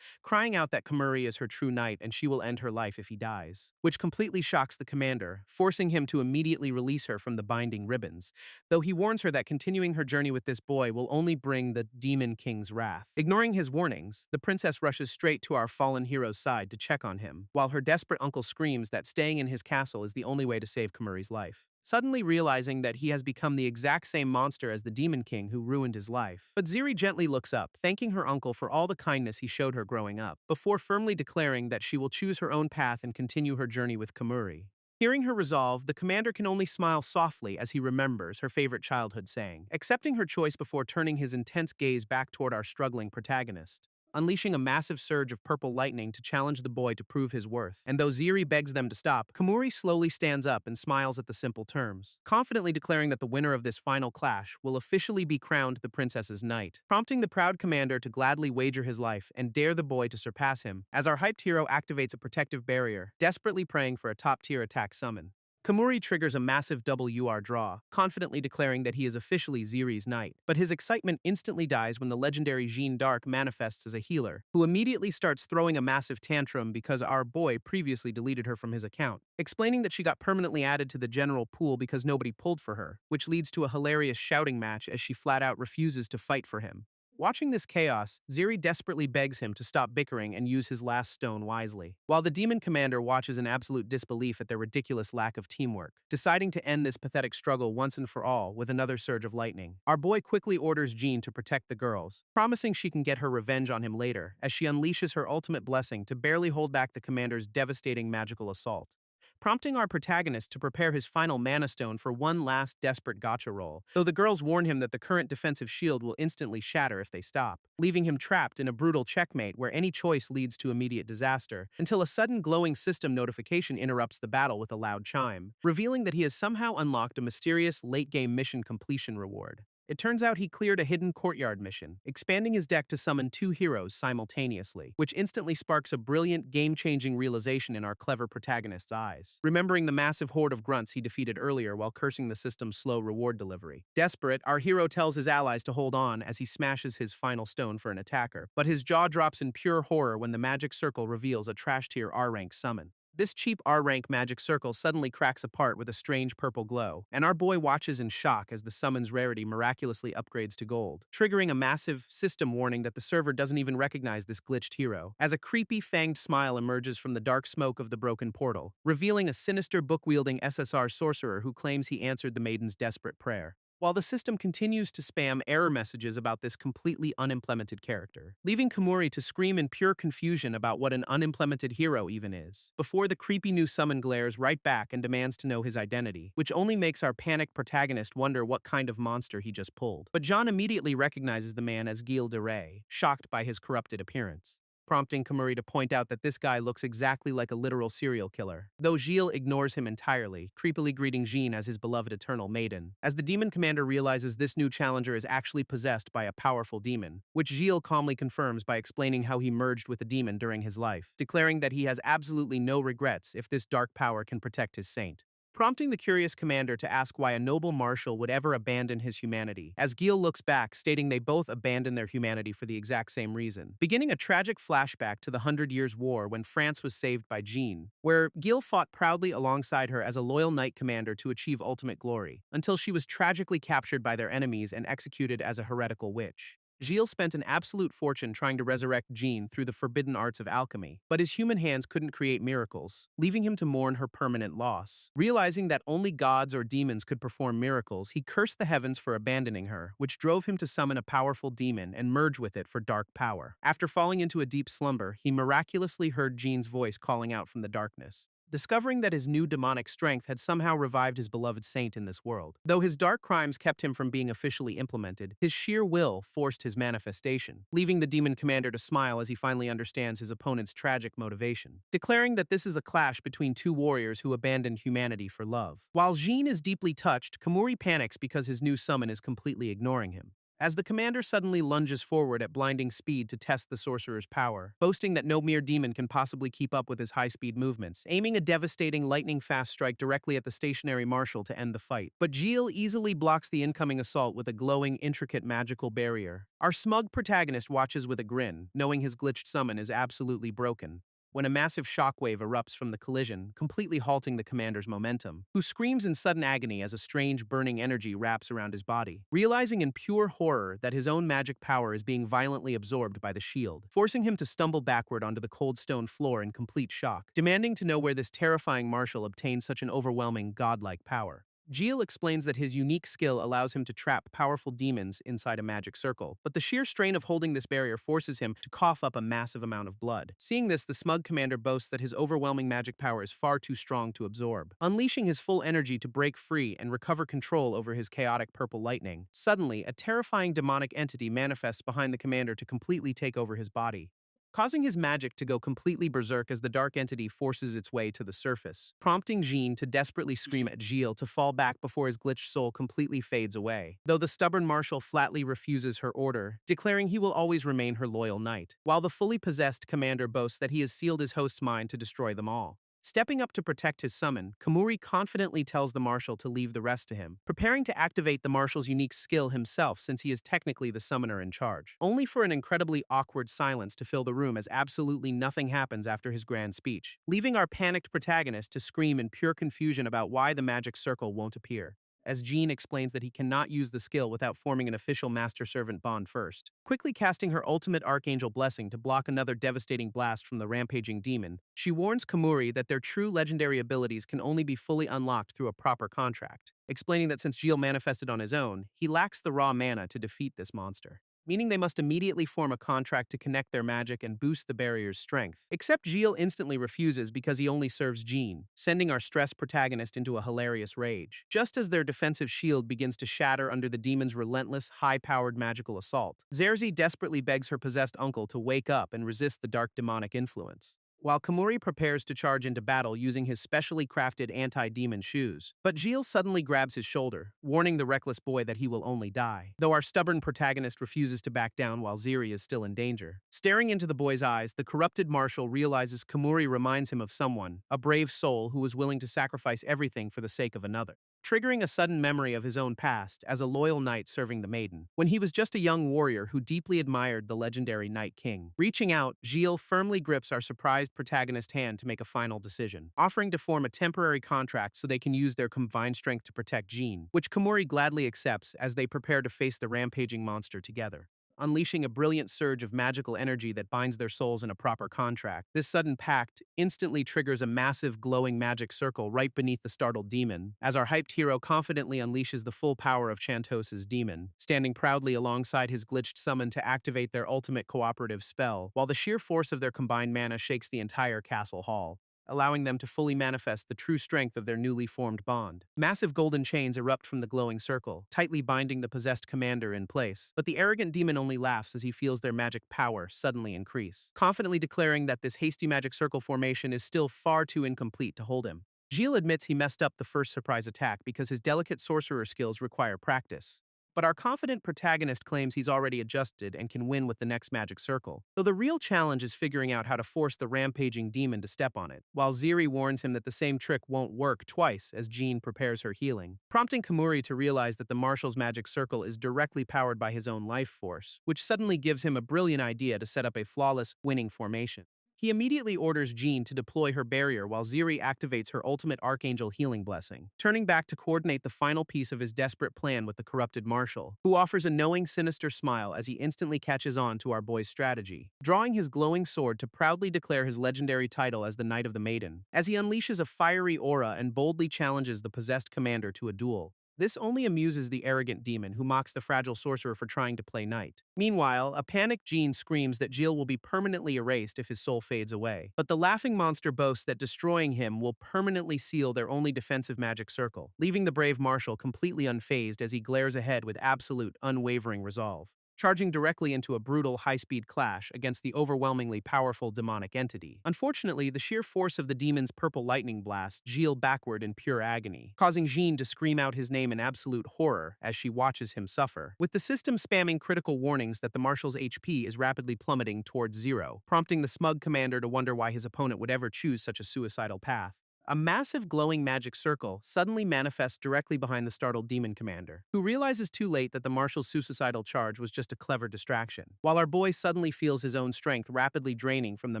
crying out that Kamuri is her true knight and she will end her life if he dies, which completely shocks the commander, forcing him to immediately release her from the binding ribbons, though he warns her that continuing her journey with this boy will only bring the Demon King's wrath. Ignoring his warnings, the princess rushes straight to our fallen hero's side to check on him, while her desperate uncle screams that staying in his castle is the only way to save Kamuri's life, suddenly realizing that he has become the exact same monster as the Demon King who ruined his life. But Ziri gently looks up, thanking her uncle for all the kindness he showed her growing up, before firmly declaring that she will choose her own path and continue her journey with Kamuri. Hearing her resolve, the commander can only smile softly as he remembers her favorite childhood saying, accepting her choice before turning his intense gaze back toward our struggling protagonist, unleashing a massive surge of purple lightning to challenge the boy to prove his worth. And though Ziri begs them to stop, Kamuri slowly stands up and smiles at the simple terms, confidently declaring that the winner of this final clash will officially be crowned the princess's knight, prompting the proud commander to gladly wager his life and dare the boy to surpass him, as our hyped hero activates a protective barrier, desperately praying for a top-tier attack summon. Kamuri triggers a massive WR draw, confidently declaring that he is officially Ziri's knight. But his excitement instantly dies when the legendary Jeanne d'Arc manifests as a healer, who immediately starts throwing a massive tantrum because our boy previously deleted her from his account, explaining that she got permanently added to the general pool because nobody pulled for her, which leads to a hilarious shouting match as she flat out refuses to fight for him. Watching this chaos, Ziri desperately begs him to stop bickering and use his last stone wisely, while the demon commander watches in absolute disbelief at their ridiculous lack of teamwork, deciding to end this pathetic struggle once and for all with another surge of lightning. Our boy quickly orders Jeanne to protect the girls, promising she can get her revenge on him later as she unleashes her ultimate blessing to barely hold back the commander's devastating magical assault, prompting our protagonist to prepare his final mana stone for one last desperate gotcha roll, though the girls warn him that the current defensive shield will instantly shatter if they stop, leaving him trapped in a brutal checkmate where any choice leads to immediate disaster, until a sudden glowing system notification interrupts the battle with a loud chime, revealing that he has somehow unlocked a mysterious late-game mission completion reward. It turns out he cleared a hidden courtyard mission, expanding his deck to summon two heroes simultaneously, which instantly sparks a brilliant, game-changing realization in our clever protagonist's eyes, remembering the massive horde of grunts he defeated earlier while cursing the system's slow reward delivery. Desperate, our hero tells his allies to hold on as he smashes his final stone for an attacker, but his jaw drops in pure horror when the magic circle reveals a trash-tier R-rank summon. This cheap R-rank magic circle suddenly cracks apart with a strange purple glow, and our boy watches in shock as the summon's rarity miraculously upgrades to gold, triggering a massive system warning that the server doesn't even recognize this glitched hero, as a creepy fanged smile emerges from the dark smoke of the broken portal, revealing a sinister book-wielding SSR sorcerer who claims he answered the maiden's desperate prayer, while the system continues to spam error messages about this completely unimplemented character, leaving Kamuri to scream in pure confusion about what an unimplemented hero even is, before the creepy new summon glares right back and demands to know his identity, which only makes our panicked protagonist wonder what kind of monster he just pulled. But John immediately recognizes the man as Gilles de Rais, shocked by his corrupted appearance, prompting Kamuri to point out that this guy looks exactly like a literal serial killer, though Gilles ignores him entirely, creepily greeting Jeanne as his beloved eternal maiden, as the demon commander realizes this new challenger is actually possessed by a powerful demon, which Gilles calmly confirms by explaining how he merged with a demon during his life, declaring that he has absolutely no regrets if this dark power can protect his saint, prompting the curious commander to ask why a noble marshal would ever abandon his humanity, as Gilles looks back, stating they both abandoned their humanity for the exact same reason, beginning a tragic flashback to the 100 Years' War when France was saved by Jeanne, where Gilles fought proudly alongside her as a loyal knight commander to achieve ultimate glory, until she was tragically captured by their enemies and executed as a heretical witch. Gilles spent an absolute fortune trying to resurrect Jeanne through the forbidden arts of alchemy, but his human hands couldn't create miracles, leaving him to mourn her permanent loss. Realizing that only gods or demons could perform miracles, he cursed the heavens for abandoning her, which drove him to summon a powerful demon and merge with it for dark power. After falling into a deep slumber, he miraculously heard Jeanne's voice calling out from the darkness, discovering that his new demonic strength had somehow revived his beloved saint in this world. Though his dark crimes kept him from being officially implemented, his sheer will forced his manifestation, leaving the demon commander to smile as he finally understands his opponent's tragic motivation, declaring that this is a clash between two warriors who abandoned humanity for love. While Jeanne is deeply touched, Kamuri panics because his new summon is completely ignoring him, as the commander suddenly lunges forward at blinding speed to test the sorcerer's power, boasting that no mere demon can possibly keep up with his high-speed movements, aiming a devastating lightning-fast strike directly at the stationary marshal to end the fight. But Gilles easily blocks the incoming assault with a glowing, intricate magical barrier. Our smug protagonist watches with a grin, knowing his glitched summon is absolutely broken, when a massive shockwave erupts from the collision, completely halting the commander's momentum, who screams in sudden agony as a strange burning energy wraps around his body, realizing in pure horror that his own magic power is being violently absorbed by the shield, forcing him to stumble backward onto the cold stone floor in complete shock, demanding to know where this terrifying marshal obtained such an overwhelming godlike power. Gilles explains that his unique skill allows him to trap powerful demons inside a magic circle, but the sheer strain of holding this barrier forces him to cough up a massive amount of blood. Seeing this, the smug commander boasts that his overwhelming magic power is far too strong to absorb. Unleashing his full energy to break free and recover control over his chaotic purple lightning, suddenly, a terrifying demonic entity manifests behind the commander to completely take over his body, causing his magic to go completely berserk as the dark entity forces its way to the surface, prompting Jean to desperately scream at Gilles to fall back before his glitched soul completely fades away, though the stubborn marshal flatly refuses her order, declaring he will always remain her loyal knight, while the fully possessed commander boasts that he has sealed his host's mind to destroy them all. Stepping up to protect his summon, Kamuri confidently tells the marshal to leave the rest to him, preparing to activate the marshal's unique skill himself since he is technically the summoner in charge, only for an incredibly awkward silence to fill the room as absolutely nothing happens after his grand speech, leaving our panicked protagonist to scream in pure confusion about why the magic circle won't appear, as Jean explains that he cannot use the skill without forming an official master-servant bond first. Quickly casting her ultimate Archangel Blessing to block another devastating blast from the rampaging demon, she warns Kamuri that their true legendary abilities can only be fully unlocked through a proper contract, explaining that since Gilles manifested on his own, he lacks the raw mana to defeat this monster, meaning they must immediately form a contract to connect their magic and boost the barrier's strength. Except Gilles instantly refuses because he only serves Jean, sending our stressed protagonist into a hilarious rage. Just as their defensive shield begins to shatter under the demon's relentless, high-powered magical assault, Zerzi desperately begs her possessed uncle to wake up and resist the dark demonic influence, while Kamuri prepares to charge into battle using his specially crafted anti-demon shoes. But Gilles suddenly grabs his shoulder, warning the reckless boy that he will only die, though our stubborn protagonist refuses to back down while Ziri is still in danger. Staring into the boy's eyes, the corrupted marshal realizes Kamuri reminds him of someone, a brave soul who was willing to sacrifice everything for the sake of another, triggering a sudden memory of his own past as a loyal knight serving the maiden, when he was just a young warrior who deeply admired the legendary Night King. Reaching out, Gilles firmly grips our surprised protagonist's hand to make a final decision, offering to form a temporary contract so they can use their combined strength to protect Jean, which Kamuri gladly accepts as they prepare to face the rampaging monster together. Unleashing a brilliant surge of magical energy that binds their souls in a proper contract. This sudden pact instantly triggers a massive glowing magic circle right beneath the startled demon, as our hyped hero confidently unleashes the full power of Chantos's demon, standing proudly alongside his glitched summon to activate their ultimate cooperative spell, while the sheer force of their combined mana shakes the entire castle hall, allowing them to fully manifest the true strength of their newly formed bond. Massive golden chains erupt from the glowing circle, tightly binding the possessed commander in place, but the arrogant demon only laughs as he feels their magic power suddenly increase, confidently declaring that this hasty magic circle formation is still far too incomplete to hold him. Gilles admits he messed up the first surprise attack because his delicate sorcerer skills require practice, but our confident protagonist claims he's already adjusted and can win with the next magic circle, though the real challenge is figuring out how to force the rampaging demon to step on it, while Ziri warns him that the same trick won't work twice as Jean prepares her healing, prompting Kamuri to realize that the marshal's magic circle is directly powered by his own life force, which suddenly gives him a brilliant idea to set up a flawless, winning formation. He immediately orders Jean to deploy her barrier while Ziri activates her ultimate Archangel healing blessing, turning back to coordinate the final piece of his desperate plan with the corrupted marshal, who offers a knowing, sinister smile as he instantly catches on to our boy's strategy, drawing his glowing sword to proudly declare his legendary title as the Knight of the Maiden, as he unleashes a fiery aura and boldly challenges the possessed commander to a duel. This only amuses the arrogant demon who mocks the fragile sorcerer for trying to play knight. Meanwhile, a panicked Jean screams that Gilles will be permanently erased if his soul fades away. But the laughing monster boasts that destroying him will permanently seal their only defensive magic circle, leaving the brave marshal completely unfazed as he glares ahead with absolute, unwavering resolve, charging directly into a brutal, high-speed clash against the overwhelmingly powerful demonic entity. Unfortunately, the sheer force of the demon's purple lightning blasts Gilles backward in pure agony, causing Jean to scream out his name in absolute horror as she watches him suffer, with the system spamming critical warnings that the marshal's HP is rapidly plummeting towards zero, prompting the smug commander to wonder why his opponent would ever choose such a suicidal path. A massive glowing magic circle suddenly manifests directly behind the startled demon commander, who realizes too late that the marshal's suicidal charge was just a clever distraction, while our boy suddenly feels his own strength rapidly draining from the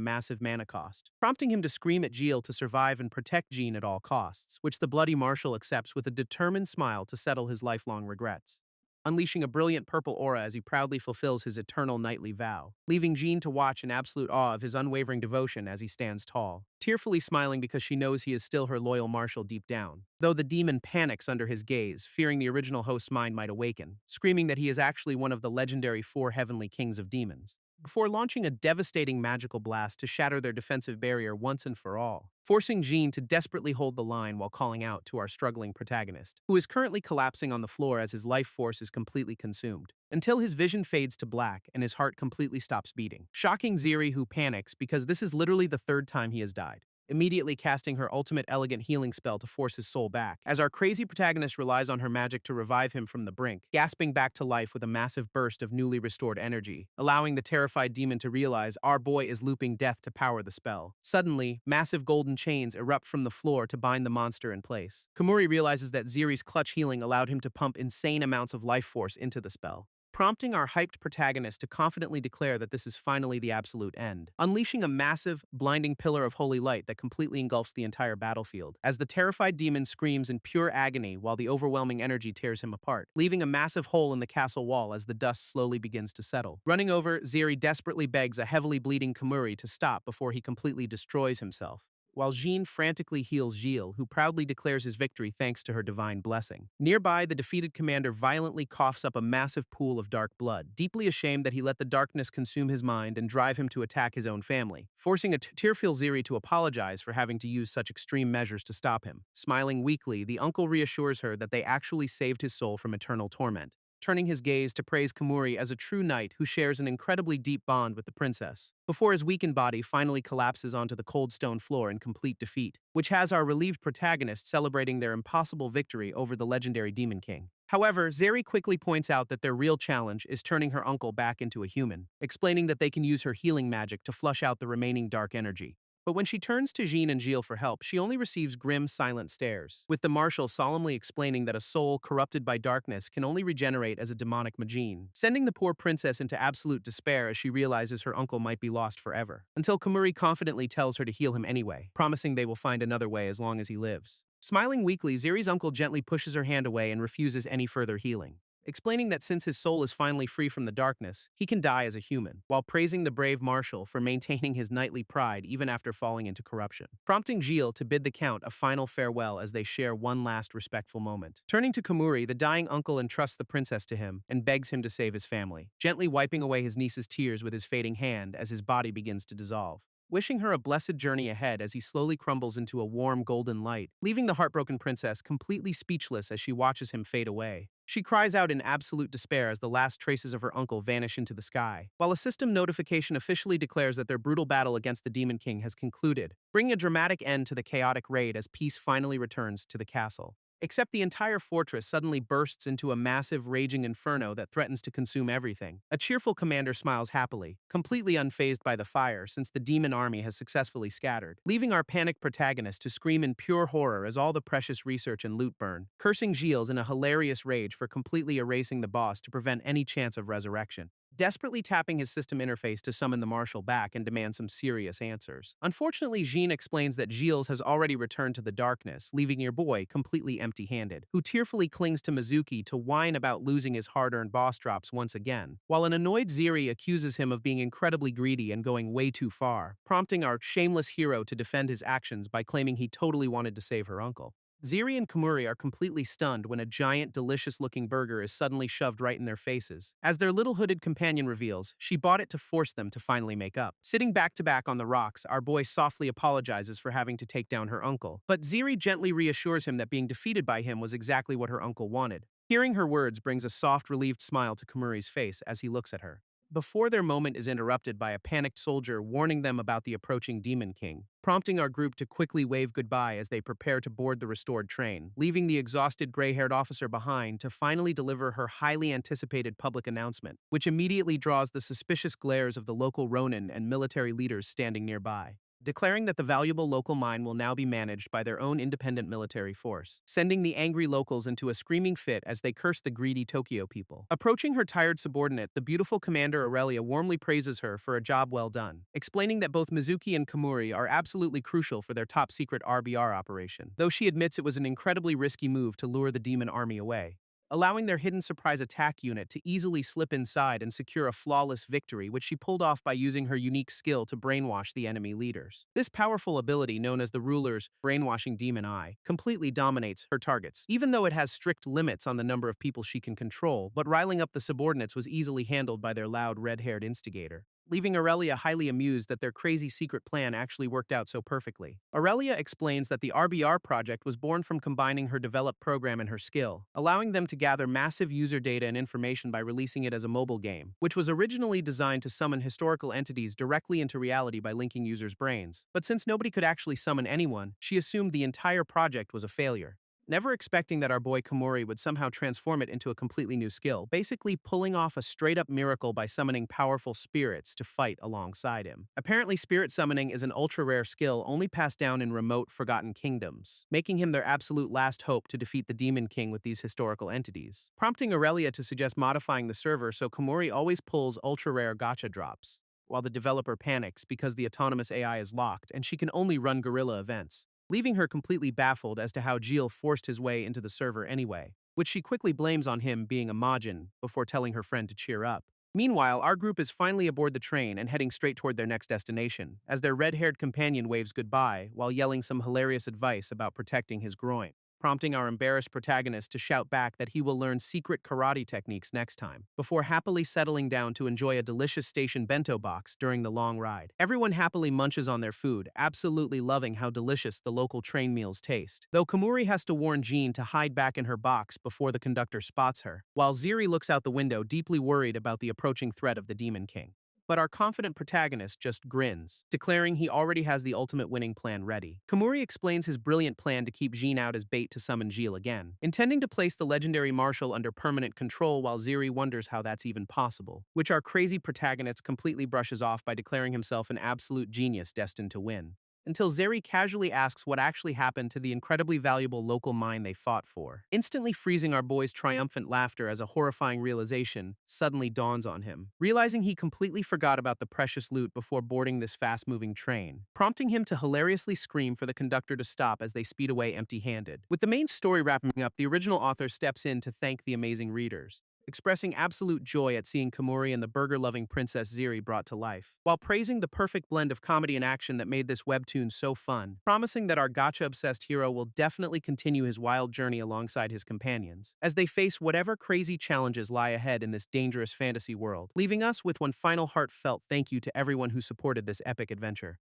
massive mana cost, prompting him to scream at Gilles to survive and protect Jean at all costs, which the bloody marshal accepts with a determined smile to settle his lifelong regrets. unleashing a brilliant purple aura as he proudly fulfills his eternal knightly vow, leaving Jean to watch in absolute awe of his unwavering devotion as he stands tall, tearfully smiling because she knows he is still her loyal marshal deep down. Though the demon panics under his gaze, fearing the original host's mind might awaken, screaming that he is actually one of the legendary 4 heavenly kings of demons, before launching a devastating magical blast to shatter their defensive barrier once and for all, forcing Jean to desperately hold the line while calling out to our struggling protagonist, who is currently collapsing on the floor as his life force is completely consumed, until his vision fades to black and his heart completely stops beating, shocking Ziri, who panics because this is literally the 3rd time he has died, immediately casting her ultimate elegant healing spell to force his soul back, as our crazy protagonist relies on her magic to revive him from the brink, gasping back to life with a massive burst of newly restored energy, allowing the terrified demon to realize our boy is looping death to power the spell. Suddenly, massive golden chains erupt from the floor to bind the monster in place. Komuri realizes that Ziri's clutch healing allowed him to pump insane amounts of life force into the spell, prompting our hyped protagonist to confidently declare that this is finally the absolute end, unleashing a massive, blinding pillar of holy light that completely engulfs the entire battlefield, as the terrified demon screams in pure agony while the overwhelming energy tears him apart, leaving a massive hole in the castle wall as the dust slowly begins to settle. Running over, Ziri desperately begs a heavily bleeding Komuri to stop before he completely destroys himself, while Jean frantically heals Gilles, who proudly declares his victory thanks to her divine blessing. Nearby, the defeated commander violently coughs up a massive pool of dark blood, deeply ashamed that he let the darkness consume his mind and drive him to attack his own family, forcing a tearful Ziri to apologize for having to use such extreme measures to stop him. Smiling weakly, the uncle reassures her that they actually saved his soul from eternal torment, turning his gaze to praise Komuri as a true knight who shares an incredibly deep bond with the princess, before his weakened body finally collapses onto the cold stone floor in complete defeat, which has our relieved protagonist celebrating their impossible victory over the legendary Demon King. However, Zeri quickly points out that their real challenge is turning her uncle back into a human, explaining that they can use her healing magic to flush out the remaining dark energy. But when she turns to Jean and Gilles for help, she only receives grim, silent stares, with the marshal solemnly explaining that a soul corrupted by darkness can only regenerate as a demonic magine, sending the poor princess into absolute despair as she realizes her uncle might be lost forever, until Komuri confidently tells her to heal him anyway, promising they will find another way as long as he lives. Smiling weakly, Ziri's uncle gently pushes her hand away and refuses any further healing, explaining that since his soul is finally free from the darkness, he can die as a human, while praising the brave marshal for maintaining his knightly pride even after falling into corruption, prompting Gilles to bid the count a final farewell as they share one last respectful moment. Turning to Komuri, the dying uncle entrusts the princess to him and begs him to save his family, gently wiping away his niece's tears with his fading hand as his body begins to dissolve, wishing her a blessed journey ahead as he slowly crumbles into a warm golden light, leaving the heartbroken princess completely speechless as she watches him fade away. She cries out in absolute despair as the last traces of her uncle vanish into the sky, while a system notification officially declares that their brutal battle against the Demon King has concluded, bringing a dramatic end to the chaotic raid as peace finally returns to the castle. Except the entire fortress suddenly bursts into a massive raging inferno that threatens to consume everything. A cheerful commander smiles happily, completely unfazed by the fire since the demon army has successfully scattered, leaving our panicked protagonist to scream in pure horror as all the precious research and loot burn, cursing Gilles in a hilarious rage for completely erasing the boss to prevent any chance of resurrection, desperately tapping his system interface to summon the marshal back and demand some serious answers. Unfortunately, Jean explains that Gilles has already returned to the darkness, leaving your boy completely empty-handed, who tearfully clings to Mizuki to whine about losing his hard-earned boss drops once again, while an annoyed Ziri accuses him of being incredibly greedy and going way too far, prompting our shameless hero to defend his actions by claiming he totally wanted to save her uncle. Ziri and Komuri are completely stunned when a giant, delicious-looking burger is suddenly shoved right in their faces. As their little hooded companion reveals, she bought it to force them to finally make up. Sitting back-to-back on the rocks, our boy softly apologizes for having to take down her uncle, but Ziri gently reassures him that being defeated by him was exactly what her uncle wanted. Hearing her words brings a soft, relieved smile to Komuri's face as he looks at her, before their moment is interrupted by a panicked soldier warning them about the approaching Demon King, prompting our group to quickly wave goodbye as they prepare to board the restored train, leaving the exhausted gray-haired officer behind to finally deliver her highly anticipated public announcement, which immediately draws the suspicious glares of the local Ronin and military leaders standing nearby, declaring that the valuable local mine will now be managed by their own independent military force, sending the angry locals into a screaming fit as they curse the greedy Tokyo people. Approaching her tired subordinate, the beautiful Commander Aurelia warmly praises her for a job well done, explaining that both Mizuki and Komuri are absolutely crucial for their top-secret RBR operation, though she admits it was an incredibly risky move to lure the demon army away. allowing their hidden surprise attack unit to easily slip inside and secure a flawless victory, which she pulled off by using her unique skill to brainwash the enemy leaders. This powerful ability, known as the ruler's brainwashing demon eye, completely dominates her targets, even though it has strict limits on the number of people she can control, but riling up the subordinates was easily handled by their loud red-haired instigator, leaving Aurelia highly amused that their crazy secret plan actually worked out so perfectly. Aurelia explains that the RBR project was born from combining her developed program and her skill, allowing them to gather massive user data and information by releasing it as a mobile game, which was originally designed to summon historical entities directly into reality by linking users' brains. But since nobody could actually summon anyone, she assumed the entire project was a failure, never expecting that our boy Komori would somehow transform it into a completely new skill, basically pulling off a straight-up miracle by summoning powerful spirits to fight alongside him. Apparently, spirit summoning is an ultra-rare skill only passed down in remote, forgotten kingdoms, making him their absolute last hope to defeat the Demon King with these historical entities, prompting Aurelia to suggest modifying the server so Komori always pulls ultra-rare gacha drops, while the developer panics because the autonomous AI is locked and she can only run guerrilla events, leaving her completely baffled as to how Gilles forced his way into the server anyway, which she quickly blames on him being a Majin before telling her friend to cheer up. Meanwhile, our group is finally aboard the train and heading straight toward their next destination, as their red-haired companion waves goodbye while yelling some hilarious advice about protecting his groin, prompting our embarrassed protagonist to shout back that he will learn secret karate techniques next time, before happily settling down to enjoy a delicious station bento box during the long ride. Everyone happily munches on their food, absolutely loving how delicious the local train meals taste, though Komori has to warn Jean to hide back in her box before the conductor spots her, while Ziri looks out the window deeply worried about the approaching threat of the Demon King. But our confident protagonist just grins, declaring he already has the ultimate winning plan ready. Komori explains his brilliant plan to keep Jean out as bait to summon Gilles again, intending to place the legendary marshal under permanent control while Ziri wonders how that's even possible, which our crazy protagonist completely brushes off by declaring himself an absolute genius destined to win, until Zeri casually asks what actually happened to the incredibly valuable local mine they fought for, instantly freezing our boy's triumphant laughter as a horrifying realization suddenly dawns on him, realizing he completely forgot about the precious loot before boarding this fast-moving train, prompting him to hilariously scream for the conductor to stop as they speed away empty-handed. With the main story wrapping up, the original author steps in to thank the amazing readers, expressing absolute joy at seeing Komori and the burger-loving Princess Ziri brought to life, while praising the perfect blend of comedy and action that made this webtoon so fun, promising that our gacha-obsessed hero will definitely continue his wild journey alongside his companions, as they face whatever crazy challenges lie ahead in this dangerous fantasy world, leaving us with one final heartfelt thank you to everyone who supported this epic adventure.